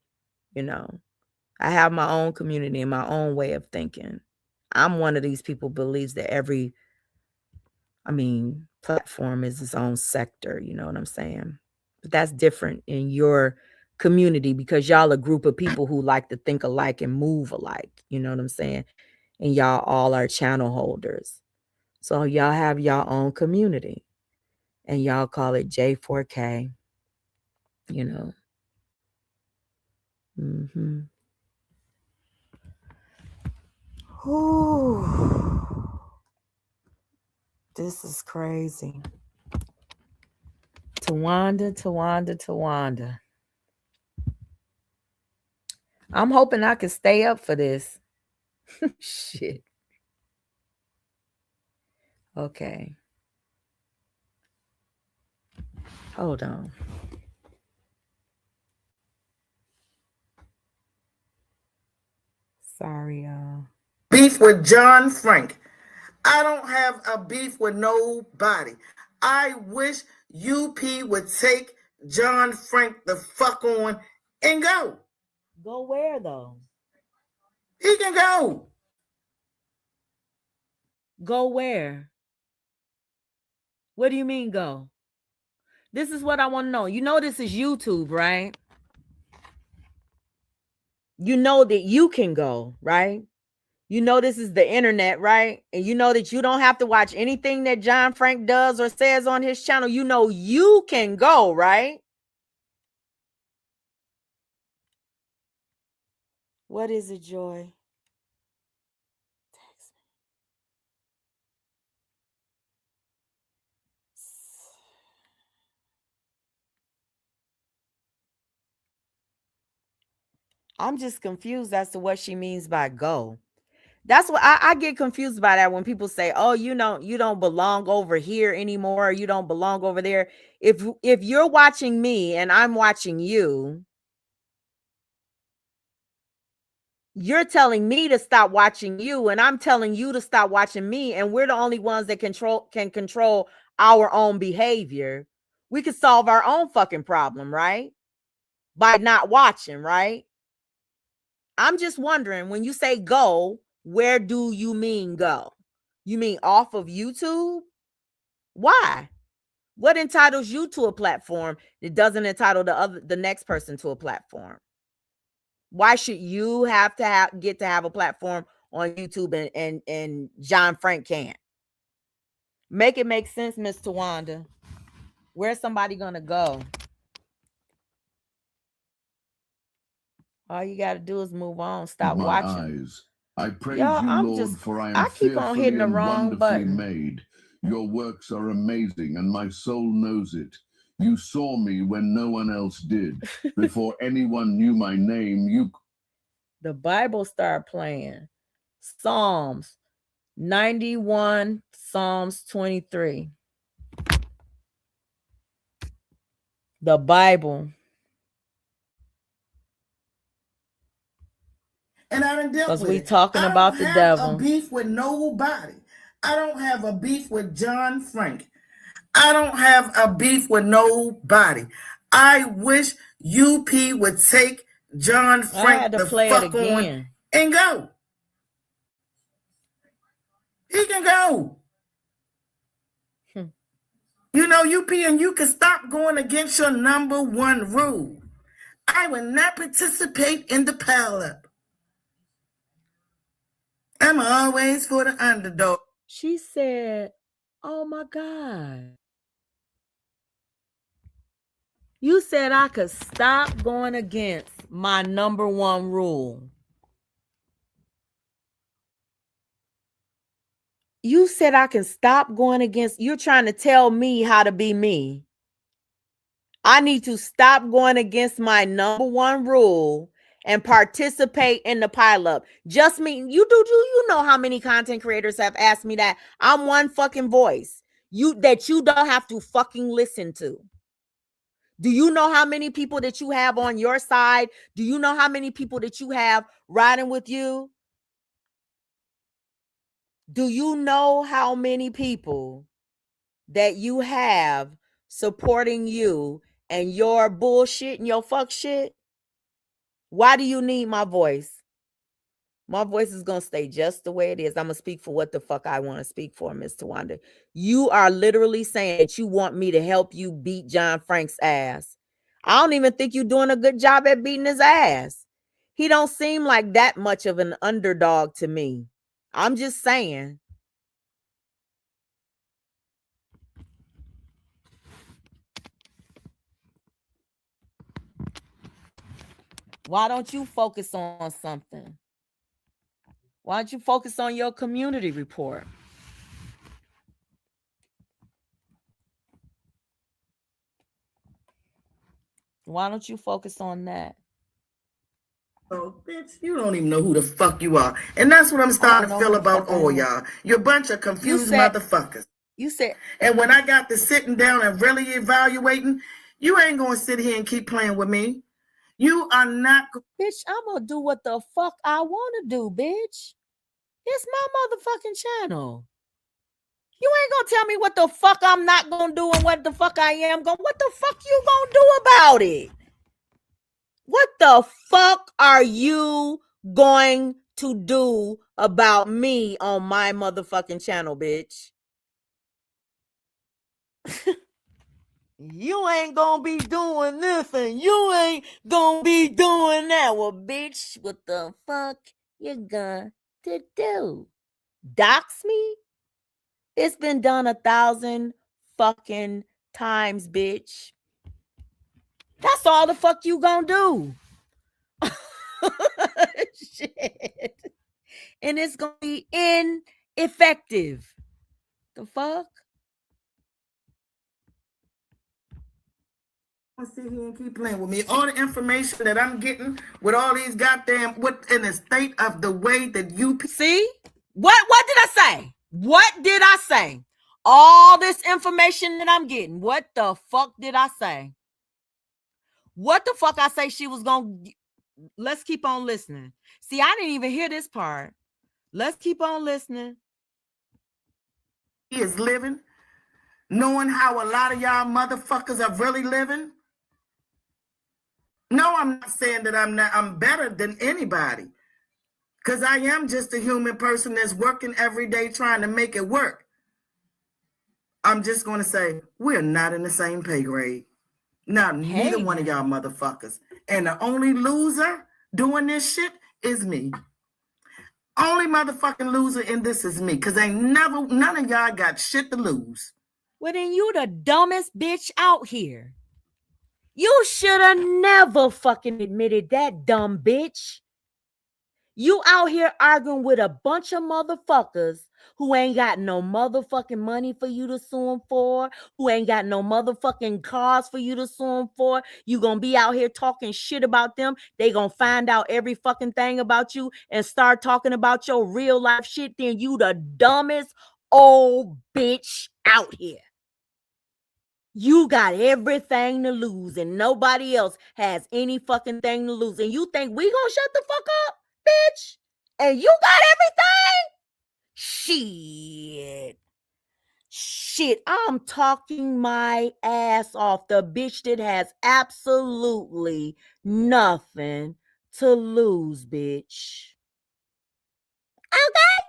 I have my own community and my own way of thinking. I'm one of these people who believes that platform is its own sector. You know what I'm saying? But that's different in your community because y'all a group of people who like to think alike and move alike. You know what I'm saying? And y'all all are channel holders. So y'all have your own community and y'all call it J4K, Mm-hmm. Ooh. This is crazy. Tawanda. I'm hoping I can stay up for this. Shit. Okay. Hold on. Sorry, y'all. Beef with John Frank. I don't have a beef with nobody. I wish UP would take John Frank the fuck on and go. Go where, though? He can go. Go where? What do you mean go? This is what I want to know. You know this is YouTube, right? You know that you can go, right? You know this is the internet, right? And you know that you don't have to watch anything that John Frank does or says on his channel. You know you can go, right? What is it, Joy? Text me. I'm just confused as to what she means by go. That's what I get confused by that when people say, "Oh, you don't belong over here anymore. Or you don't belong over there." If you're watching me and I'm watching you, you're telling me to stop watching you, and I'm telling you to stop watching me, and we're the only ones that can control our own behavior. We could solve our own fucking problem, right? By not watching, right? I'm just wondering, when you say go, where do you mean go? You mean off of YouTube? Why? What entitles you to a platform that doesn't entitle the next person to a platform? Why should you have to get to have a platform on YouTube and John Frank can't? Make it make sense, Miss Tawanda. Where's somebody gonna go? All you gotta do is move on. Stop watching. Eyes. I praise Y'all, you, Lord, for I am I keep on hitting fearfully the and wrong wonderfully button. made. Your works are amazing, and my soul knows it. You saw me when no one else did. Before anyone knew my name, The Bible started playing. Psalms 91, Psalms 23. The Bible. And I done dealt with it. Because we talking about the devil. I don't have a beef with nobody. I don't have a beef with John Frank. I don't have a beef with nobody. I wish UP would take John Frank the fuck on and go. He can go. You know, UP, and you can stop going against your number one rule. I will not participate in the pile-up. I'm always for the underdog. She said, oh my God. You said I could stop going against my number one rule. You said I can stop going against, you're trying to tell me how to be me. I need to stop going against my number one rule and participate in the pileup. Just me. You know how many content creators have asked me that? I'm one fucking voice. That you don't have to fucking listen to. Do you know how many people that you have on your side? Do you know how many people that you have riding with you? Do you know how many people that you have supporting you and your bullshit and your fuck shit? Why do you need my voice? My voice is going to stay just the way it is. I'm going to speak for what the fuck I want to speak for, Miss Tawanda. You are literally saying that you want me to help you beat John Frank's ass. I don't even think you're doing a good job at beating his ass. He don't seem like that much of an underdog to me. I'm just saying. Why don't you focus on something? Why don't you focus on your community report? Why don't you focus on that? Oh, bitch, you don't even know who the fuck you are. And that's what I'm starting to feel about all y'all. You're a bunch of confused motherfuckers. You said. And when I got to sitting down and really evaluating, you ain't going to sit here and keep playing with me. You are not. Bitch, I'm going to do what the fuck I want to do, bitch. It's my motherfucking channel. You ain't going to tell me what the fuck I'm not going to do and what the fuck I am going to. What the fuck you going to do about it? What the fuck are you going to do about me on my motherfucking channel, bitch? You ain't gonna be doing this and you ain't gonna be doing that. Well, bitch, what the fuck you gonna do? Dox me? It's been done 1,000 fucking times, bitch. That's all the fuck you gonna do. Shit. And it's gonna be ineffective. The fuck? Sit here and keep playing with me. All the information that I'm getting with all these goddamn, what in the state of the way that you see? What did I say? What did I say? All this information that I'm getting. What the fuck did I say? What the fuck I say she was gonna. Let's keep on listening. See, I didn't even hear this part. Let's keep on listening. He is living, knowing how a lot of y'all motherfuckers are really living. No, I'm not saying that I'm better than anybody. Because I am just a human person that's working every day trying to make it work. I'm just going to say, we're not in the same pay grade. Neither one of y'all motherfuckers. And the only loser doing this shit is me. Only motherfucking loser in this is me. Because none of y'all got shit to lose. Well, then you the dumbest bitch out here. You should have never fucking admitted that, dumb bitch. You out here arguing with a bunch of motherfuckers who ain't got no motherfucking money for you to sue them for, who ain't got no motherfucking cars for you to sue them for. You gonna be out here talking shit about them. They gonna find out every fucking thing about you and start talking about your real life shit. Then you the dumbest old bitch out here. You got everything to lose and nobody else has any fucking thing to lose. And you think we gonna shut the fuck up, bitch? And you got everything? Shit, I'm talking my ass off. The bitch that has absolutely nothing to lose, bitch. Okay?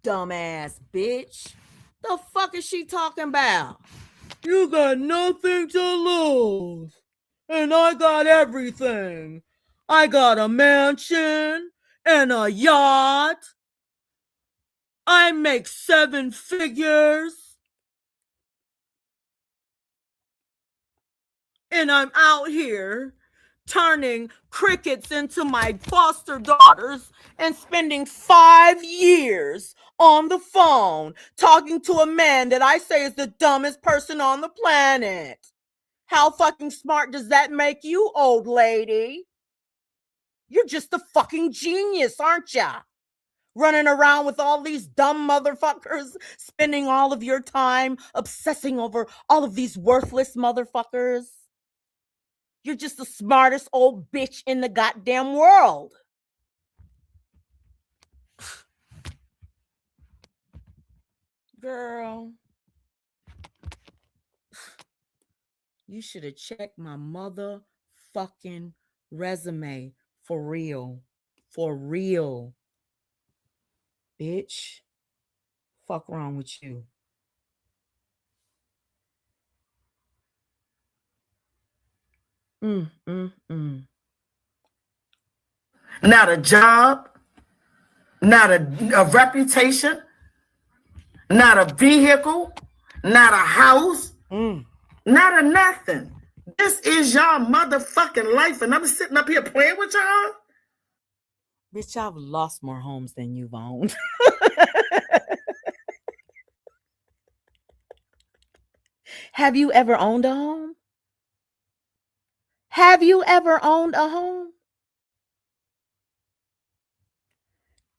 Dumbass bitch. The fuck is she talking about? You got nothing to lose. And I got everything. I got a mansion and a yacht. I make 7 figures. And I'm out here turning crickets into my foster daughters and spending 5 years on the phone talking to a man that I say is the dumbest person on the planet. How fucking smart does that make you, old lady? You're just a fucking genius, aren't ya? Running around with all these dumb motherfuckers, spending all of your time obsessing over all of these worthless motherfuckers. You're just the smartest old bitch in the goddamn world. Girl, you should have checked my motherfucking resume for real. For real. Bitch. Fuck wrong with you? Not a job, not a reputation, not a vehicle, not a house, not a nothing. This is y'all motherfucking life, and I'm sitting up here playing with y'all. Bitch, I've lost more homes than you've owned. Have you ever owned a home? Have you ever owned a home?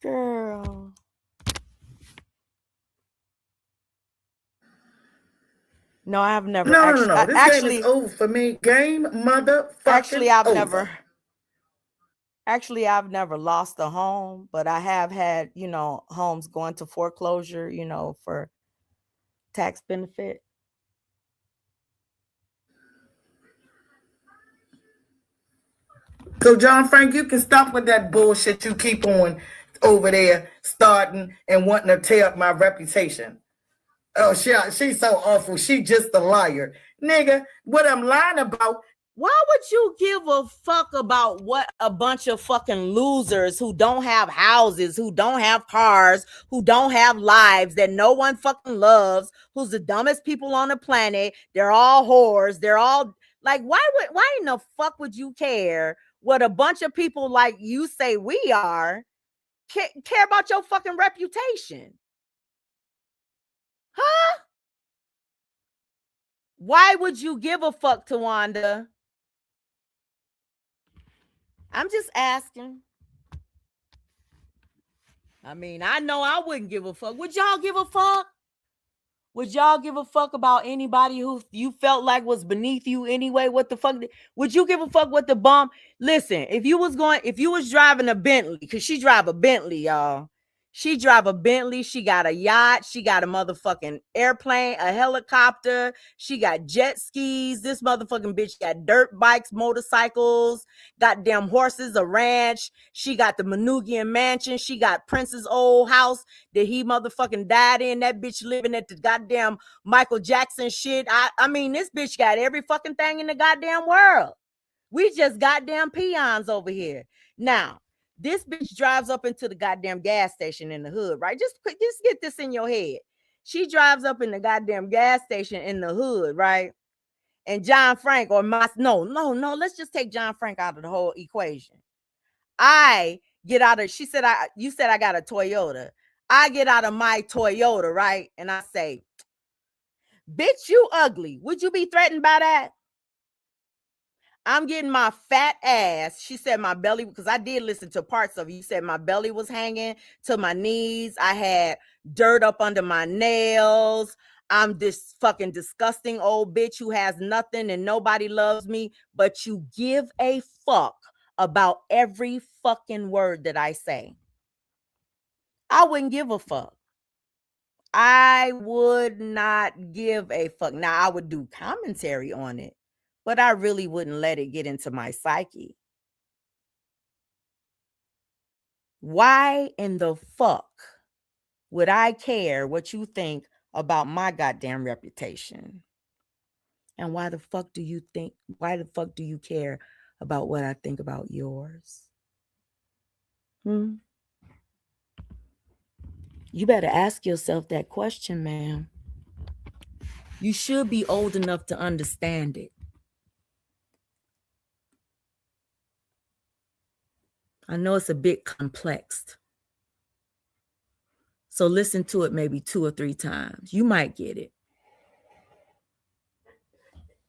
Girl. No, I've never. No. This game is over for me. Game motherfucking over. I've never lost a home, but I have had, homes going to foreclosure, for tax benefit. So, John Frank, you can stop with that bullshit you keep on over there starting and wanting to tear up my reputation. Oh, she's so awful. She just a liar. Nigga, what I'm lying about. Why would you give a fuck about what a bunch of fucking losers who don't have houses, who don't have cars, who don't have lives, that no one fucking loves, who's the dumbest people on the planet? They're all whores. They're all like, why in the fuck would you care what a bunch of people like you say we are care about your fucking reputation? Huh? Why would you give a fuck, Tawanda? I'm just asking. I mean, I know I wouldn't give a fuck. Would y'all give a fuck? Would y'all give a fuck about anybody who you felt like was beneath you anyway? What the fuck? Would you give a fuck what the bum? Listen, if you was driving a Bentley, because she drive a Bentley, y'all. She drive a Bentley. She got a yacht. She got a motherfucking airplane, a helicopter. She got jet skis. This motherfucking bitch got dirt bikes, motorcycles, goddamn horses, a ranch. She got the Manugian mansion. She got Prince's old house that he motherfucking died in. That bitch living at the goddamn Michael Jackson shit. I mean, this bitch got every fucking thing in the goddamn world. We just goddamn peons over here. Now, this bitch drives up into the goddamn gas station in the hood, right? Just get this in your head. She drives up in the goddamn gas station in the hood, right? And John Frank or let's just take John Frank out of the whole equation. I get out of, you said I got a Toyota. I get out of my Toyota, right? And I say, bitch, you ugly. Would you be threatened by that? I'm getting my fat ass. She said my belly, because I did listen to parts of it. You said my belly was hanging to my knees. I had dirt up under my nails. I'm this fucking disgusting old bitch who has nothing and nobody loves me, but you give a fuck about every fucking word that I say. I wouldn't give a fuck. I would not give a fuck. Now, I would do commentary on it, but I really wouldn't let it get into my psyche. Why in the fuck would I care what you think about my goddamn reputation? And why the fuck do you care about what I think about yours? You better ask yourself that question, ma'am. You should be old enough to understand it. I know it's a bit complex. So listen to it maybe 2 or 3 times. You might get it.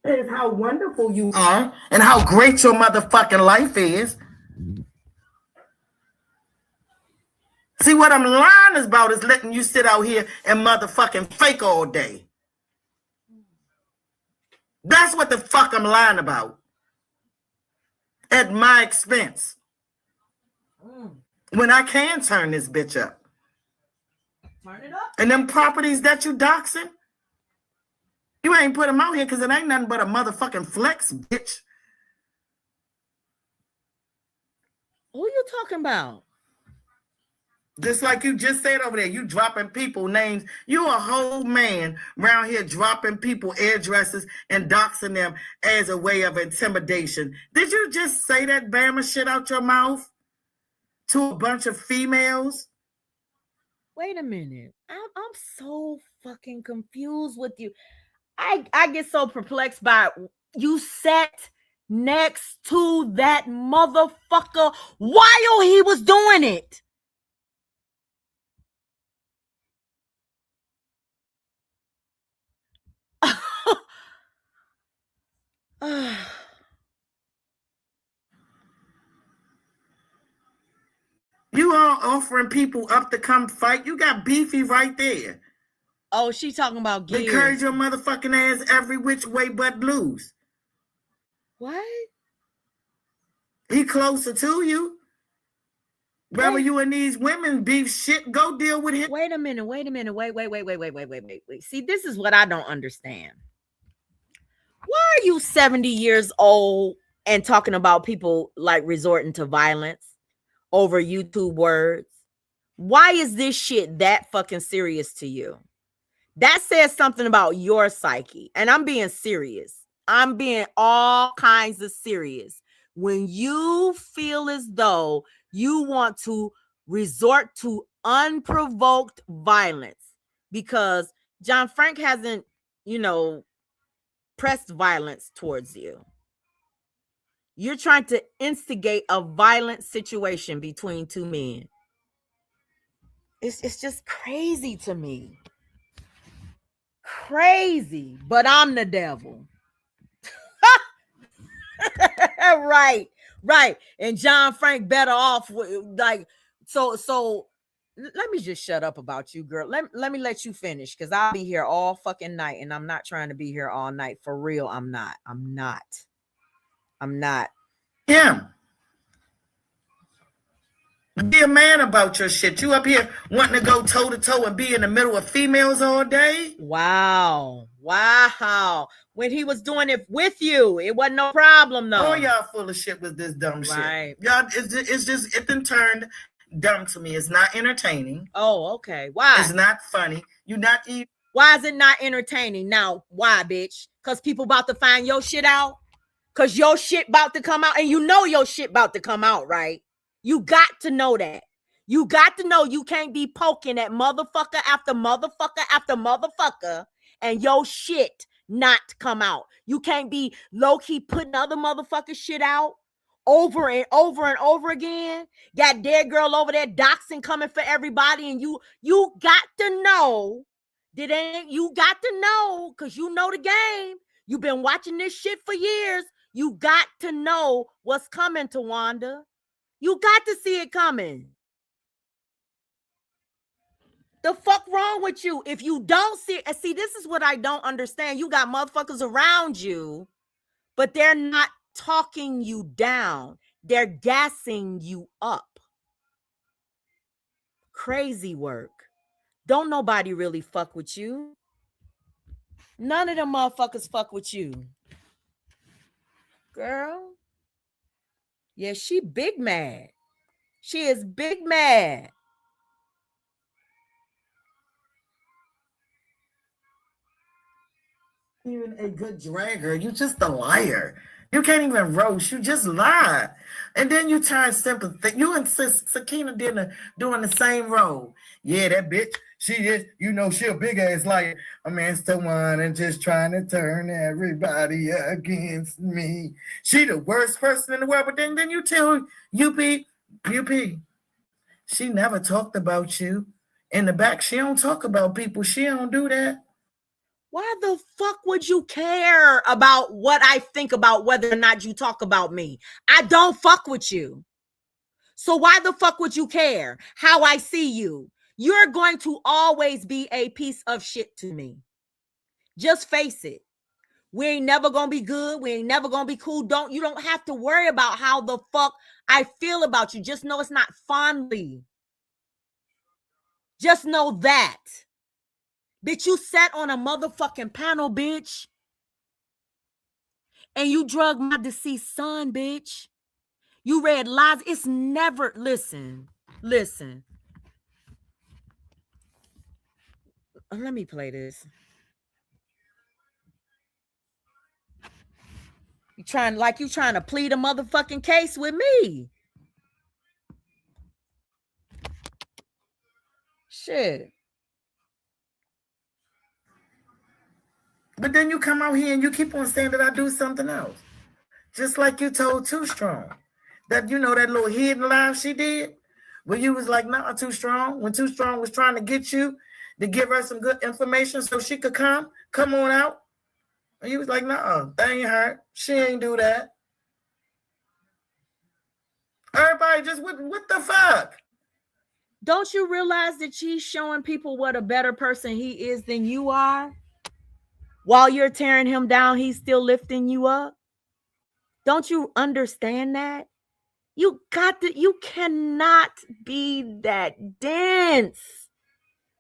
is how wonderful you are and how great your motherfucking life is. See, what I'm lying about is letting you sit out here and motherfucking fake all day. That's what the fuck I'm lying about. At my expense. When I can turn this bitch up. Turn it up. And them properties that you doxing, you ain't put them out here because it ain't nothing but a motherfucking flex, bitch. Who you talking about? Just like you just said over there, you dropping people names. You a whole man around here dropping people addresses and doxing them as a way of intimidation. Did you just say that Bama shit out your mouth to a bunch of females? Wait a minute. I'm so fucking confused with you. I get so perplexed by you sat next to that motherfucker while he was doing it. You are offering people up to come fight. You got Beefy right there. Oh, she talking about gears. Encourage your motherfucking ass every which way but lose. What? He closer to you. Rather Wait. you and these women beef shit, go deal with him. Wait a minute. Wait. See, this is what I don't understand. Why are you 70 years old and talking about people like resorting to violence over YouTube words? Why is this shit that fucking serious to you? That says something about your psyche. And I'm being serious. I'm being all kinds of serious. When you feel as though you want to resort to unprovoked violence because John Frank hasn't, pressed violence towards you. You're trying to instigate a violent situation between two men. It's just crazy to me. Crazy, but I'm the devil. Right. And John Frank better off with, so let me just shut up about you, girl. Let me let you finish because I'll be here all fucking night and I'm not trying to be here all night. For real, I'm not. Yeah. Be a man about your shit. You up here wanting to go toe to toe and be in the middle of females all day? Wow. When he was doing it with you, it wasn't no problem though. All y'all full of shit with this dumb Right. shit. Y'all, it then turned dumb to me. It's not entertaining. Oh, okay. Why? It's not funny. Why is it not entertaining? Now, why, bitch? Because people about to find your shit out? Because your shit about to come out, and you know your shit about to come out, right? You got to know that. You got to know you can't be poking at motherfucker after motherfucker after motherfucker and your shit not come out. You can't be low-key putting other motherfucker shit out over and over and over again. Got dead girl over there doxing coming for everybody, and you got to know you got to know because you know the game. You've been watching this shit for years. You got to know what's coming, Tawanda. You got to see it coming. The fuck wrong with you? If you don't see it, see, this is what I don't understand. You got motherfuckers around you, but they're not talking you down. They're gassing you up. Crazy work. Don't nobody really fuck with you. None of them motherfuckers fuck with you. Girl. Yeah, she big mad. She is big mad. Even a good dragger. You just a liar. You can't even roast. You just lied. And then you turn sympathetic. You and Sakina doing the same role. Yeah, that bitch. She is, she a big ass liar. I mean, it's the one and just trying to turn everybody against me. She the worst person in the world. But then you tell UP, she never talked about you. In the back, she don't talk about people. She don't do that. Why the fuck would you care about what I think about whether or not you talk about me? I don't fuck with you. So why the fuck would you care how I see you? You're going to always be a piece of shit to me. Just face it. We ain't never gonna be good. We ain't never gonna be cool. You don't have to worry about how the fuck I feel about you. Just know it's not fondly. Just know that. Bitch, you sat on a motherfucking panel, bitch. And you drugged my deceased son, bitch. You read lies. It's never, listen. Let me play this. You trying to plead a motherfucking case with me. Shit. But then you come out here and you keep on saying that I do something else. Just like you told Too Strong. That, you know, that little hidden live she did? Where you was like, nah, Too Strong. When Too Strong was trying to get you to give her some good information so she could come on out. And you was like, nah, that ain't her. She ain't do that. Everybody just, what the fuck? Don't you realize that she's showing people what a better person he is than you are? While you're tearing him down, he's still lifting you up. Don't you understand that? You cannot be that dense.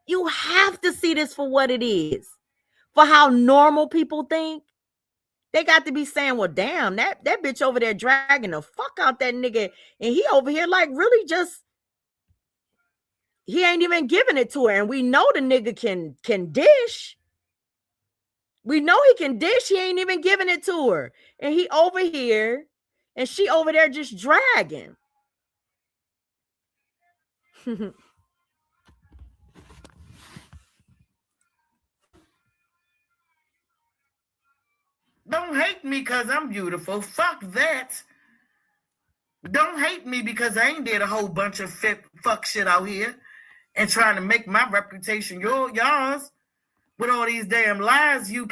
You have to see this for what it is. For how normal people think. They got to be saying, well, damn, that bitch over there dragging the fuck out that nigga. And he over here like really just, he ain't even giving it to her. And we know the nigga can dish. We know he can dish. He ain't even giving it to her. And he over here and she over there just dragging. Don't hate me because I'm beautiful. Fuck that. Don't hate me because I ain't did a whole bunch of fuck shit out here and trying to make my reputation yours with all these damn lies, UP.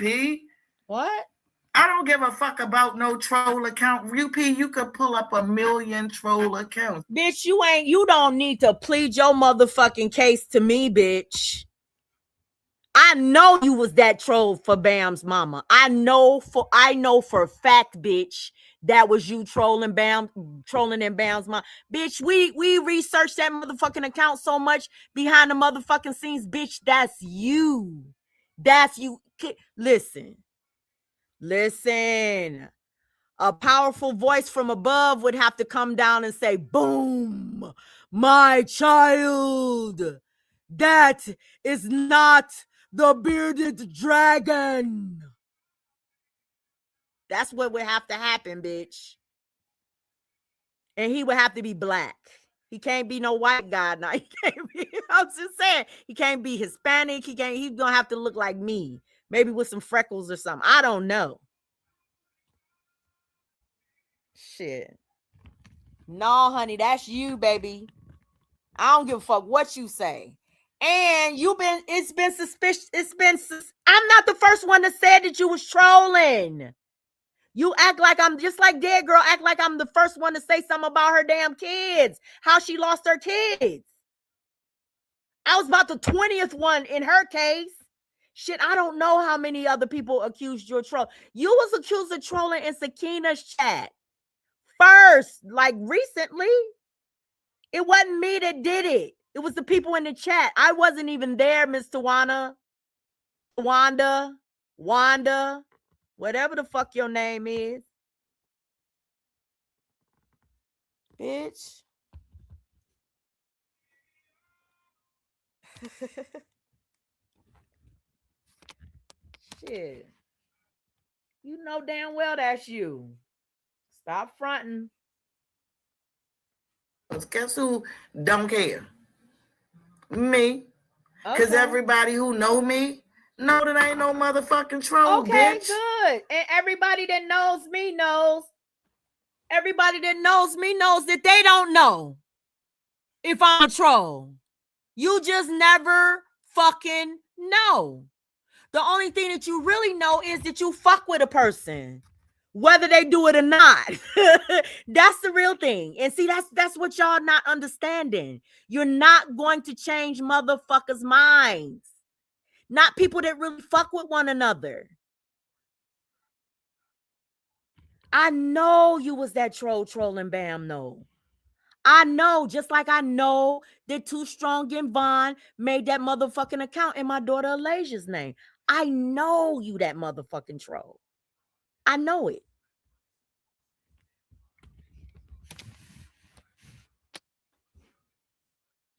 What? I don't give a fuck about no troll account. UP, you could pull up 1 million troll accounts. Bitch, you don't need to plead your motherfucking case to me, bitch. I know you was that troll for Bam's mama. I know for a fact, bitch, that was you trolling in Bam's mama. Bitch, we researched that motherfucking account so much behind the motherfucking scenes, bitch. That's you. That's you. Listen. A powerful voice from above would have to come down and say, boom, my child. That is not the bearded dragon. That's what would have to happen, bitch. And he would have to be black. He can't be no white guy now. He can't be, I'm just saying, he can't be Hispanic. He's gonna have to look like me. Maybe with some freckles or something. I don't know. Shit. No, honey, that's you, baby. I don't give a fuck what you say. And it's been suspicious. I'm not the first one that said that you was trolling. You act like I'm just like Dead Girl, act like I'm the first one to say something about her damn kids, how she lost her kids. I was about the 20th one in her case. Shit, I don't know how many other people accused you of troll. You was accused of trolling in Sakina's chat. First, like recently. It wasn't me that did it. It was the people in the chat. I wasn't even there, Miss Tawana. Wanda, whatever the fuck your name is. Bitch. Shit. You know damn well that's you. Stop fronting. Guess who don't care? Me. Because everybody who know me know that I ain't no motherfucking troll, okay, bitch. Good. And everybody that knows me knows. Everybody that knows me knows that they don't know if I'm a troll. You just never fucking know. The only thing that you really know is that you fuck with a person, whether they do it or not. That's the real thing. And see, that's what y'all not understanding. You're not going to change motherfuckers' minds. Not people that really fuck with one another. I know you was that trolling Bam, no. I know, just like I know that Too Strong and Vaughn made that motherfucking account in my daughter Alaja's name. I know you that motherfucking troll. I know it.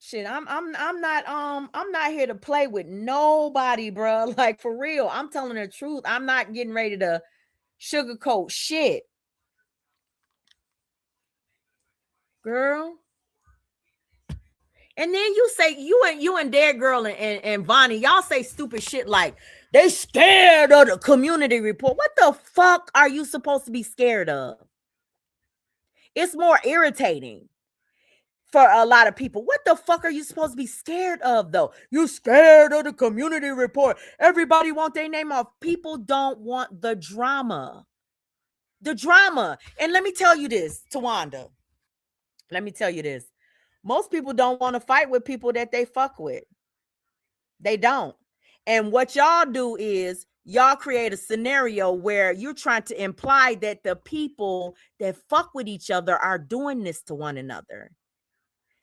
Shit, I'm not here to play with nobody, bro. Like, for real, I'm telling the truth. I'm not getting ready to sugarcoat shit, girl. And then you say you and Dead Girl and Vonnie, y'all say stupid shit like they scared of the community report. What the fuck are you supposed to be scared of? It's more irritating for a lot of people. What the fuck are you supposed to be scared of, though? You scared of the community report. Everybody want their name off. People don't want the drama. The drama. And let me tell you this, Tawanda. Let me tell you this. Most people don't want to fight with people that they fuck with. They don't. And what y'all do is y'all create a scenario where you're trying to imply that the people that fuck with each other are doing this to one another.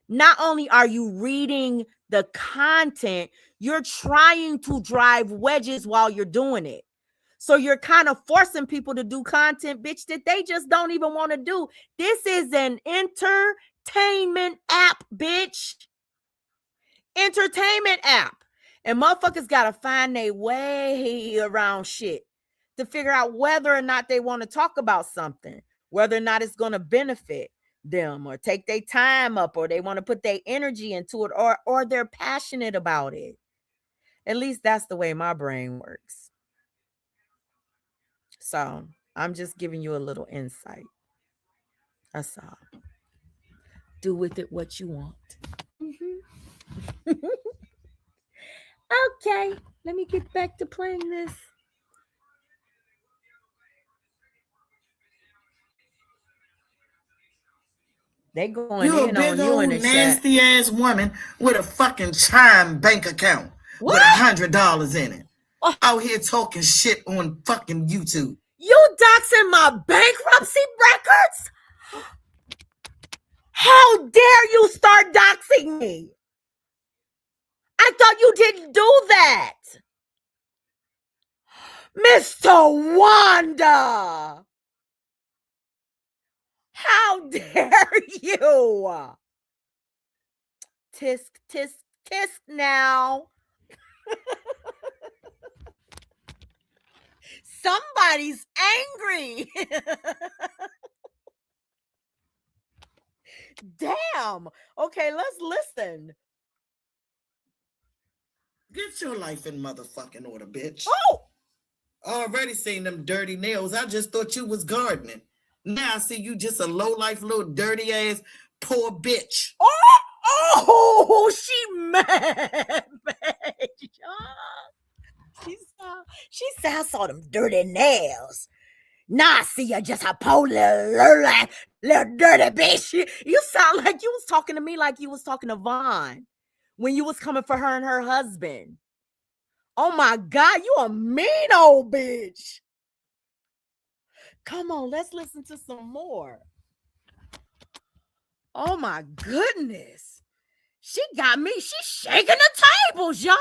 Not only are you reading the content, you're trying to drive wedges while you're doing it. So you're kind of forcing people to do content, bitch, that they just don't even want to do. This is an entertainment app, bitch. Entertainment app. And motherfuckers got to find their way around shit to figure out whether or not they want to talk about something, whether or not it's going to benefit them or take their time up, or they want to put their energy into it, or they're passionate about it. At least that's the way my brain works. So I'm just giving you a little insight. That's all. Do with it what you want. Okay, let me get back to playing this. They going You a in big on you old in the chat. nasty ass woman with a fucking Chime bank account What? with $100 in it. Oh. Out here talking shit on fucking YouTube. You doxing my bankruptcy records? How dare you start doxing me? I thought you didn't do that. Mr. Wanda. How dare you? Tisk, tisk, tisk now. Somebody's angry. Damn. Okay, let's listen. Get your life in motherfucking order, bitch. Oh! Already seen them dirty nails. I just thought you was gardening. Now I see you just a low-life, little dirty ass, poor bitch. Oh, she mad. She said I saw them dirty nails. Now I see you just a poor little dirty bitch. You sound like you was talking to me like you was talking to Vaughn when you was coming for her and her husband. Oh my God, you a mean old bitch. Come on, let's listen to some more. Oh my goodness. She got me. She's shaking the tables, y'all.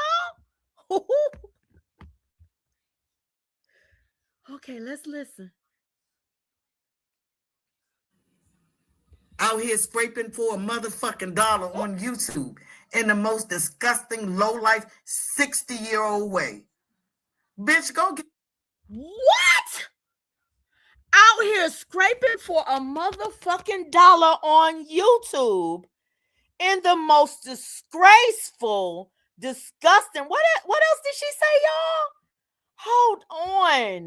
Okay, let's listen. Out here scraping for a motherfucking dollar on YouTube in the most disgusting, low-life, 60-year-old way. Bitch, go get... What? Out here scraping for a motherfucking dollar on YouTube in the most disgraceful, disgusting... What else did she say, y'all? Hold on,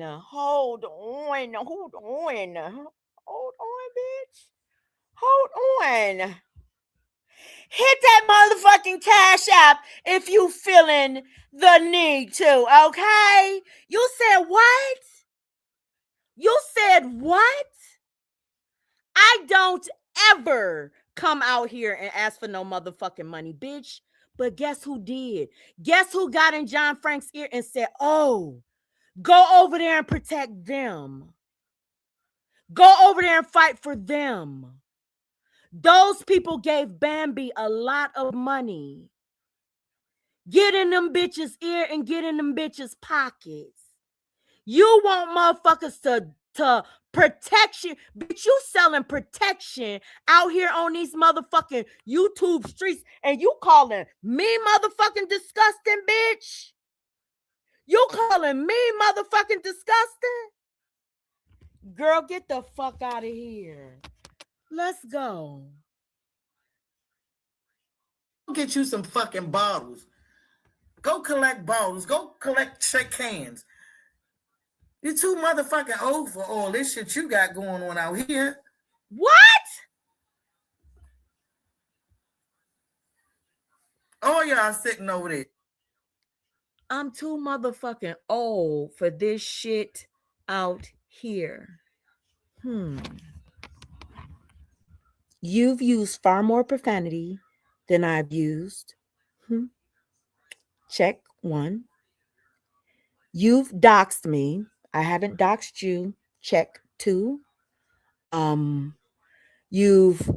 bitch. Hold on. Hit that motherfucking Cash App if you feeling the need to, okay? You said what? You said what? I don't ever come out here and ask for no motherfucking money, bitch. But guess who did? Guess who got in John Frank's ear and said, oh, go over there and protect them. Go over there and fight for them. Those people gave Bambi a lot of money. Get in them bitches' ear and get in them bitches' pockets. You want motherfuckers to protect you. Bitch, you selling protection out here on these motherfucking YouTube streets and you calling me motherfucking disgusting, bitch? You calling me motherfucking disgusting? Girl, get the fuck out of here. Let's go. Get you some fucking bottles. Go collect bottles. Go collect shake hands. You're too motherfucking old for all this shit you got going on out here. What? All y'all sitting over there. I'm too motherfucking old for this shit out here. You've used far more profanity than I've used. Check one. You've doxed me. I haven't doxed you. Check two. You've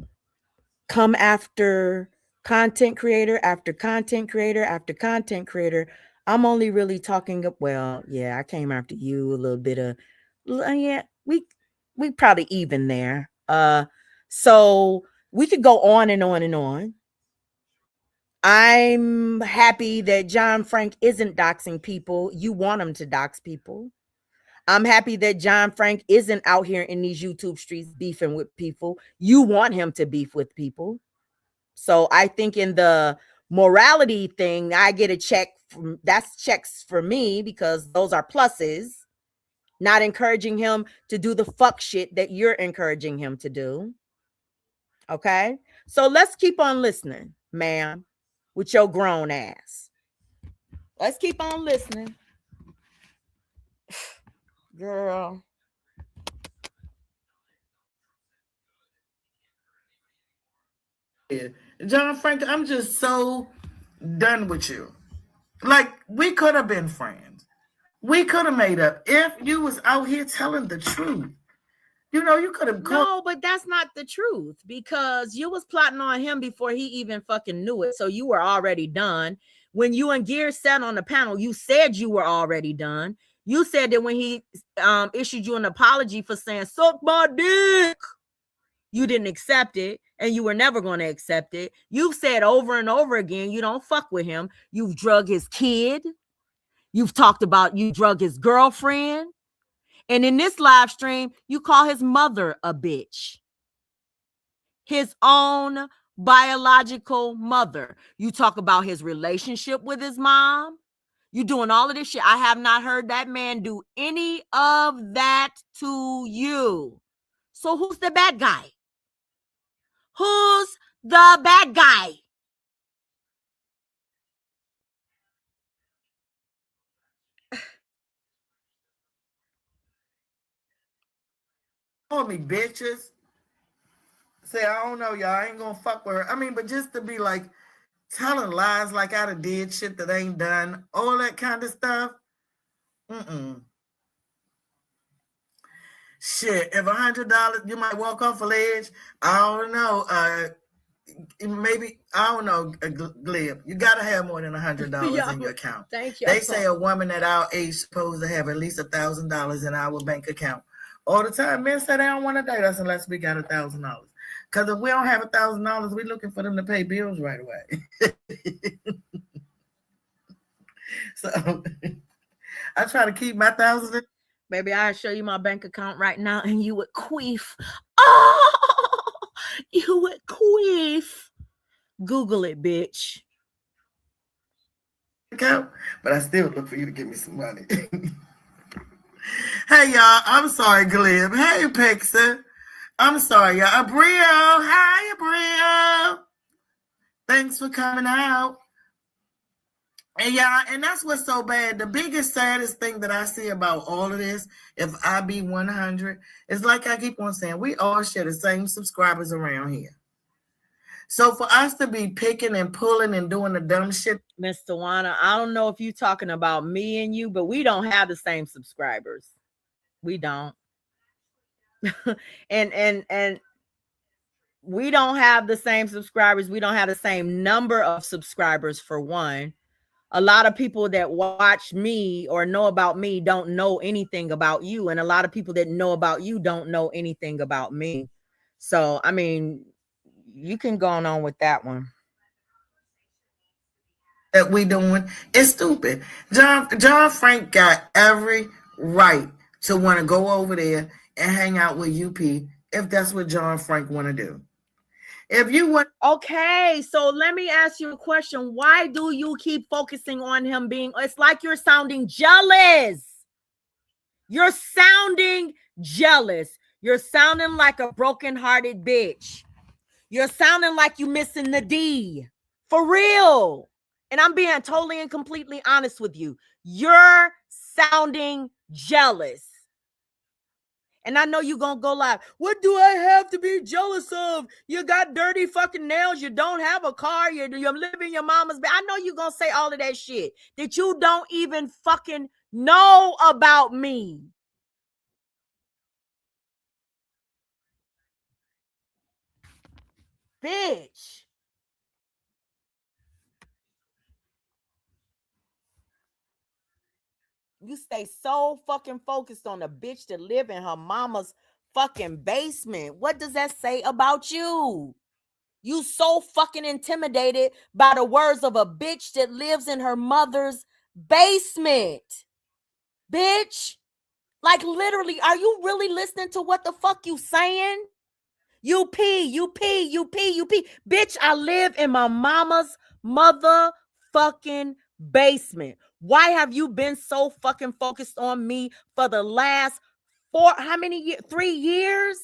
come after content creator after content creator after content creator. I'm only really talking well, yeah, I came after you a little bit of, yeah, we probably even there. So we could go on and on and on. I'm happy that John Frank isn't doxing people. You want him to dox people. I'm happy that John Frank isn't out here in these YouTube streets beefing with people. You want him to beef with people. So I think in the morality thing, I get a check. That's checks for me because those are pluses. Not encouraging him to do the fuck shit that you're encouraging him to do. Okay? So let's keep on listening, ma'am, with your grown ass. Let's keep on listening. Girl. John Frank, I'm just so done with you. Like, we could have been friends. We could have made up if you was out here telling the truth. You know, you could have No, but that's not the truth because you was plotting on him before he even fucking knew it. So you were already done. When you and Gear sat on the panel, you said you were already done. You said that when he issued you an apology for saying, suck my dick, you didn't accept it and you were never going to accept it. You've said over and over again, you don't fuck with him. You've drug his kid. You've talked about you drug his girlfriend. And in this live stream, you call his mother a bitch. His own biological mother. You talk about his relationship with his mom. You doing all of this shit. I have not heard that man do any of that to you. So who's the bad guy? Who's the bad guy? call me bitches. Say, I don't know, y'all. I ain't gonna fuck with her. I mean, but just to be like telling lies like I done did shit that ain't done, all that kind of stuff. Shit, if $100, you might walk off a ledge. I don't know. Maybe, I don't know, Glib. You gotta have more than $100 in your account. Thank you. They say a woman at our age supposed to have at least $1,000 in our bank account. All the time, men say they don't want to date us unless we got $1,000. Because if we don't have $1,000, we're looking for them to pay bills right away. So I try to keep my $1,000. Baby, I'll show you my bank account right now and you would queef. Oh, you would queef. Google it, bitch. Account, but I still look for you to give me some money. Hey, y'all. I'm sorry, Glib. Hey, Pixar. I'm sorry, y'all. Abrio. Hi, Abrio. Thanks for coming out. And yeah, and that's what's so bad. The biggest, saddest thing that I see about all of this, if I be 100, is like I keep on saying, we all share the same subscribers around here. So for us to be picking and pulling and doing the dumb shit. Miss Tawana, I don't know if you're talking about me and you, but we don't have the same subscribers. We don't. and we don't have the same subscribers. We don't have the same number of subscribers, for one. A lot of people that watch me or know about me don't know anything about you. And a lot of people that know about you don't know anything about me. So, I mean, you can go on with that one. That we doing is stupid. John Frank got every right to want to go over there and hang out with UP if that's what John Frank want to do. If you want, okay, so let me ask you a question. Why do you keep focusing on him being? It's like you're sounding jealous. You're sounding jealous. You're sounding like a broken-hearted bitch. You're sounding like you missing the D. For real. And I'm being totally and completely honest with you. You're sounding jealous. And I know you're going to go like, what do I have to be jealous of? You got dirty fucking nails. You don't have a car. You're living in your mama's bed. I know you're going to say all of that shit that you don't even fucking know about me. Bitch. You stay so fucking focused on a bitch that live in her mama's fucking basement. What does that say about you? You so fucking intimidated by the words of a bitch that lives in her mother's basement. Bitch. Like literally, are you really listening to what the fuck you saying? You pee. Bitch, I live in my mama's motherfucking basement. Why have you been so fucking focused on me for the last 3 years?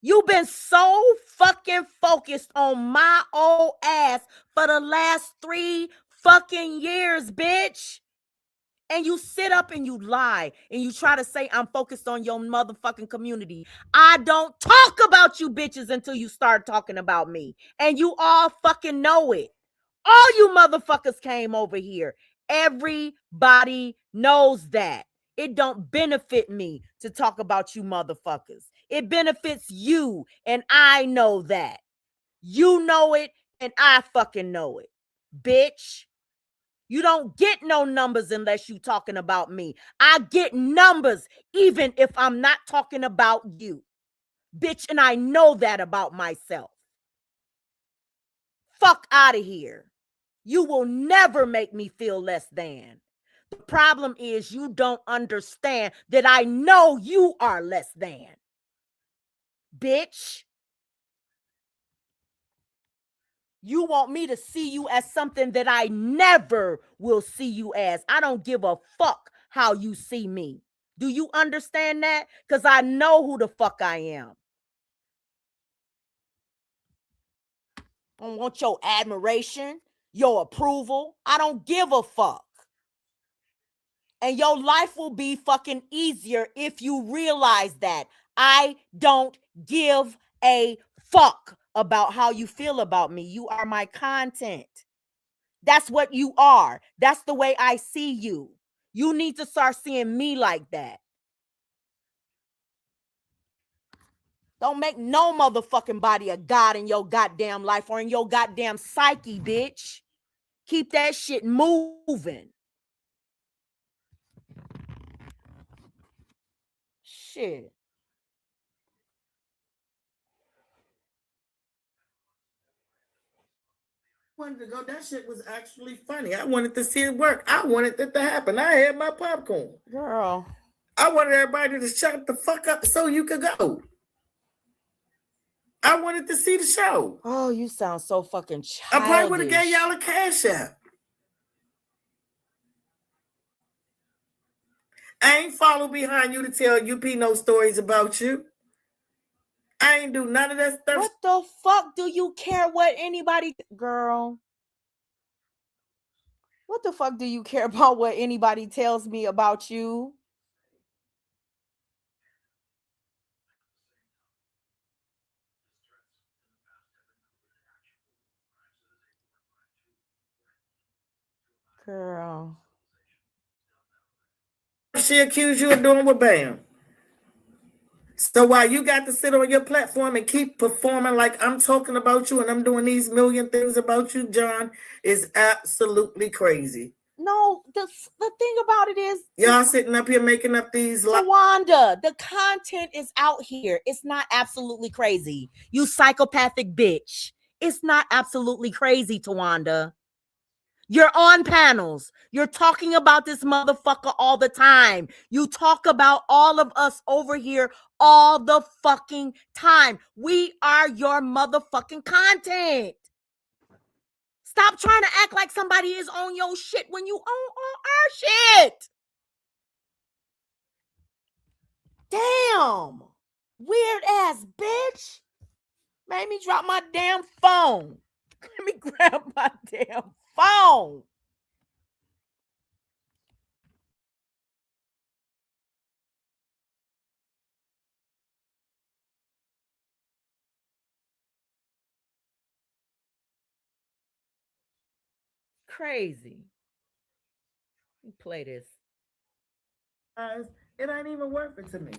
You've been so fucking focused on my old ass for the last 3 fucking years, bitch. And you sit up and you lie and you try to say I'm focused on your motherfucking community. I don't talk about you bitches until you start talking about me. And you all fucking know it. All you motherfuckers came over here. Everybody knows that. It don't benefit me to talk about you motherfuckers. It benefits you, and I know that. You know it, and I fucking know it. Bitch. You don't get no numbers unless you talking about me. I get numbers even if I'm not talking about you. Bitch, and I know that about myself. Fuck out of here. You will never make me feel less than. The problem is you don't understand that I know you are less than. Bitch. You want me to see you as something that I never will see you as. I don't give a fuck how you see me. Do you understand that? Because I know who the fuck I am. I don't want your admiration, your approval. I don't give a fuck. And your life will be fucking easier if you realize that. I don't give a fuck about how you feel about me. You are my content. That's what you are. That's the way I see you. You need to start seeing me like that. Don't make no motherfucking body a god in your goddamn life or in your goddamn psyche, bitch. Keep that shit moving. Shit. wanted to go. That shit was actually funny. I wanted to see it work. I wanted it to happen. I had my popcorn. Girl. I wanted everybody to shut the fuck up so you could go. I wanted to see the show. Oh, you sound so fucking childish. I probably would have gave y'all a cash app. I ain't follow behind you to tell UP no stories about you. I ain't do none of that stuff. What the fuck do you care what anybody, girl? What the fuck do you care about what anybody tells me about you? Girl. She accused you of doing with Bam. So while you got to sit on your platform and keep performing like I'm talking about you and I'm doing these million things about you, John, is absolutely crazy. No, the thing about it is, y'all sitting up here making up these Tawanda, the content is out here. It's not absolutely crazy. You psychopathic bitch. It's not absolutely crazy, Tawanda. You're on panels. You're talking about this motherfucker all the time. You talk about all of us over here all the fucking time. We are your motherfucking content. Stop trying to act like somebody is on your shit when you own all our shit. Damn. Weird ass bitch. Made me drop my damn phone. Let me grab my damn phone. Crazy. Let me play this. It ain't even worth it to me.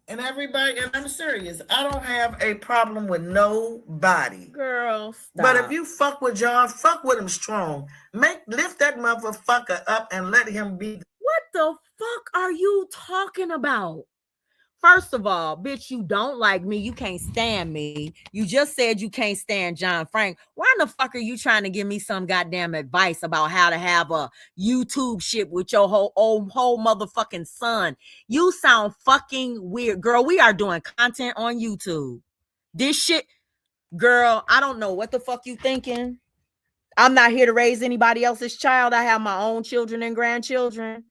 And everybody, and I'm serious, I don't have a problem with nobody. Girl, stop. But if you fuck with John, fuck with him strong. Lift that motherfucker up and let him be. What the fuck are you talking about? First of all, bitch, you don't like me. You can't stand me. You just said you can't stand John Frank. Why in the fuck are you trying to give me some goddamn advice about how to have a YouTube shit with your whole motherfucking son? You sound fucking weird. Girl, we are doing content on YouTube. This shit, girl, I don't know what the fuck you thinking. I'm not here to raise anybody else's child. I have my own children and grandchildren.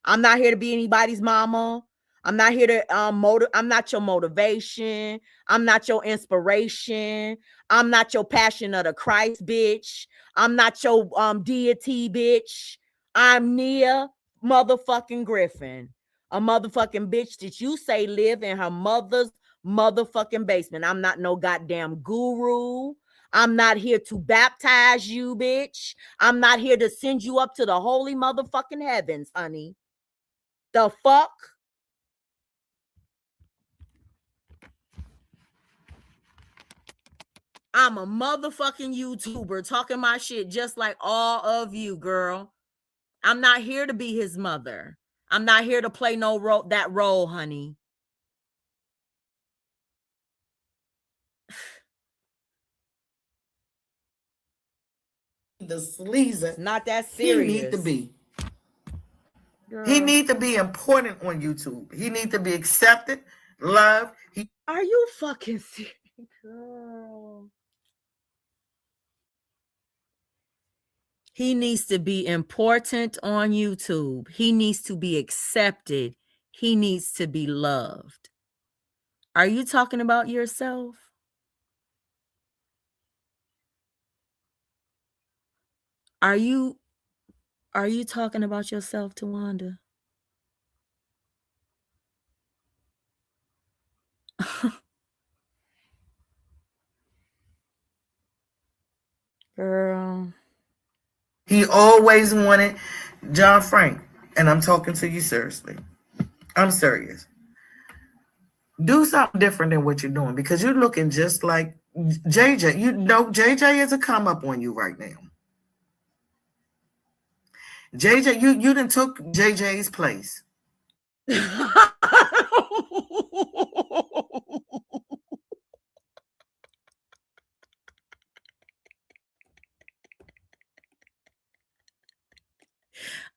I'm not here to be anybody's mama. I'm not here to I'm not your motivation. I'm not your inspiration. I'm not your passion of the Christ, bitch. I'm not your deity, bitch. I'm Nia motherfucking Griffin, a motherfucking bitch that you say live in her mother's motherfucking basement. I'm not no goddamn guru. I'm not here to baptize you, bitch. I'm not here to send you up to the holy motherfucking heavens, honey. The fuck? I'm a motherfucking YouTuber talking my shit just like all of you, girl. I'm not here to be his mother. I'm not here to play no role, that role, honey. The sleazer. Not that serious. He need to be. Girl. He need to be important on YouTube. He need to be accepted, loved. Are you fucking serious, girl? He needs to be important on YouTube. He needs to be accepted. He needs to be loved. Are you talking about yourself? Are you talking about yourself, Tawanda? Girl. He always wanted John Frank, and I'm talking to you seriously. I'm serious. Do something different than what you're doing because you're looking just like JJ. You know, JJ is a come up on you right now. JJ, you done took JJ's place.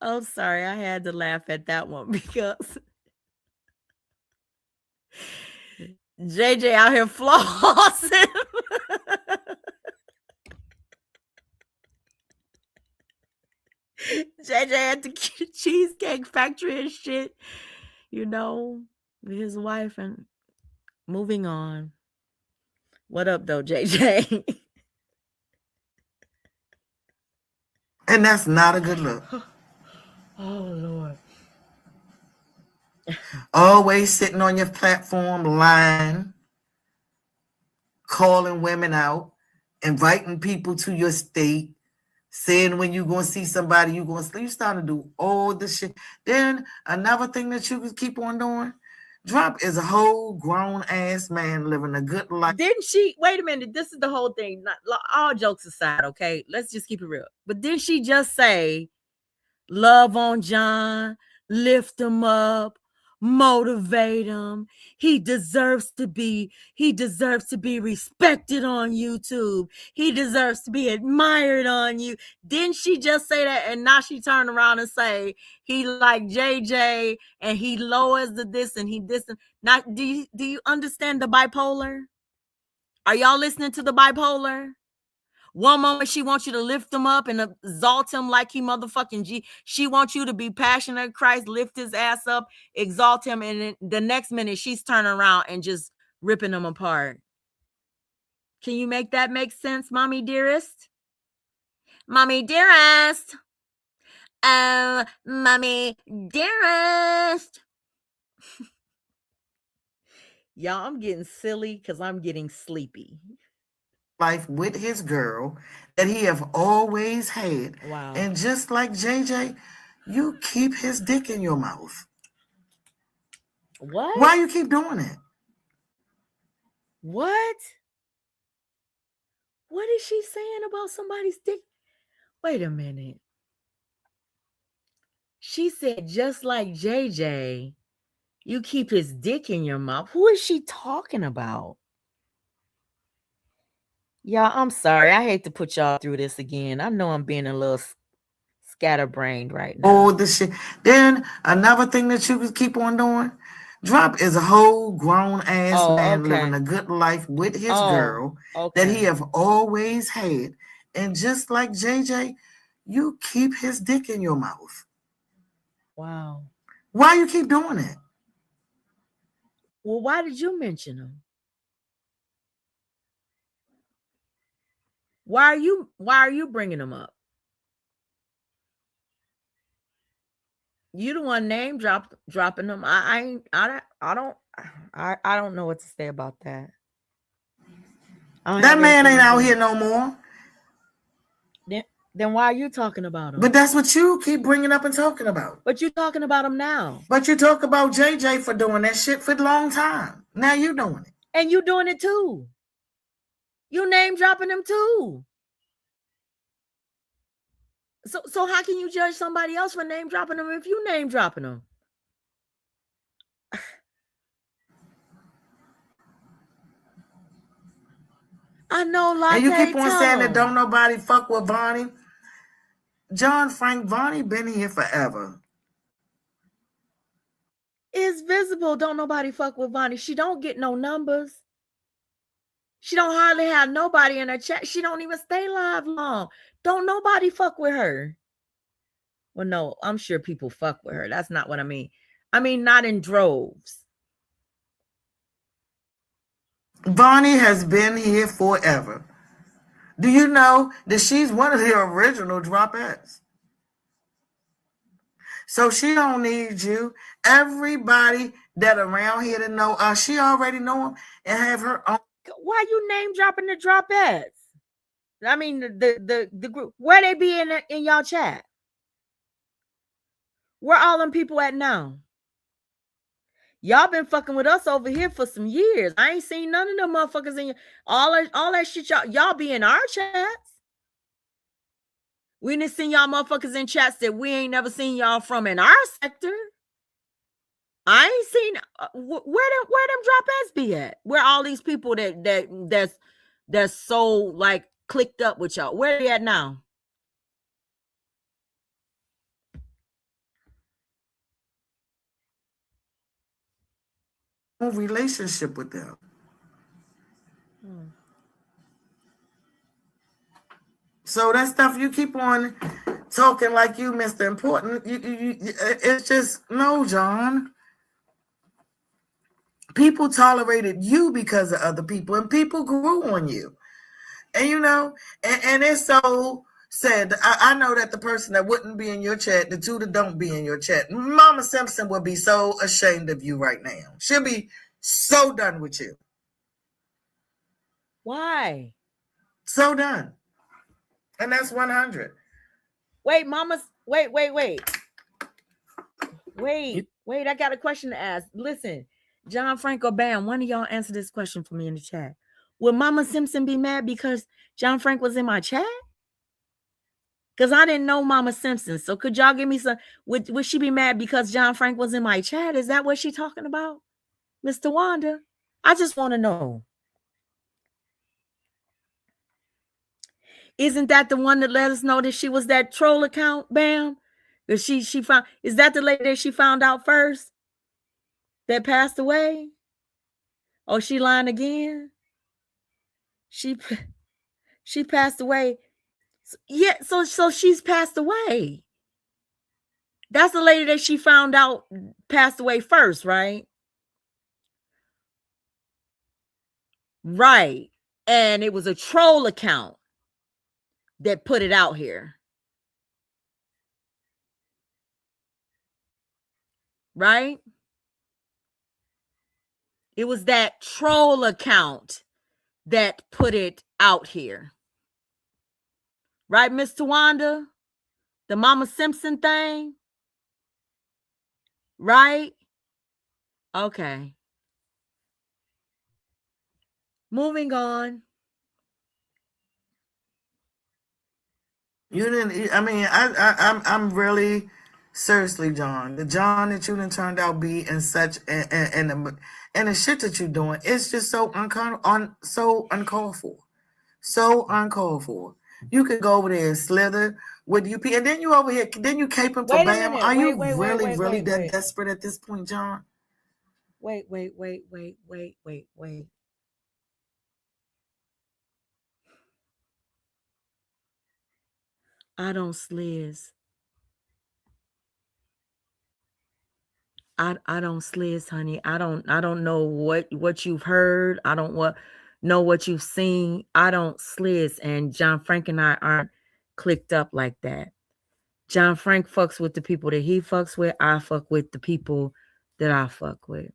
I'm sorry, I had to laugh at that one because JJ out here flossing. JJ at the Cheesecake Factory and shit, you know, with his wife, and moving on. What up, though, JJ? And that's not a good look. Oh, Lord. Always sitting on your platform, lying, calling women out, inviting people to your state, saying when you're going to see somebody, you're going to, you starting to do all this shit. Then another thing that you can keep on doing, Drop is a whole grown ass man living a good life. Didn't she? Wait a minute. This is the whole thing. Not all jokes aside, okay? Let's just keep it real. But didn't she just say, love on John, lift him up, motivate him. He deserves to be respected on YouTube. He deserves to be admired on you. Didn't she just say that? And now she turned around and say he like JJ and he lowers the this and he this. Now, do you understand the bipolar? Are y'all listening to the bipolar? One moment she wants you to lift him up and exalt him like he motherfucking G. She wants you to be passionate Christ, lift his ass up, exalt him, and then the next minute she's turning around and just ripping him apart. Can you make that make sense, mommy dearest? Mommy dearest. Oh, mommy dearest. Y'all, I'm getting silly because I'm getting sleepy. Life with his girl that he have always had. Wow. And just like JJ, you keep his dick in your mouth. What? Why you keep doing it? What? What is she saying about somebody's dick? Wait a minute. She said, just like JJ, you keep his dick in your mouth. Who is she talking about? Y'all, I'm sorry. I hate to put y'all through this again. I know I'm being a little scatterbrained right now. Oh, this shit. Then another thing that you can keep on doing, Drop is a whole grown ass man living a good life with his girl that he have always had. And just like JJ, you keep his dick in your mouth. Wow. Why you keep doing it? Well, why did you mention him? Why are you bringing him up? You the one name dropping them. I don't know what to say about that. That man ain't out here no more. Then why are you talking about him? But that's what you keep bringing up and talking about. But you talking about him now. But you talk about JJ for doing that shit for a long time. Now you doing it. And you doing it too. You name dropping him too. So how can you judge somebody else for name dropping them if you name dropping them? I know, Latte. And you keep on saying that don't nobody fuck with Vonnie. John Frank, Vonnie been here forever. It's visible. Don't nobody fuck with Vonnie. She don't get no numbers. She don't hardly have nobody in her chat. She don't even stay live long. Don't nobody fuck with her. Well, no, I'm sure people fuck with her. That's not what I mean. I mean, not in droves. Vonnie has been here forever. Do you know that she's one of the original dropettes? So she don't need you. Everybody that around here to know us, she already know them and have her own. Why you name dropping the dropettes? I mean, the group. Where they be in y'all chat? Where all them people at now? Y'all been fucking with us over here for some years. I ain't seen none of them motherfuckers in all that shit. Y'all be in our chats. We didn't see y'all motherfuckers in chats that we ain't never seen y'all from in our sector. I ain't seen where them dropettes be at. Where all these people that's so like clicked up with y'all. Where they at now? Relationship with them. So that stuff you keep on talking like you Mr. Important. It's just no, John. People tolerated you because of other people, and people grew on you. And you know, and it's so sad. I know that the person that wouldn't be in your chat, the two that don't be in your chat, Mama Simpson will be so ashamed of you right now. She'll be so done with you. Why? So done. And that's 100. Wait, Mama's. Wait. I got a question to ask. Listen, John Frank or Bam, one of y'all answer this question for me in the chat. Would Mama Simpson be mad because John Frank was in my chat? Because I didn't know Mama Simpson. So could y'all give me some? Would she be mad because John Frank was in my chat? Is that what she talking about, Mr. Wanda? I just want to know. Isn't that the one that let us know that she was that troll account, Bam? That she found, is that the lady that she found out first that passed away? Oh, she lying again? She passed away. Yeah, so she's passed away. That's the lady that she found out passed away first, right? Right. And it was a troll account that put it out here. Right? It was that troll account that put it out here. Right, Mr. Wanda? The Mama Simpson thing? Right? Okay. Moving on. You didn't. I mean, I'm really seriously, John. The John that you done turned out be in such and the shit that you're doing. It's just so so uncalled for, so uncalled for. You could go over there and slither with UP, and then you over here. Then you caping for Wait a Bam. minute. Are you Wait, really that wait. desperate at this point, John? Wait. I don't sliz. I don't sliz, honey. I don't know what you've heard. I don't know what you've seen. I don't sliz. And John Frank and I aren't clicked up like that. John Frank fucks with the people that he fucks with. I fuck with the people that I fuck with.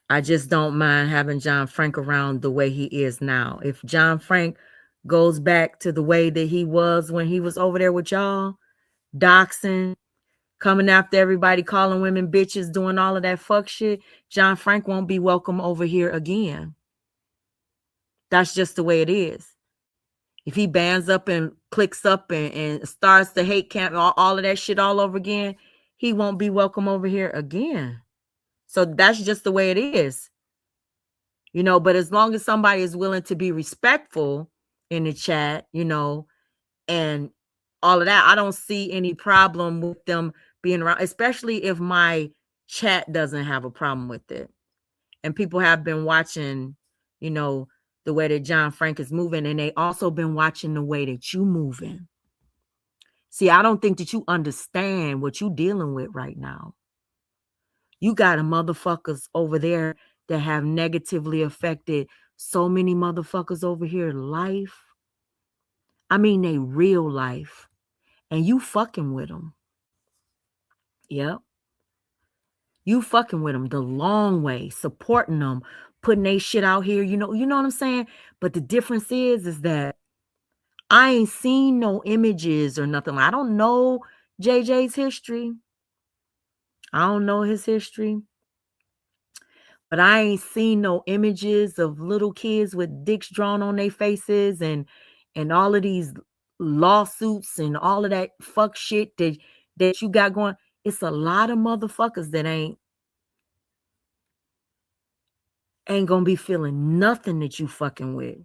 I just don't mind having John Frank around the way he is now. If John Frank goes back to the way that he was when he was over there with y'all, doxing, coming after everybody, calling women bitches, doing all of that fuck shit, John Frank won't be welcome over here again. That's just the way it is. If he bands up and clicks up and starts the hate camp, all of that shit all over again, he won't be welcome over here again. So that's just the way it is. You know, but as long as somebody is willing to be respectful in the chat, you know, and all of that, I don't see any problem with them being around, especially if my chat doesn't have a problem with it. And people have been watching, you know, the way that John Frank is moving, and they also been watching the way that you moving. See, I don't think that you understand what you dealing with right now. You got a motherfuckers over there that have negatively affected so many motherfuckers over here life. I mean, they real life. And you fucking with them. Yep. You fucking with them the long way, supporting them, putting their shit out here. You know what I'm saying? But the difference is that I ain't seen no images or nothing. I don't know JJ's history. I don't know his history. But I ain't seen no images of little kids with dicks drawn on their faces and all of these lawsuits and all of that fuck shit that you got going. It's a lot of motherfuckers that ain't gonna be feeling nothing that you fucking with.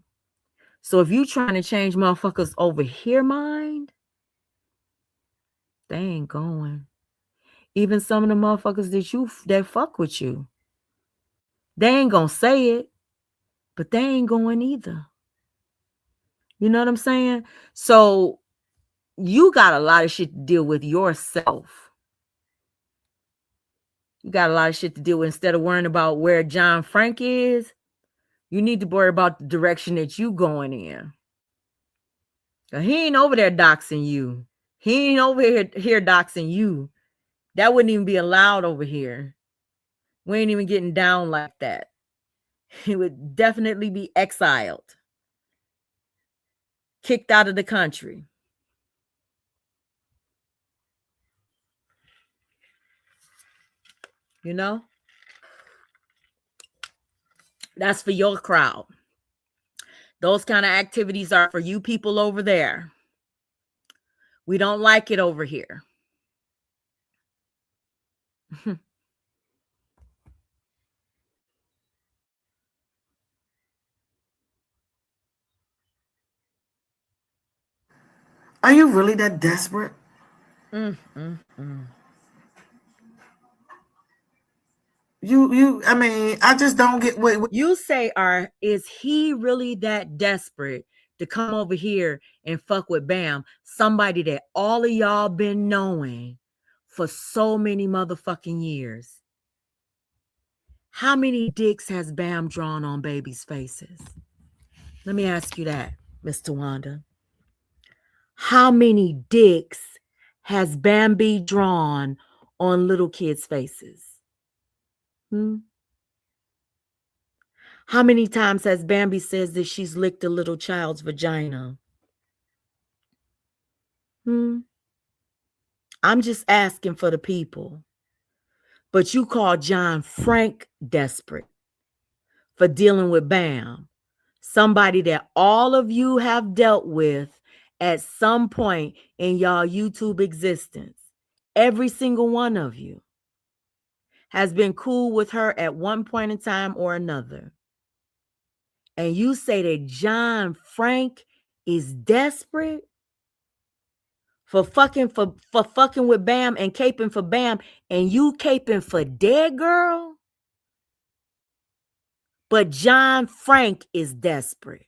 So if you trying to change motherfuckers over here mind, they ain't going. Even some of the motherfuckers that fuck with you, they ain't gonna say it, but they ain't going either. You know what I'm saying? So you got a lot of shit to deal with yourself. You got a lot of shit to do. Instead of worrying about where John Frank is, you need to worry about the direction that you going in. He ain't over there doxing you. He ain't over here doxing you. That wouldn't even be allowed over here. We ain't even getting down like that. He would definitely be exiled, kicked out of the country. You know? That's for your crowd. Those kind of activities are for you people over there. We don't like it over here. Are you really that desperate? I mean, I just don't get what you say. Is he really that desperate to come over here and fuck with Bam, somebody that all of y'all been knowing for so many motherfucking years? How many dicks has Bam drawn on babies' faces? Let me ask you that, Miss Tawanda. How many dicks has Bambi drawn on little kids' faces? How many times has Bambi says that she's licked a little child's vagina? I'm just asking for the people. But you call John Frank desperate for dealing with Bam, somebody that all of you have dealt with at some point in y'all YouTube existence. Every single one of you has been cool with her at one point in time or another. And you say that John Frank is desperate for fucking with Bam and caping for Bam, and you caping for dead girl? But John Frank is desperate.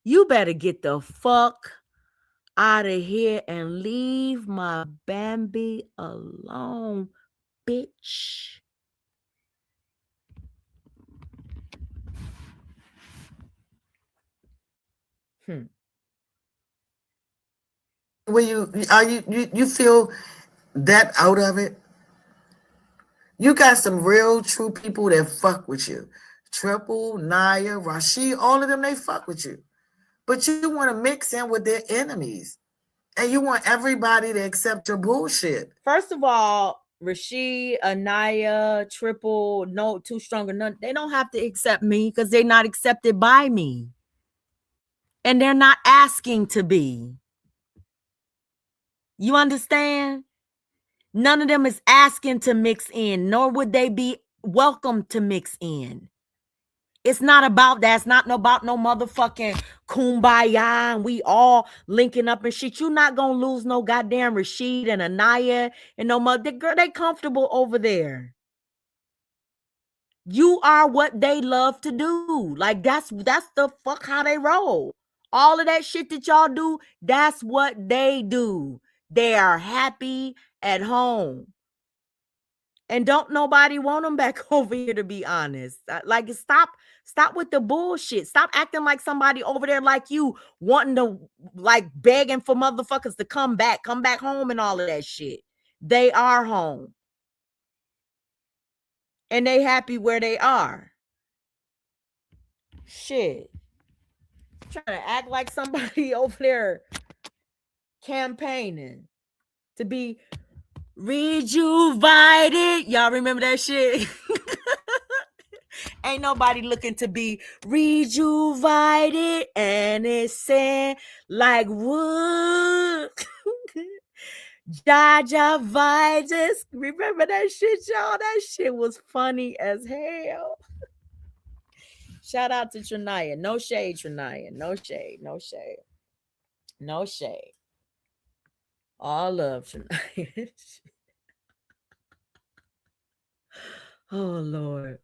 You better get the fuck out of here and leave my Bambi alone, bitch. When you feel that out of it? You got some real true people that fuck with you. Triple, Naya, Rashid, all of them, they fuck with you. But you want to mix in with their enemies. And you want everybody to accept your bullshit. First of all, Rashid, Anaya, Triple, no, Too Strong or None, they don't have to accept me because they're not accepted by me. And they're not asking to be. You understand? None of them is asking to mix in, nor would they be welcome to mix in. It's not about that. It's not about no motherfucking kumbaya and we all linking up and shit. You're not gonna lose no goddamn Rashid and Anaya and no mother. Girl, they comfortable over there. You are what they love to do. Like that's the fuck how they roll. All of that shit that y'all do, that's what they do. They are happy at home. And don't nobody want them back over here, to be honest. Like, stop with the bullshit. Stop acting like somebody over there like you, wanting to, like, begging for motherfuckers to come back home and all of that shit. They are home. And they happy where they are. Shit. Trying to act like somebody over there campaigning to be rejuvenated. Y'all remember that shit? Ain't nobody looking to be rejuvenated, and it's saying like wood. Jaja vibes. Remember that shit, y'all? That shit was funny as hell. Shout out to Trinaya. No shade, Trinaya. No shade. No shade. No shade. All love, Trinaya. Oh, Lord.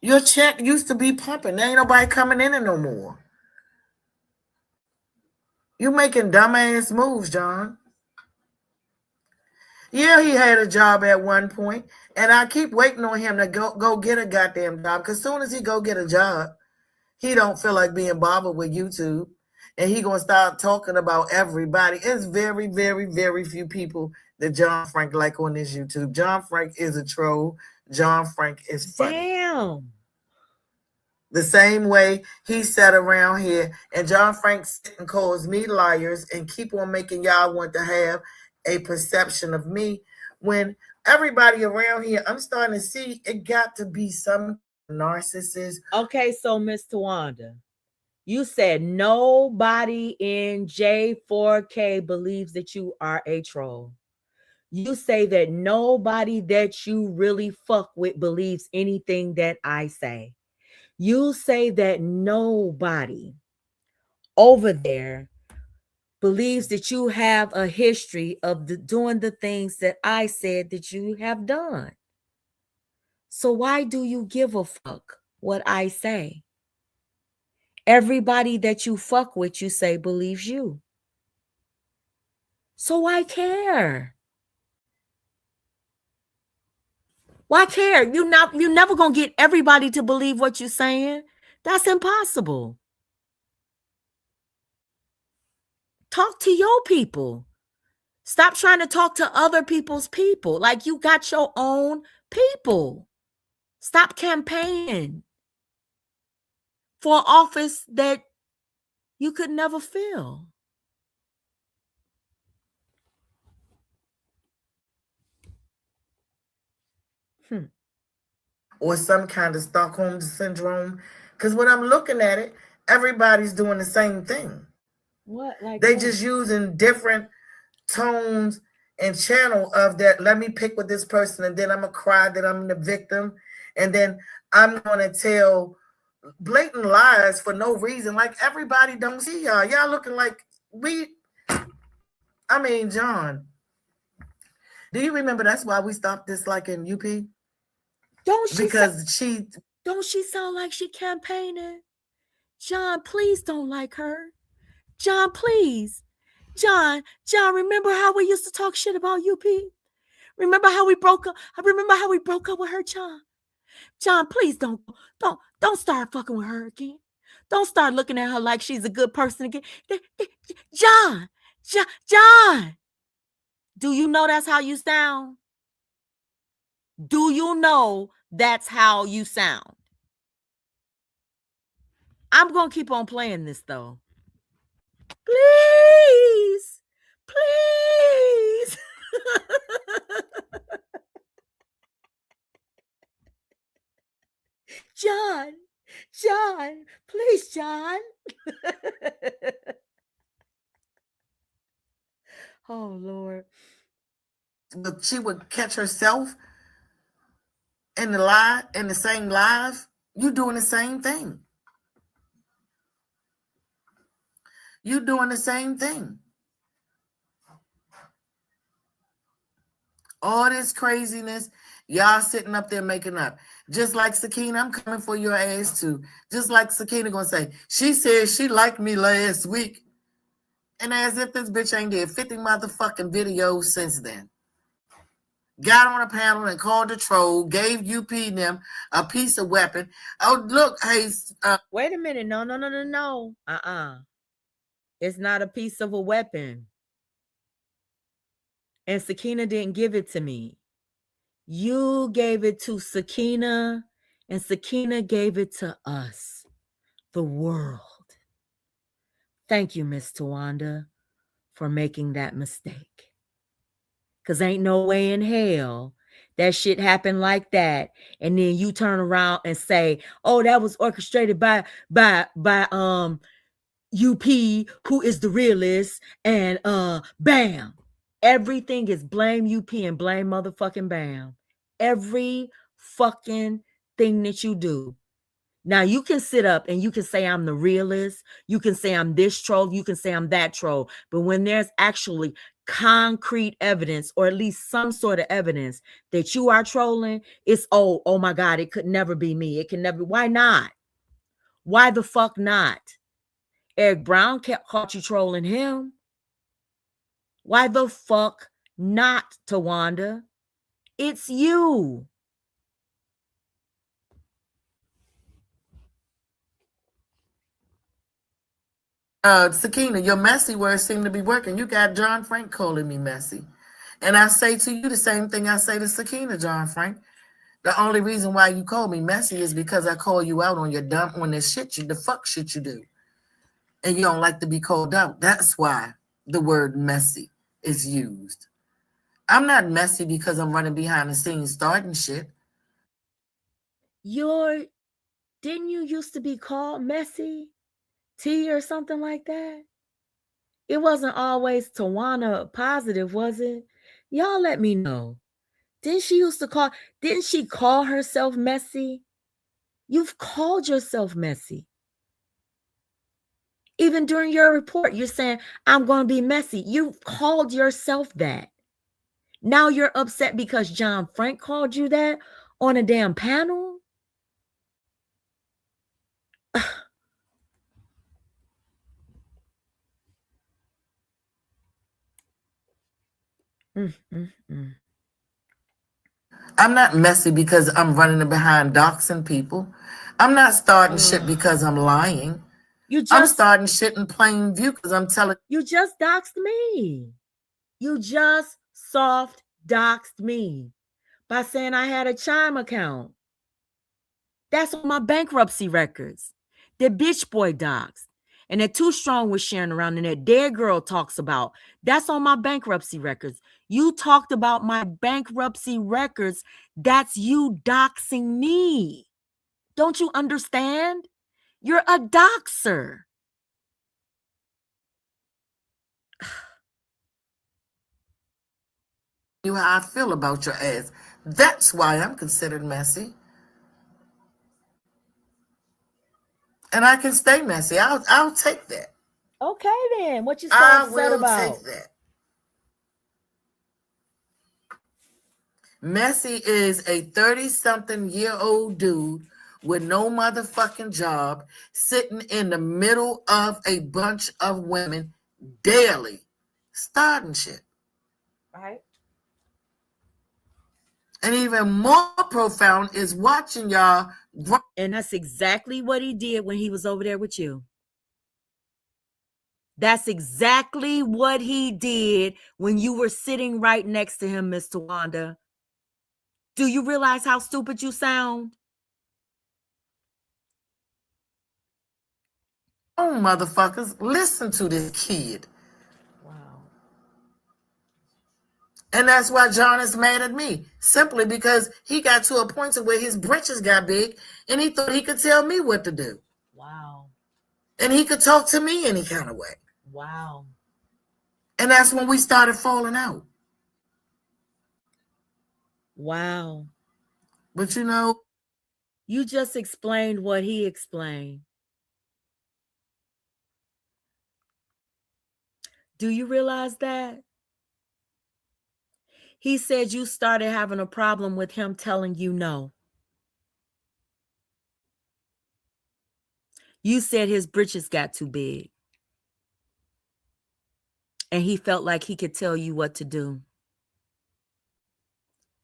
Your check used to be pumping. There ain't nobody coming in it no more. You making dumbass moves, John. Yeah, he had a job at one point, and I keep waiting on him to go get a goddamn job. Because soon as he go get a job, he don't feel like being bothered with YouTube, and he gonna start talking about everybody. It's very, very, very few people that John Frank like on this YouTube. John Frank is a troll. John Frank is funny. Damn. The same way he sat around here, and John Frank sit and calls me liars and keep on making y'all want to have a perception of me, when everybody around here, I'm starting to see it got to be some narcissist. Okay, so Miss Tawanda, you said nobody in J4K believes that you are a troll. You say that nobody that you really fuck with believes anything that I say. You say that nobody over there believes that you have a history of doing the things that I said that you have done. So why do you give a fuck what I say? Everybody that you fuck with, you say, believes you. So why care? Why care? You're never gonna get everybody to believe what you're saying. That's impossible. Talk to your people. Stop trying to talk to other people's people. Like you got your own people. Stop campaigning for an office that you could never fill. Or some kind of Stockholm syndrome. Because when I'm looking at it, everybody's doing the same thing. What? Like they what? just using different tones and channel of that. Let me pick with this person, and then I'm gonna cry that I'm the victim, and then I'm gonna tell blatant lies for no reason. Like everybody don't see y'all. Y'all looking like I mean, John, do you remember that's why we stopped disliking UP? Don't she sound like she campaigning? John, please don't like her. John, please. John, remember how we used to talk shit about UP? Remember how we broke up? I remember how we broke up with her, John. John, please don't start fucking with her again. Don't start looking at her like she's a good person again. John. Do you know that's how you sound? Do you know that's how you sound? I'm going to keep on playing this, though. Please. John, please, John. Oh, Lord. But she would catch herself in the same live. You doing the same thing. You doing the same thing. All this craziness, y'all sitting up there making up. Just like Sakina, I'm coming for your ass too. Just like Sakina gonna say, she said she liked me last week. And as if this bitch ain't did 50 motherfucking videos since then. Got on a panel and called the troll, gave UP them a piece of weapon. Oh, look, hey. Wait a minute. No. It's not a piece of a weapon. And Sakina didn't give it to me. You gave it to Sakina, and Sakina gave it to us, the world. Thank you, Miss Tawanda, for making that mistake. Because ain't no way in hell that shit happened like that, and then you turn around and say, oh, that was orchestrated by UP, who is the realist, and bam. Everything is blame UP and blame motherfucking bam. Every fucking thing that you do. Now you can sit up and you can say I'm the realist. You can say I'm this troll. You can say I'm that troll. But when there's actually concrete evidence, or at least some sort of evidence that you are trolling, it's oh my God, it could never be me. It can never. Why not? Why the fuck not? Eric Brown caught you trolling him. Why the fuck not, Tawanda? It's you. Sakina, your messy words seem to be working. You got John Frank calling me messy. And I say to you the same thing I say to Sakina, John Frank. The only reason why you call me messy is because I call you out on your dumb, on this shit, the fuck shit you do. And you don't like to be called out. That's why the word messy is used. I'm not messy because I'm running behind the scenes starting shit. Didn't you used to be called Messy T or something like that? It wasn't always Tawana positive, was it? Y'all let me know. Didn't she call herself Messy? You've called yourself Messy. Even during your report, you're saying, I'm going to be messy. You've called yourself that. Now you're upset because John Frank called you that on a damn panel? I'm not messy because I'm running behind doxing people. I'm not starting shit because I'm lying. I'm starting shit in plain view because I'm telling. You just doxed me. You just soft doxed me by saying I had a Chime account. That's on my bankruptcy records. That bitch boy doxed. And that Too Strong was sharing around and that Dead Girl talks about. That's on my bankruptcy records. You talked about my bankruptcy records. That's you doxing me. Don't you understand? You're a doxer. You how I feel about your ass. That's why I'm considered messy. And I can stay messy. I'll take that. Okay then. What you so upset about? I will take that. Messy is a 30-something-year-old dude with no motherfucking job sitting in the middle of a bunch of women daily starting shit. Right. And even more profound is watching y'all. And that's exactly what he did when he was over there with you. That's exactly what he did when you were sitting right next to him, Miss Tawanda. Do you realize how stupid you sound? Oh, motherfuckers, listen to this kid. Wow. And that's why John is mad at me. Simply because he got to a point to where his britches got big and he thought he could tell me what to do. Wow. And he could talk to me any kind of way. Wow. And that's when we started falling out. Wow. But you know, you just explained what he explained. Do you realize that? He said you started having a problem with him telling you no. You said his britches got too big. And he felt like he could tell you what to do.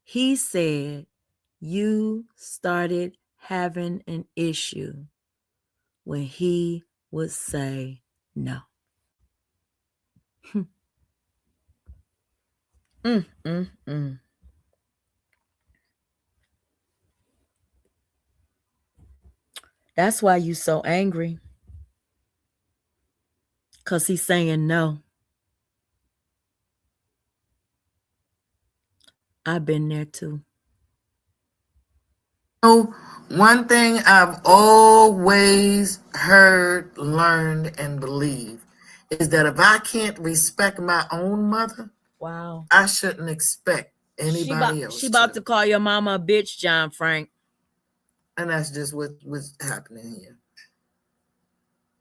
He said you started having an issue when he would say no. That's why you so angry. Because he's saying no. I've been there too. One thing I've always heard, learned, and believed is that if I can't respect my own mother, wow, I shouldn't expect anybody else. She about to call your mama a bitch, John Frank. And that's just what's happening here.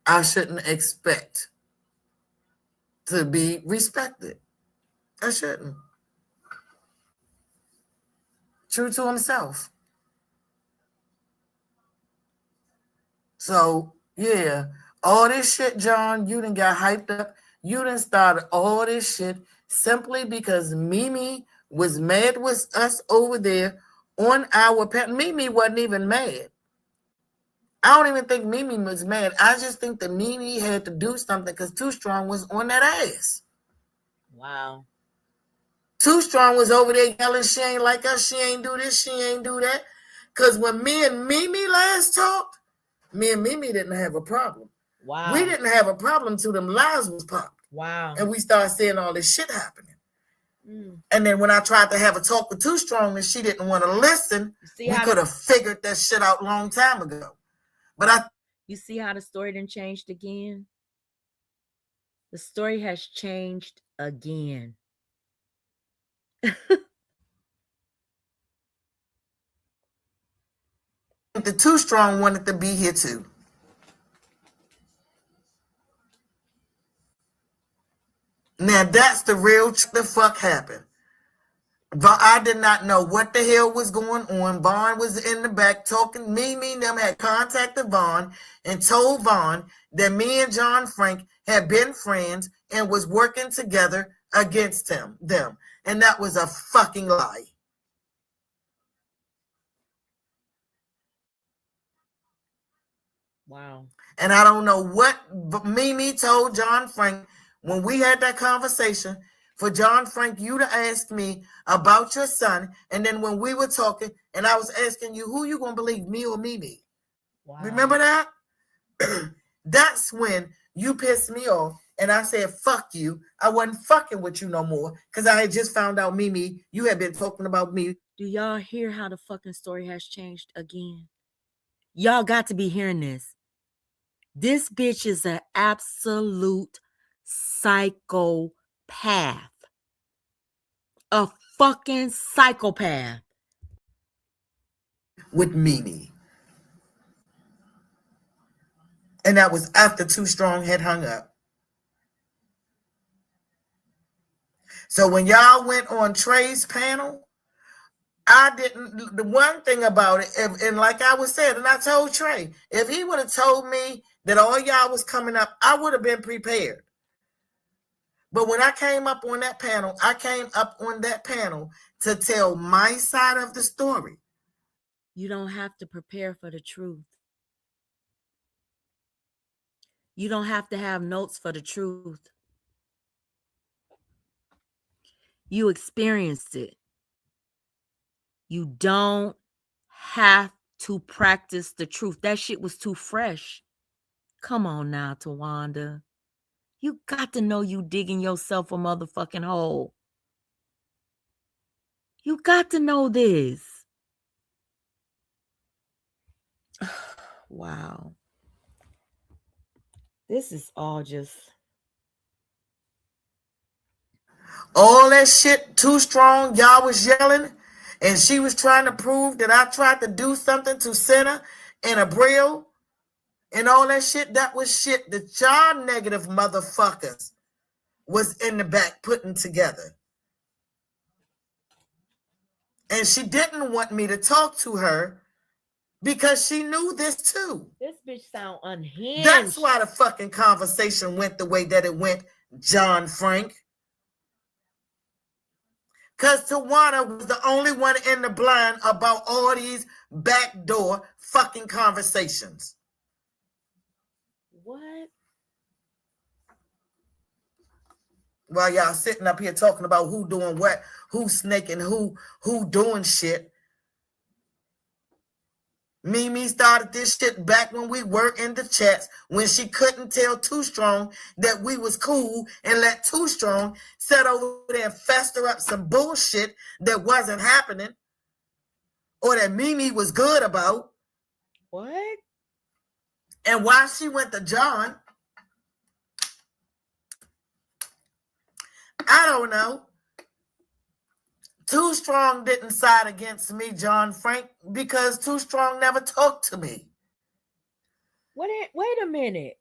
I shouldn't expect to be respected. I shouldn't. True to himself. So, yeah, All this shit, John, you done got hyped up. You done started all this shit simply because Mimi was mad with us over there on our pet. Mimi wasn't even mad. I don't even think Mimi was mad. I just think that Mimi had to do something because Too Strong was on that ass. Wow. Too Strong was over there yelling, she ain't like us, she ain't do this, she ain't do that. Because when me and Mimi last talked, me and Mimi didn't have a problem. Wow. We didn't have a problem till them lies was popped. Wow. And we started seeing all this shit happening. Mm. And then when I tried to have a talk with Too Strong and she didn't want to listen, we could have figured that shit out a long time ago. But you see how the story done changed again? The story has changed again. The Too Strong wanted to be here too. Now that's the real the fuck happened. But I did not know what the hell was going on. Vaughn was in the back talking. Mimi and them had contacted Vaughn and told Vaughn that me and John Frank had been friends and was working together against them. And that was a fucking lie. Wow. And I don't know what Mimi told John Frank when we had that conversation. For John Frank, you to ask me about your son, and then when we were talking, and I was asking you, who you gonna believe, me or Mimi? Wow. Remember that? That's when you pissed me off, and I said, fuck you. I wasn't fucking with you no more, because I had just found out, Mimi, you had been talking about me. Do y'all hear how the fucking story has changed again? Y'all got to be hearing this. This bitch is an absolute psychopath. A fucking psychopath. With Mimi. And that was after Too Strong had hung up. So when y'all went on Trey's panel, I didn't, the one thing about it, and like I was saying, and I told Trey, if he would have told me that all y'all was coming up, I would have been prepared. But when I came up on that panel, I came up on that panel to tell my side of the story. You don't have to prepare for the truth. You don't have to have notes for the truth. You experienced it. You don't have to practice the truth. That shit was too fresh. Come on now, Tawanda. You got to know you digging yourself a motherfucking hole. You got to know this. Wow. This is all just... all that shit, Too Strong, y'all was yelling, and she was trying to prove that I tried to do something to Senna and Abreu and all that shit. That was shit that y'all negative motherfuckers was in the back putting together. And she didn't want me to talk to her because she knew this too. This bitch sound unhinged. That's why the fucking conversation went the way that it went, John Frank. Because Tawana was the only one in the blind about all these backdoor fucking conversations. What? While y'all sitting up here talking about who doing what, who snaking, who doing shit. Mimi started this shit back when we were in the chats, when she couldn't tell Too Strong that we was cool and let Too Strong sit over there and fester up some bullshit that wasn't happening or that Mimi was good about. What? And why she went to John, I don't know. Too Strong didn't side against me, John Frank, because Too Strong never talked to me. Wait a minute.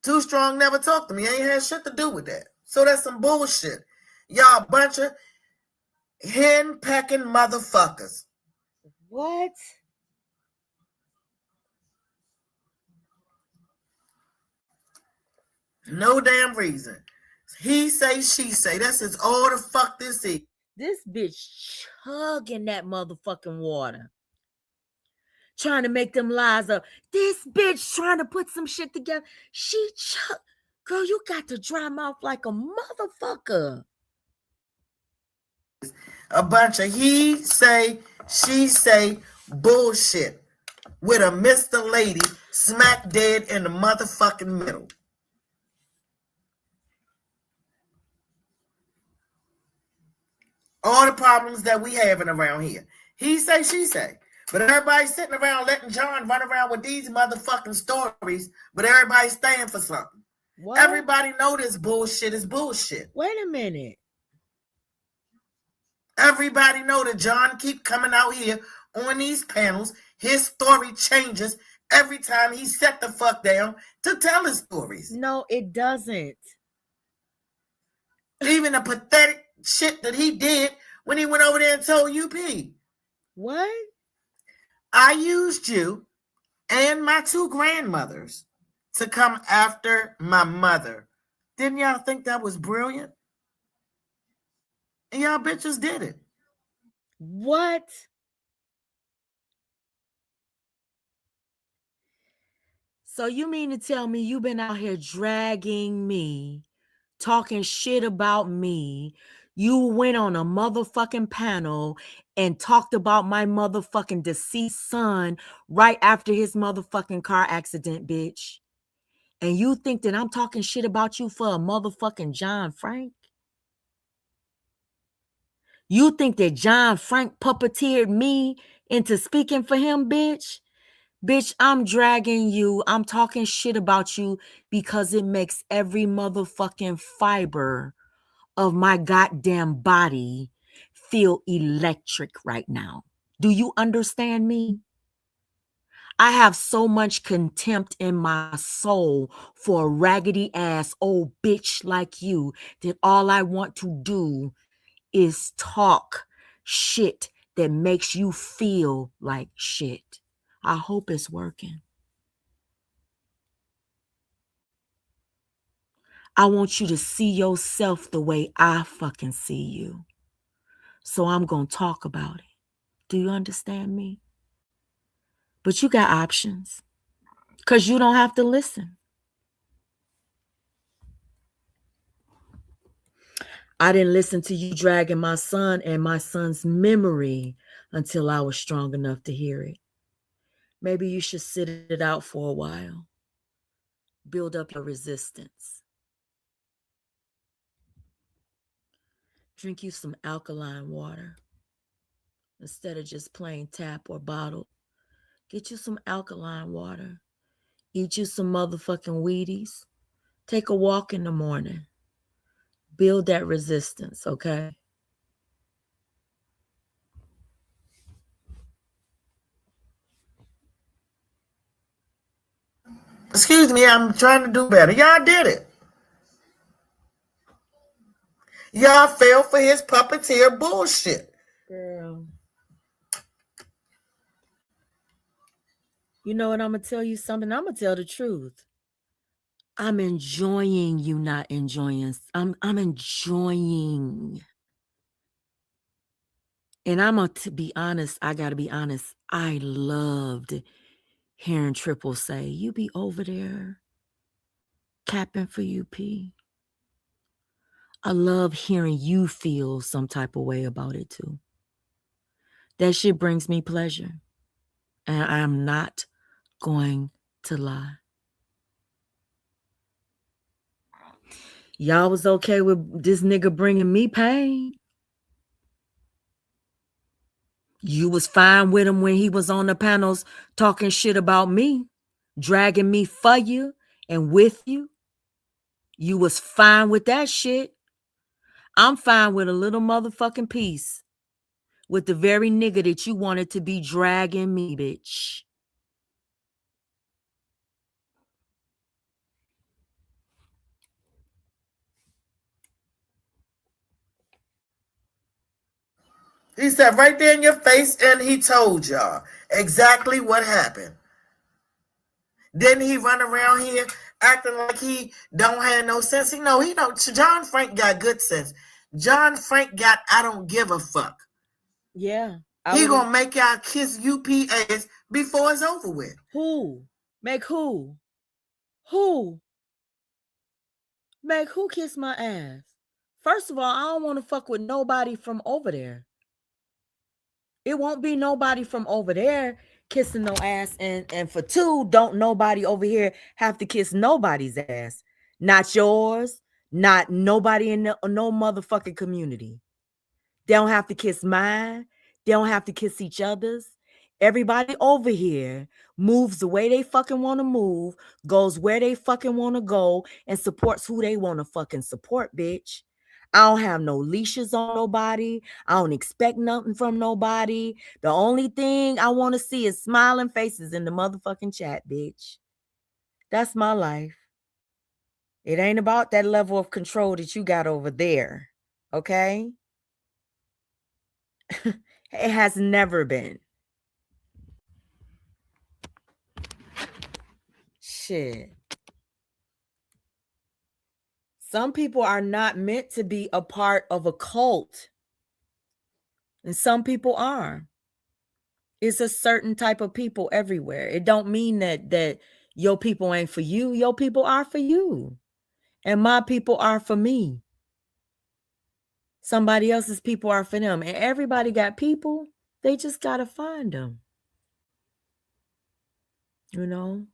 Too Strong never talked to me. Ain't had shit to do with that. So that's some bullshit. Y'all bunch of hen-pecking motherfuckers. What? No damn reason. He say, she say. That's just all the fuck this is. This bitch chugging that motherfucking water. Trying to make them lies up. This bitch trying to put some shit together. She girl, you got to dry mouth like a motherfucker. A bunch of he say, she say bullshit with a Mr. Lady smack dead in the motherfucking middle. All the problems that we having around here. He say, she say. But everybody's sitting around letting John run around with these motherfucking stories, but everybody's staying for something. What? Everybody know this bullshit is bullshit. Wait a minute. Everybody know that John keep coming out here on these panels. His story changes every time he set the fuck down to tell his stories. No, it doesn't. Even the pathetic shit that he did when he went over there and told UP. What? I used you and my two grandmothers to come after my mother. Didn't y'all think that was brilliant? And y'all bitches did it. What? So you mean to tell me you've been out here dragging me, talking shit about me? You went on a motherfucking panel and talked about my motherfucking deceased son right after his motherfucking car accident, bitch. And you think that I'm talking shit about you for a motherfucking John Frank? You think that John Frank puppeteered me into speaking for him, bitch? Bitch, I'm dragging you. I'm talking shit about you because it makes every motherfucking fiber of my goddamn body feel electric right now. Do you understand me? I have so much contempt in my soul for a raggedy ass old bitch like you that all I want to do is talk shit that makes you feel like shit. I hope it's working. I want you to see yourself the way I fucking see you. So I'm going to talk about it. Do you understand me? But you got options because you don't have to listen. I didn't listen to you dragging my son and my son's memory until I was strong enough to hear it. Maybe you should sit it out for a while. Build up your resistance. Drink you some alkaline water. Instead of just plain tap or bottled, get you some alkaline water. Eat you some motherfucking Wheaties. Take a walk in the morning. Build that resistance, okay? Excuse me, I'm trying to do better. Y'all did it. Y'all fell for his puppeteer bullshit. Girl. You know what? I'm going to tell you something. I'm going to tell the truth. I'm enjoying you not enjoying. I'm enjoying. And I'm going to be honest. I got to be honest. I loved hearing Triple say, you be over there capping for UP. I love hearing you feel some type of way about it too. That shit brings me pleasure. And I'm not going to lie. Y'all was okay with this nigga bringing me pain. You was fine with him when he was on the panels talking shit about me, dragging me for you and with you. You was fine with that shit. I'm fine with a little motherfucking piece with the very nigga that you wanted to be dragging me, bitch. He said right there in your face, and he told y'all exactly what happened. Didn't he run around here acting like he don't have no sense. He don't. John Frank got good sense. John Frank got I don't give a fuck. Yeah. He gonna make y'all kiss UPAs before it's over with. Who? Make who? Who? Make who kiss my ass? First of all, I don't want to fuck with nobody from over there. It won't be nobody from over there kissing no ass. And for two, don't nobody over here have to kiss nobody's ass. Not yours, not nobody in no motherfucking community. They don't have to kiss mine. They don't have to kiss each other's. Everybody over here moves the way they fucking want to move, goes where they fucking want to go, and supports who they want to fucking support, bitch. I don't have no leashes on nobody. I don't expect nothing from nobody. The only thing I want to see is smiling faces in the motherfucking chat, bitch. That's my life. It ain't about that level of control that you got over there, okay? It has never been. Shit. Some people are not meant to be a part of a cult. And some people are. It's a certain type of people everywhere. It don't mean that your people ain't for you. Your people are for you. And my people are for me. Somebody else's people are for them. And everybody got people. They just got to find them. You know?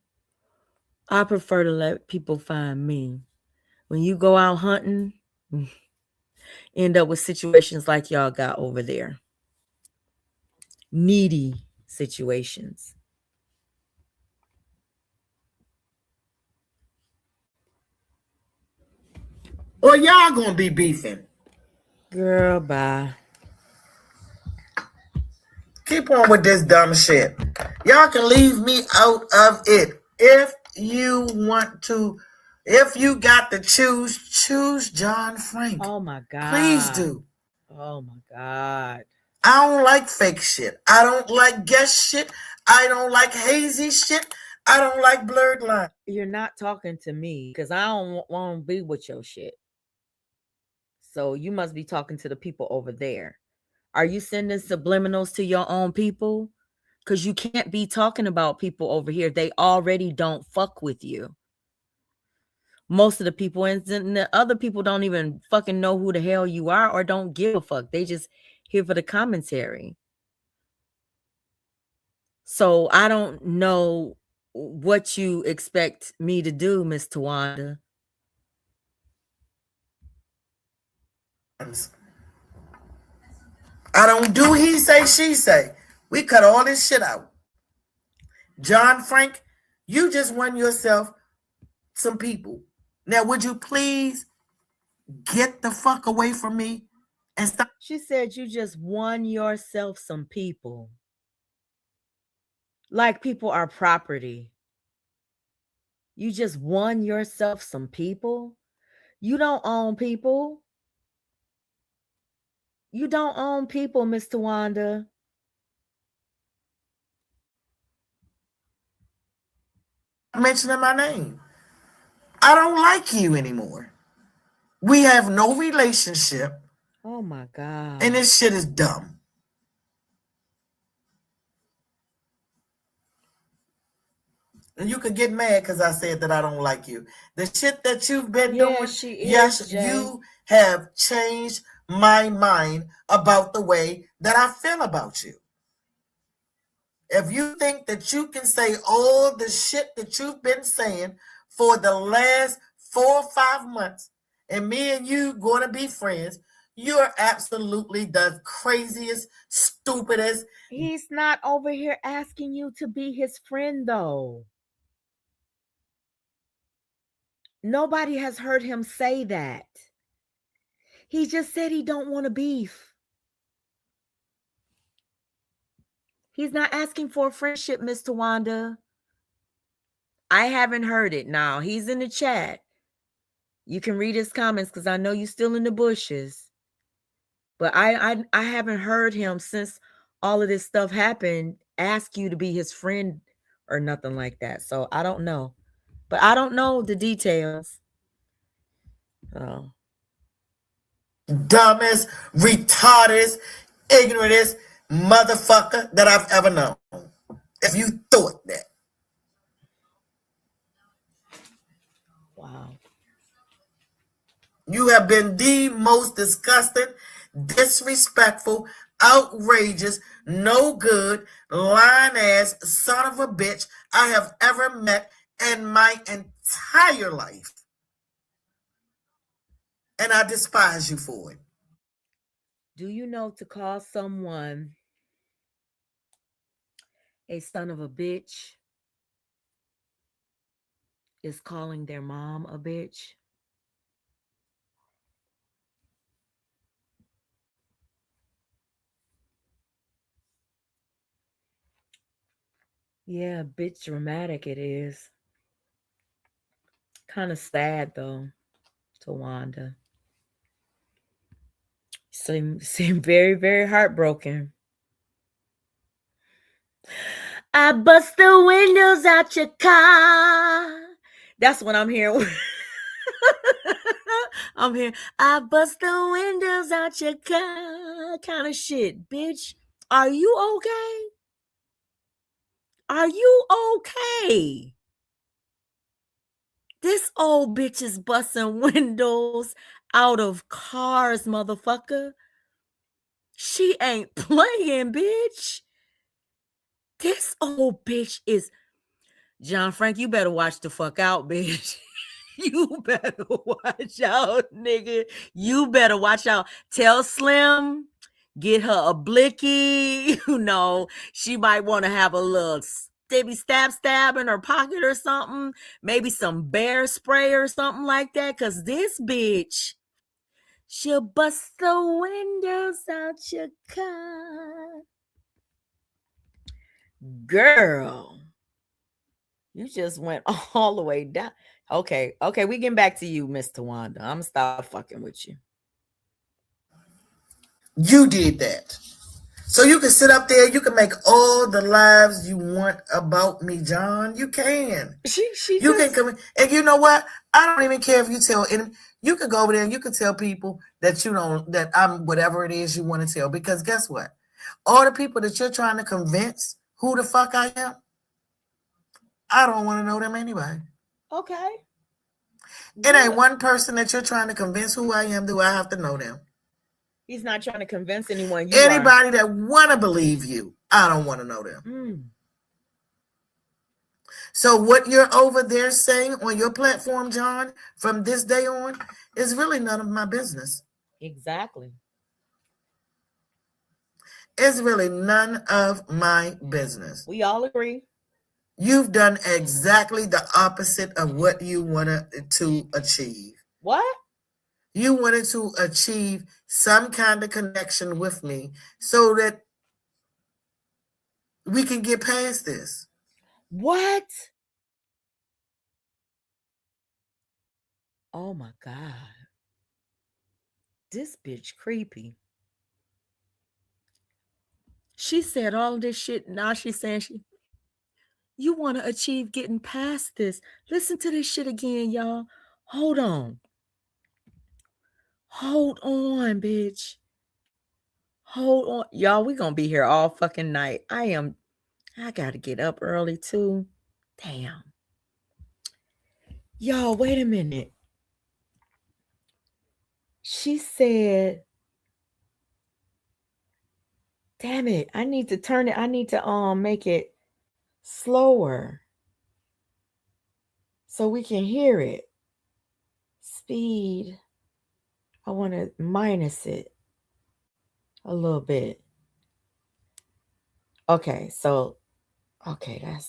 I prefer to let people find me. When you go out hunting, end up with situations like y'all got over there. Needy situations. Or y'all gonna be beefing. Girl, bye. Keep on with this dumb shit. Y'all can leave me out of it. If you want to, if you got to choose John Frank. Oh my God. Please do. Oh my God. I don't like fake shit. I don't like guess shit. I don't like hazy shit. I don't like blurred lines. You're not talking to me because I don't want to be with your shit. So you must be talking to the people over there. Are you sending subliminals to your own people? Because you can't be talking about people over here. They already don't fuck with you. Most of the people, and the other people don't even fucking know who the hell you are or don't give a fuck. They just here for the commentary. So I don't know what you expect me to do, Miss Tawanda. I don't do he say, she say. We cut all this shit out. John Frank, you just won yourself some people. Now, would you please get the fuck away from me and stop? She said you just won yourself some people. Like people are property. You just won yourself some people? You don't own people. You don't own people, Miss Tawanda. Mentioning my name. I don't like you anymore. We have no relationship. Oh my God. And this shit is dumb. And you could get mad because I said that I don't like you. The shit that you've been doing, yes, Jay. you have changed my mind about the way that I feel about you. If you think that you can say all the shit that you've been saying for the last 4 or 5 months, and me and you going to be friends, you're absolutely the craziest, stupidest. He's not over here asking you to be his friend, though. Nobody has heard him say that. He just said he don't want to beef. He's not asking for a friendship, Miss Tawanda. I haven't heard it. Now, he's in the chat. You can read his comments because I know you're still in the bushes. But I haven't heard him since all of this stuff happened ask you to be his friend or nothing like that. So I don't know. but I don't know the details. Oh. Dumbest, retarded, ignorantest motherfucker that I've ever known. If you thought that. Wow. You have been the most disgusting, disrespectful, outrageous, no good, lying ass son of a bitch I have ever met in my entire life. And I despise you for it. Do you know to call someone a son of a bitch is calling their mom a bitch? Yeah, bitch dramatic it is. Kind of sad though, Tawanda. Seem very, very heartbroken. I bust the windows out your car. That's what I'm hearing. I'm here. I bust the windows out your car. Kind of shit, bitch. Are you okay? Are you okay? This old bitch is busting windows out of cars, motherfucker. She ain't playing, bitch. This old bitch is... John Frank, you better watch the fuck out, bitch. You better watch out, nigga. You better watch out. Tell Slim, get her a blicky. You know, she might want to have a little stabby stab in her pocket or something. Maybe some bear spray or something like that. Because this bitch, she'll bust the windows out your car. Girl, you just went all the way down. Okay, we getting back to you, Miss Tawanda. I'm gonna stop fucking with you. You did that. So you can sit up there, you can make all the lives you want about me, John. You can. You can come in. And you know what? I don't even care if you tell any. You can go over there and you can tell people that you don't, that I'm whatever it is you want to tell. Because guess what? All the people that you're trying to convince who the fuck I am, I don't want to know them anyway. Okay. It ain't one person that you're trying to convince who I am, do I have to know them. He's not trying to convince anyone. Anybody that want to believe you, I don't want to know them. So what you're over there saying on your platform, John, from this day on, is really none of my business. Exactly. It's really none of my business. We all agree. You've done exactly the opposite of what you wanted to achieve. What? You wanted to achieve some kind of connection with me so that we can get past this. What? Oh my God. This bitch creepy. She said all this shit. Now she's saying you want to achieve getting past this. Listen to this shit again, y'all. Hold on. Hold on, bitch. Hold on. Y'all, we gonna be here all fucking night. I gotta get up early too. Damn. Y'all, wait a minute. She said, damn it, I need to turn it. I need to make it slower so we can hear it. Speed. I want to minus it a little bit. Okay, so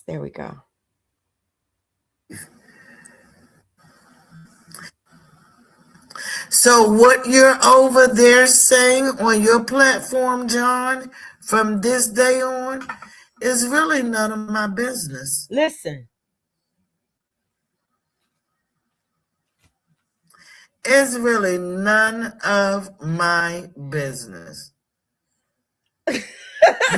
there we go. So what you're over there saying on your platform, John, from this day on, is really none of my business. Listen. It's really none of my business.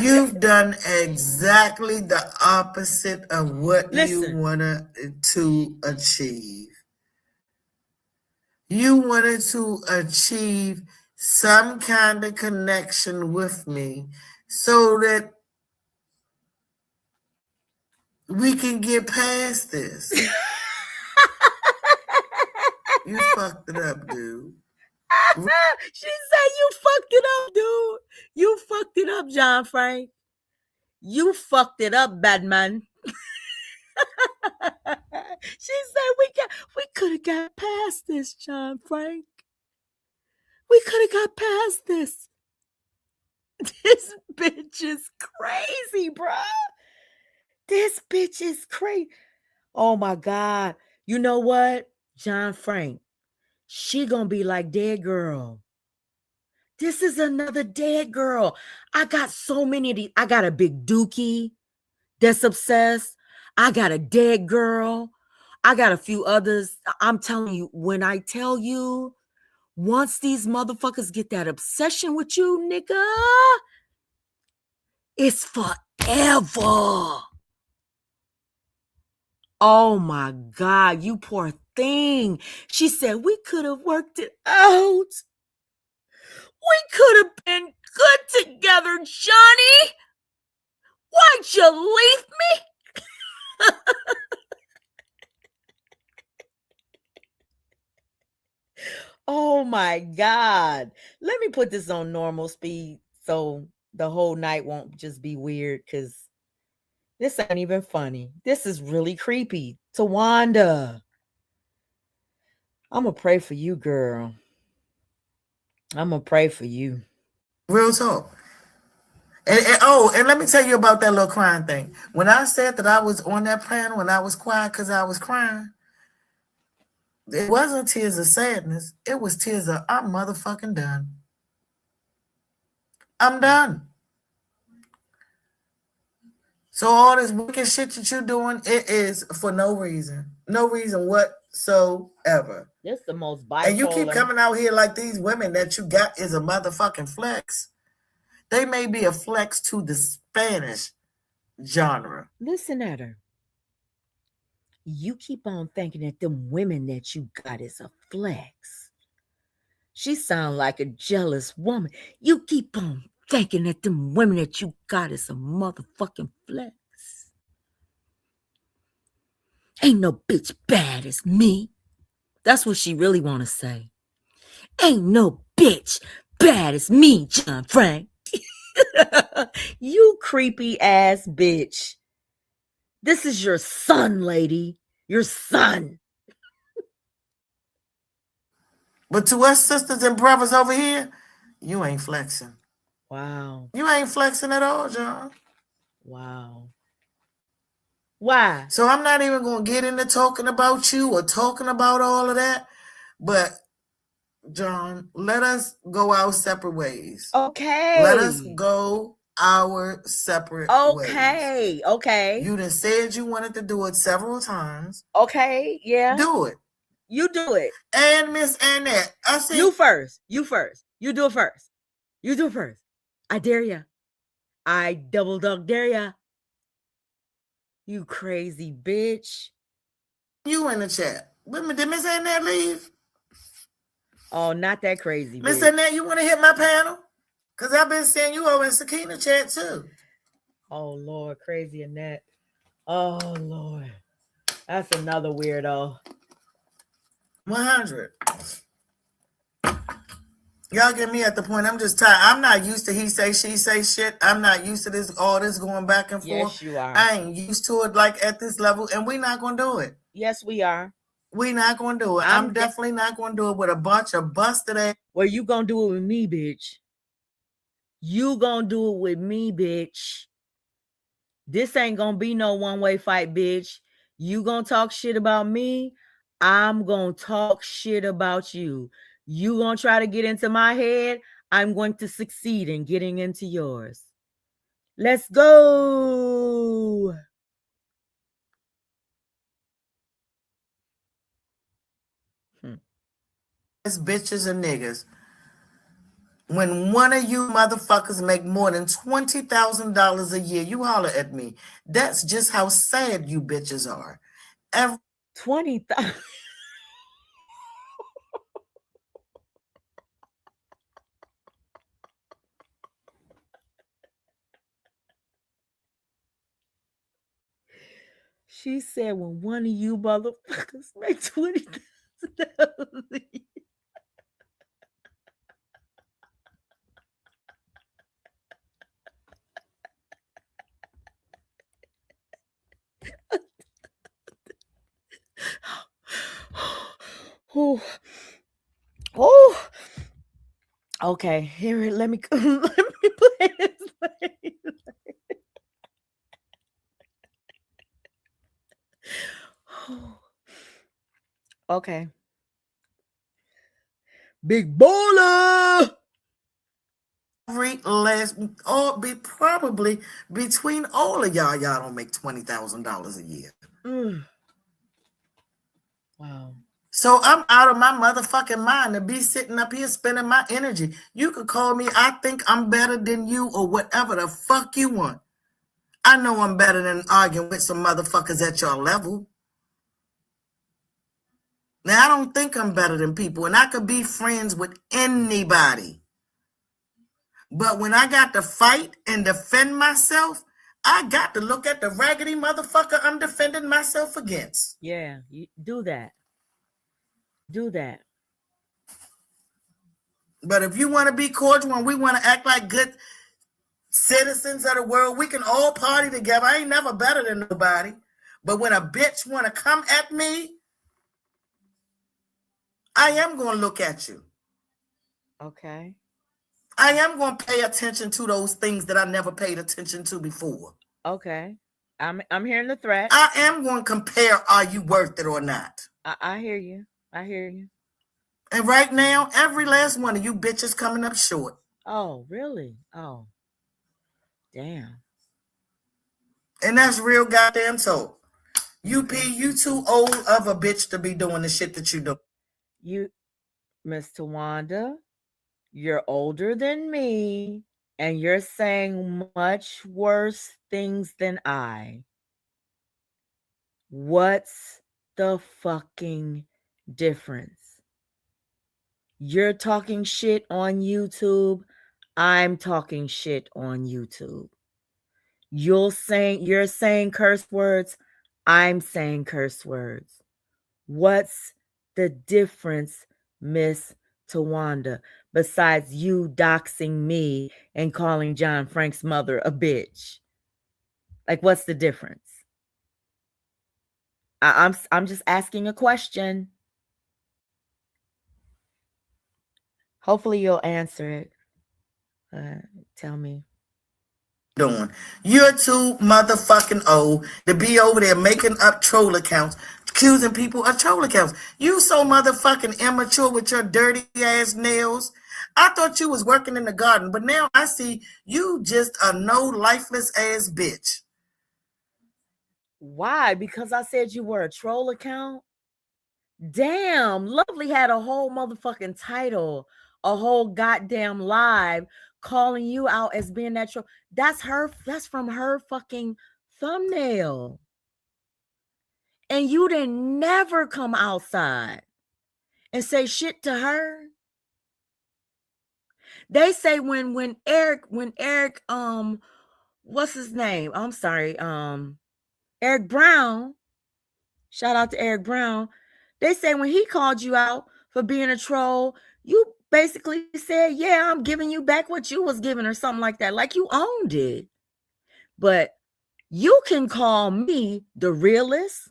You've done exactly the opposite of what you Listen. wanted to achieve. You wanted to achieve some kind of connection with me so that we can get past this. You fucked it up, dude. She said you fucked it up, dude. You fucked it up, John Frank. You fucked it up, Batman. She said we could have got past this, John Frank. We could have got past this. This bitch is crazy, bruh. This bitch is crazy. Oh my God. You know what? John Frank. She gonna be like Dead Girl. This is another Dead Girl. I got so many of these. I got a big dookie that's obsessed. I got a Dead Girl. I got a few others. I'm telling you, when I tell you, once these motherfuckers get that obsession with you, nigga, it's forever. Oh my God, you poor thing. She said, we could have worked it out. We could have been good together, Johnny. Why'd you leave me? Oh my God. Let me put this on normal speed so the whole night won't just be weird, because this ain't even funny. This is really creepy. Tawanda, I'm going to pray for you, girl. I'm going to pray for you. Real talk. And let me tell you about that little crying thing. When I said that I was on that panel and I was quiet because I was crying, it wasn't tears of sadness. It was tears of I'm motherfucking done. I'm done. So all this wicked shit that you're doing, it is for no reason. No reason whatsoever. This the most bipolar. And you keep coming out here like these women that you got is a motherfucking flex. They may be a flex to the Spanish genre. Listen at her. You keep on thinking that them women that you got is a flex. She sound like a jealous woman. You keep on thinking that them women that you got is a motherfucking flex. Ain't no bitch bad as me. That's what she really want to say. Ain't no bitch bad as me, John Frank. You creepy ass bitch. This is your son, lady. Your son. But to us sisters and brothers over here, you ain't flexing. Wow. You ain't flexing at all, John. Wow. Why? So I'm not even going to get into talking about you or talking about all of that. But, John, let us go our separate ways. Okay. Let us go our separate ways. Okay. You done said you wanted to do it several times. Okay, yeah. Do it. You do it. And Miss Annette, I said You first. You first. You do it first. You do it first. I dare ya. I double dog dare ya. You crazy bitch. You in the chat. Did Miss Annette leave? Oh, not that crazy, Miss bitch. Annette, you want to hit my panel? Because I've been seeing you over in Sakina chat too. Oh, Lord. Crazy Annette. Oh, Lord. That's another weirdo. 100. Y'all get me at the point. I'm just tired. I'm not used to he say, she say shit. I'm not used to all this going back and forth. Yes, you are. I ain't used to it like at this level, and we're not going to do it. Yes, we are. We're not going to do it. I'm definitely not going to do it with a bunch of busted ass. Well, you going to do it with me, bitch. You going to do it with me, bitch. This ain't going to be no one-way fight, bitch. You going to talk shit about me, I'm going to talk shit about you. You going to try to get into my head, I'm going to succeed in getting into yours. Let's go. Bitches and niggas When one of you motherfuckers make more than $20,000 a year, you holler at me. That's just how sad you bitches are. 20,000. She said, when one of you motherfuckers make 20,000 a year. Oh, oh. Okay, here, let me play this. Okay. Big baller. Every last, or be probably between all of y'all don't make $20,000 a year. Wow. So I'm out of my motherfucking mind to be sitting up here spending my energy. You could call me, I think I'm better than you, or whatever the fuck you want. I know I'm better than arguing with some motherfuckers at your level. Now, I don't think I'm better than people, and I could be friends with anybody. But when I got to fight and defend myself, I got to look at the raggedy motherfucker I'm defending myself against. Yeah, you do that. Do that. But if you want to be cordial and we want to act like good citizens of the world, we can all party together. I ain't never better than nobody. But when a bitch want to come at me, I am going to look at you. Okay. I am going to pay attention to those things that I never paid attention to before. Okay. I'm hearing the threat. I am going to compare, are you worth it or not? I hear you. I hear you. And right now, every last one of you bitches coming up short. Oh, really? Oh. Damn. And that's real goddamn talk. UP, you too old of a bitch to be doing the shit that you do. You, Miss Tawanda, you're older than me, and you're saying much worse things than I. What's the fucking difference? You're talking shit on YouTube. I'm talking shit on YouTube. You're saying curse words. I'm saying curse words. What's the difference, Miss Tawanda, besides you doxing me and calling John Frank's mother a bitch? Like, what's the difference? I'm just asking a question. Hopefully you'll answer it. Tell me. Doing. You're too motherfucking old to be over there making up troll accounts, accusing people of troll accounts. You so motherfucking immature with your dirty ass nails. I thought you was working in the garden, but now I see you just a no lifeless ass bitch. Why? Because I said you were a troll account? Damn, Lovely had a whole motherfucking title, a whole goddamn live calling you out as being that troll. That's from her fucking thumbnail. And you didn't never come outside and say shit to her. They say when Eric, what's his name? I'm sorry, Eric Brown. Shout out to Eric Brown. They say when he called you out for being a troll, you basically said, yeah, I'm giving you back what you was giving or something like that. Like you owned it. But you can call me the realist.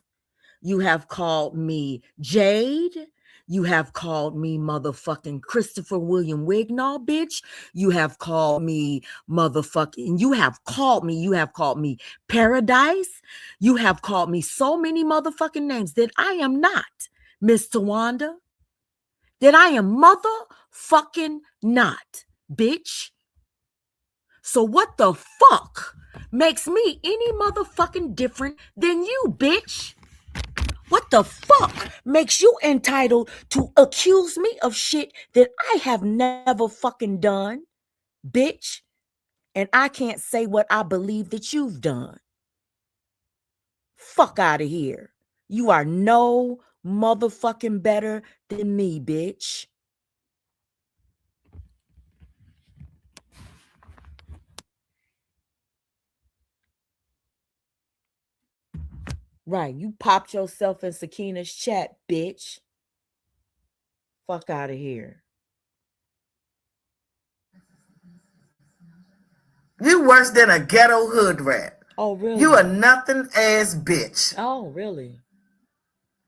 You have called me Jade. You have called me motherfucking Christopher William Wignall, bitch. You have called me motherfucking, you have called me Paradise. You have called me so many motherfucking names that I am not Miss Tawanda. That I am motherfucking not, bitch. So what the fuck makes me any motherfucking different than you, bitch? What the fuck makes you entitled to accuse me of shit that I have never fucking done, bitch? And I can't say what I believe that you've done. Fuck out of here. You are no motherfucking better than me, bitch. Right, you popped yourself in Sakina's chat, bitch. Fuck out of here. You worse than a ghetto hood rat. Oh, really? You a nothing ass bitch. Oh, really?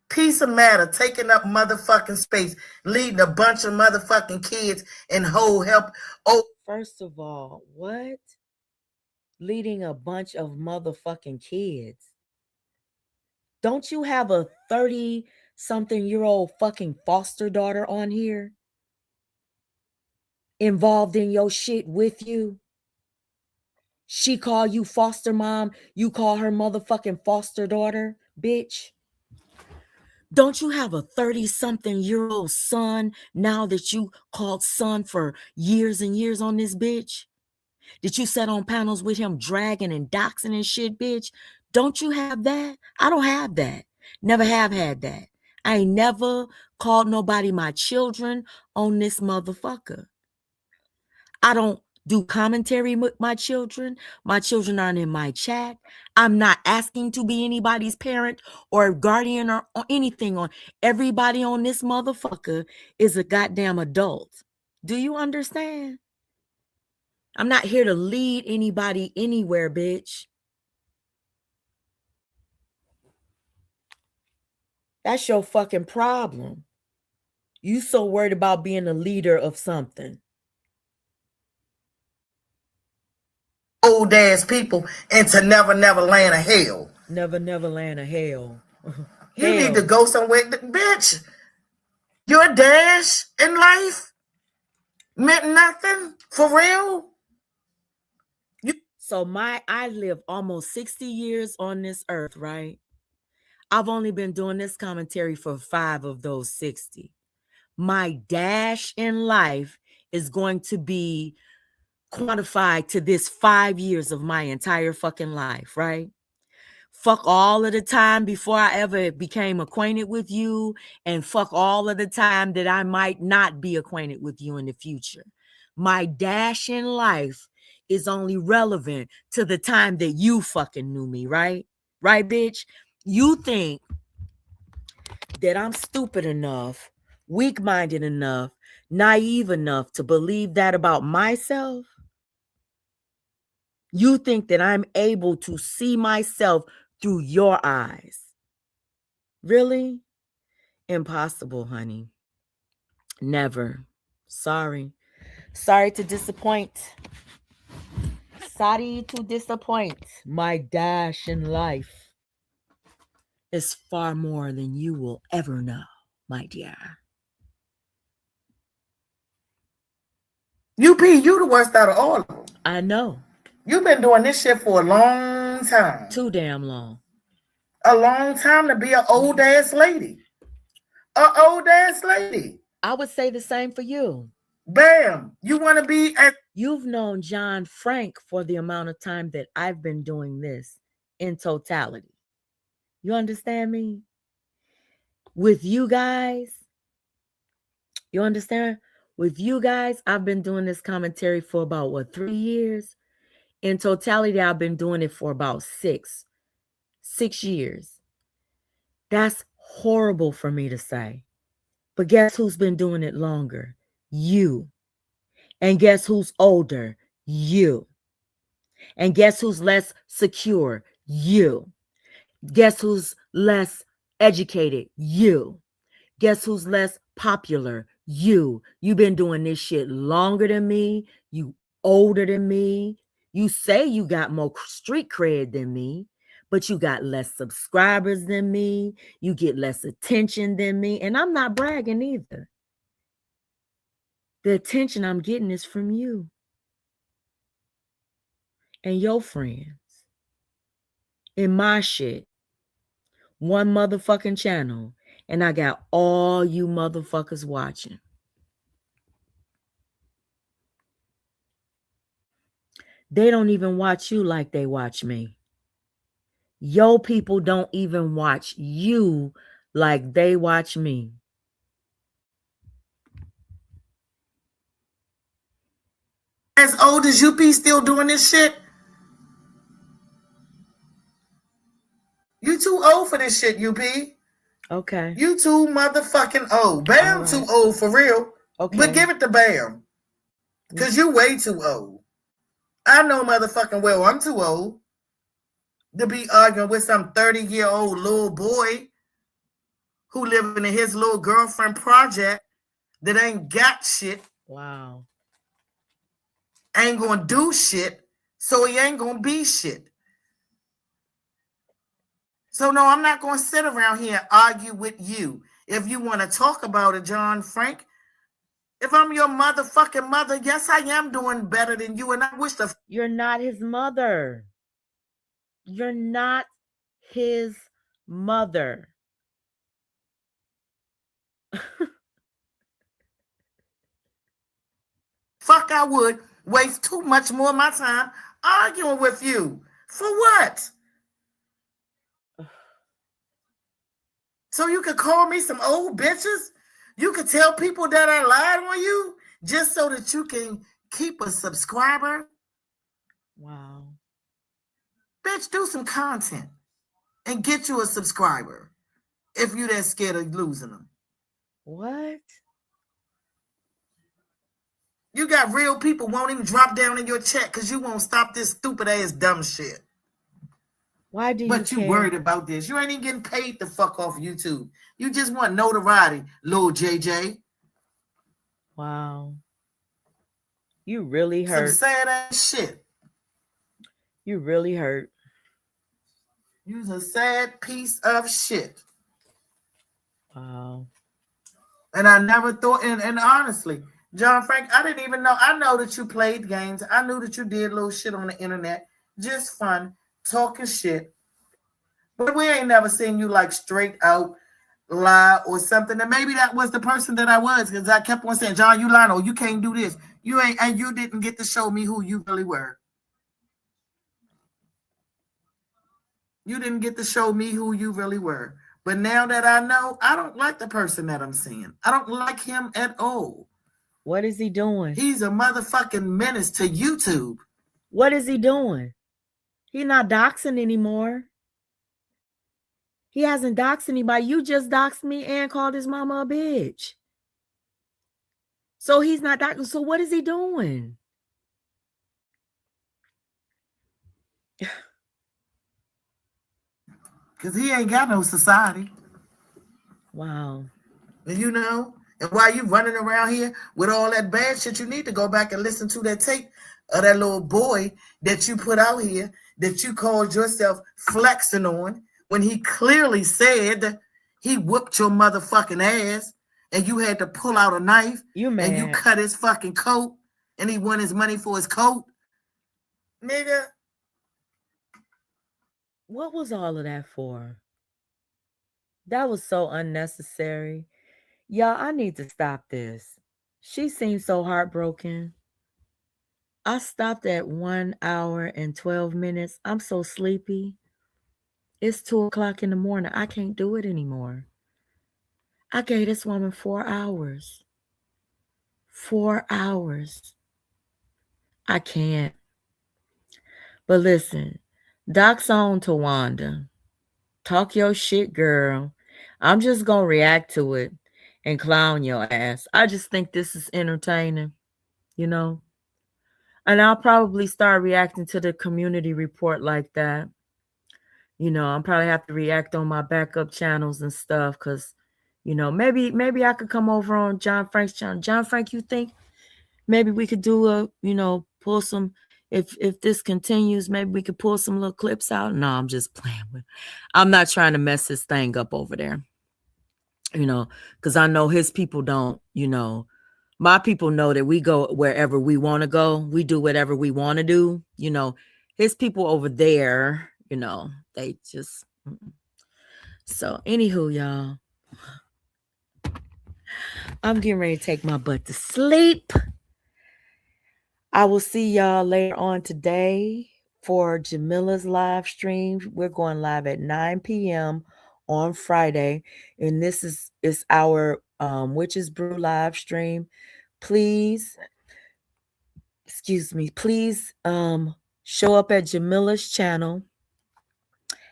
Piece of matter, taking up motherfucking space, leading a bunch of motherfucking kids in whole help. Oh, First of all, what? Leading a bunch of motherfucking kids. Don't you have a 30-something-year-old fucking foster daughter on here? Involved in your shit with you? She call you foster mom, you call her motherfucking foster daughter, bitch? Don't you have a 30-something-year-old son now that you called son for years and years on this bitch? Did you sit on panels with him dragging and doxing and shit, bitch? Don't you have that? I don't have that. Never have had that. I ain't never called nobody my children on this motherfucker. I don't do commentary with my children. My children aren't in my chat. I'm not asking to be anybody's parent or guardian or anything on. Everybody on this motherfucker is a goddamn adult. Do you understand? I'm not here to lead anybody anywhere, bitch. That's your fucking problem. You so worried about being a leader of something. old ass people into never land of hell. Never land of hell. You need to go somewhere, bitch. Your dash in life meant nothing for real. So I live almost 60 years on this earth, right? I've only been doing this commentary for 5 of those 60. My dash in life is going to be quantified to this 5 years of my entire fucking life, right? Fuck all of the time before I ever became acquainted with you, and fuck all of the time that I might not be acquainted with you in the future. My dash in life is only relevant to the time that you fucking knew me, right? Right, bitch? You think that I'm stupid enough, weak-minded enough, naive enough to believe that about myself? You think that I'm able to see myself through your eyes? Really? Impossible, honey. Never. Sorry. Sorry to disappoint. Sorry to disappoint. My dash in life is far more than you will ever know, my dear. You the worst out of all of them. I know. You've been doing this shit for a long time. Too damn long. A long time to be an old ass lady. An old ass lady. I would say the same for you. Bam. You want to be at... You've known John Frank for the amount of time that I've been doing this in totality. You understand me? With you guys, you understand? With you guys, I've been doing this commentary for about, 3 years? In totality, I've been doing it for about 6 years. That's horrible for me to say. But guess who's been doing it longer? You. And guess who's older? You. And guess who's less secure? You. Guess who's less educated? You. Guess who's less popular? You. You've been doing this shit longer than me. You older than me. You say you got more street cred than me, but you got less subscribers than me. You get less attention than me. And I'm not bragging either. The attention I'm getting is from you and your friends in my shit. one motherfucking channel, and I got all you motherfuckers watching. They don't even watch you like they watch me. Your people don't even watch you like they watch me. As old as UP still doing this shit? You too old for this shit, UP. Okay. You too motherfucking old. Bam All too right. old for real. Okay. But give it to Bam. Because you way too old. I know motherfucking well I'm too old to be arguing with some 30-year-old little boy who living in his little girlfriend project that ain't got shit, Wow. ain't gonna do shit, so he ain't gonna be shit. So no, I'm not gonna sit around here and argue with you. If you want to talk about it, John Frank, if I'm your motherfucking mother, yes, I am doing better than you, and I wish the You're not his mother. You're not his mother. fuck I would waste too much more of my time arguing with you. For what? So you could call me some old bitches? You could tell people that I lied on you just so that you can keep a subscriber? Wow. Bitch, do some content and get you a subscriber if you that scared of losing them. What? You got real people won't even drop down in your chat because you won't stop this stupid ass dumb shit. Why do But you you care? worried about this. You ain't even getting paid the fuck off YouTube. You just want notoriety, little JJ. Wow. You really Some hurt. sad ass shit. You really hurt. You's a sad piece of shit. Wow. And I never thought, and honestly, John Frank, I didn't even know. I know that you played games. I knew that you did little shit on the internet. Just fun, talking shit. But we ain't never seen you like straight out lie or something. And maybe that was the person that I was, because I kept on saying, John, you lying, or you can't do this. You ain't, and you didn't get to show me who you really were. You didn't get to show me who you really were. But now that I know, I don't like the person that I'm seeing. I don't like him at all. What is he doing? He's a motherfucking menace to YouTube. What is he doing? He's not doxing anymore. He hasn't doxed anybody. You just doxed me and called his mama a bitch. So he's not doxing. So what is he doing? Because he ain't got no society. Wow. And you know, and while you running around here with all that bad shit, you need to go back and listen to that tape of that little boy that you put out here that you called yourself flexing on when he clearly said he whooped your motherfucking ass and you had to pull out a knife You mad. and you cut his fucking coat and he won his money for his coat. Nigga. What was all of that for? That was so unnecessary. Y'all, I need to stop this. She seems so heartbroken. I stopped at 1 hour and 12 minutes. I'm so sleepy. It's 2:00 in the morning. I can't do it anymore. I gave this woman 4 hours. 4 hours. I can't. But listen, Doc's on to Wanda. Talk your shit, girl. I'm just going to react to it and clown your ass. I just think this is entertaining, you know? And I'll probably start reacting to the community report like that. You know, I'll probably have to react on my backup channels and stuff because, you know, maybe I could come over on John Frank's channel. John Frank, you think maybe we could do a, you know, pull some, if this continues, maybe we could pull some little clips out. No, I'm just playing with. I'm not trying to mess this thing up over there, you know, because I know his people don't, you know, my people know that we go wherever we want to go. We do whatever we want to do. You know, his people over there, you know, they just. So, anywho, y'all, I'm getting ready to take my butt to sleep. I will see y'all later on today for Jamila's live stream. We're going live at 9 p.m. on Friday, and this is our Witches Brew live stream. Please, please show up at Jamila's channel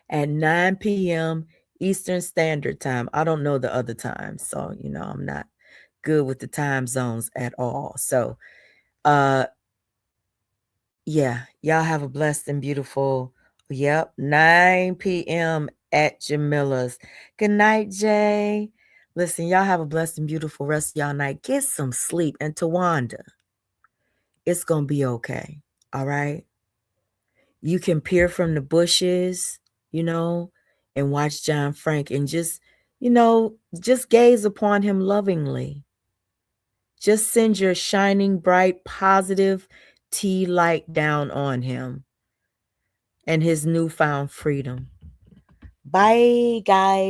at 9 p.m. Eastern Standard Time. I don't know the other times, so I'm not good with the time zones at all. So yeah, y'all have a blessed and beautiful 9 p.m. at Jamila's. Good night, Jay. Listen, y'all have a blessed and beautiful rest of y'all night. Get some sleep. And Tawanda, it's gonna be okay. All right. You can peer from the bushes, and watch John Frank and just gaze upon him lovingly. Just send your shining, bright, positive tea light down on him and his newfound freedom. Bye, guys.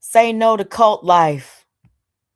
Say no to cult life.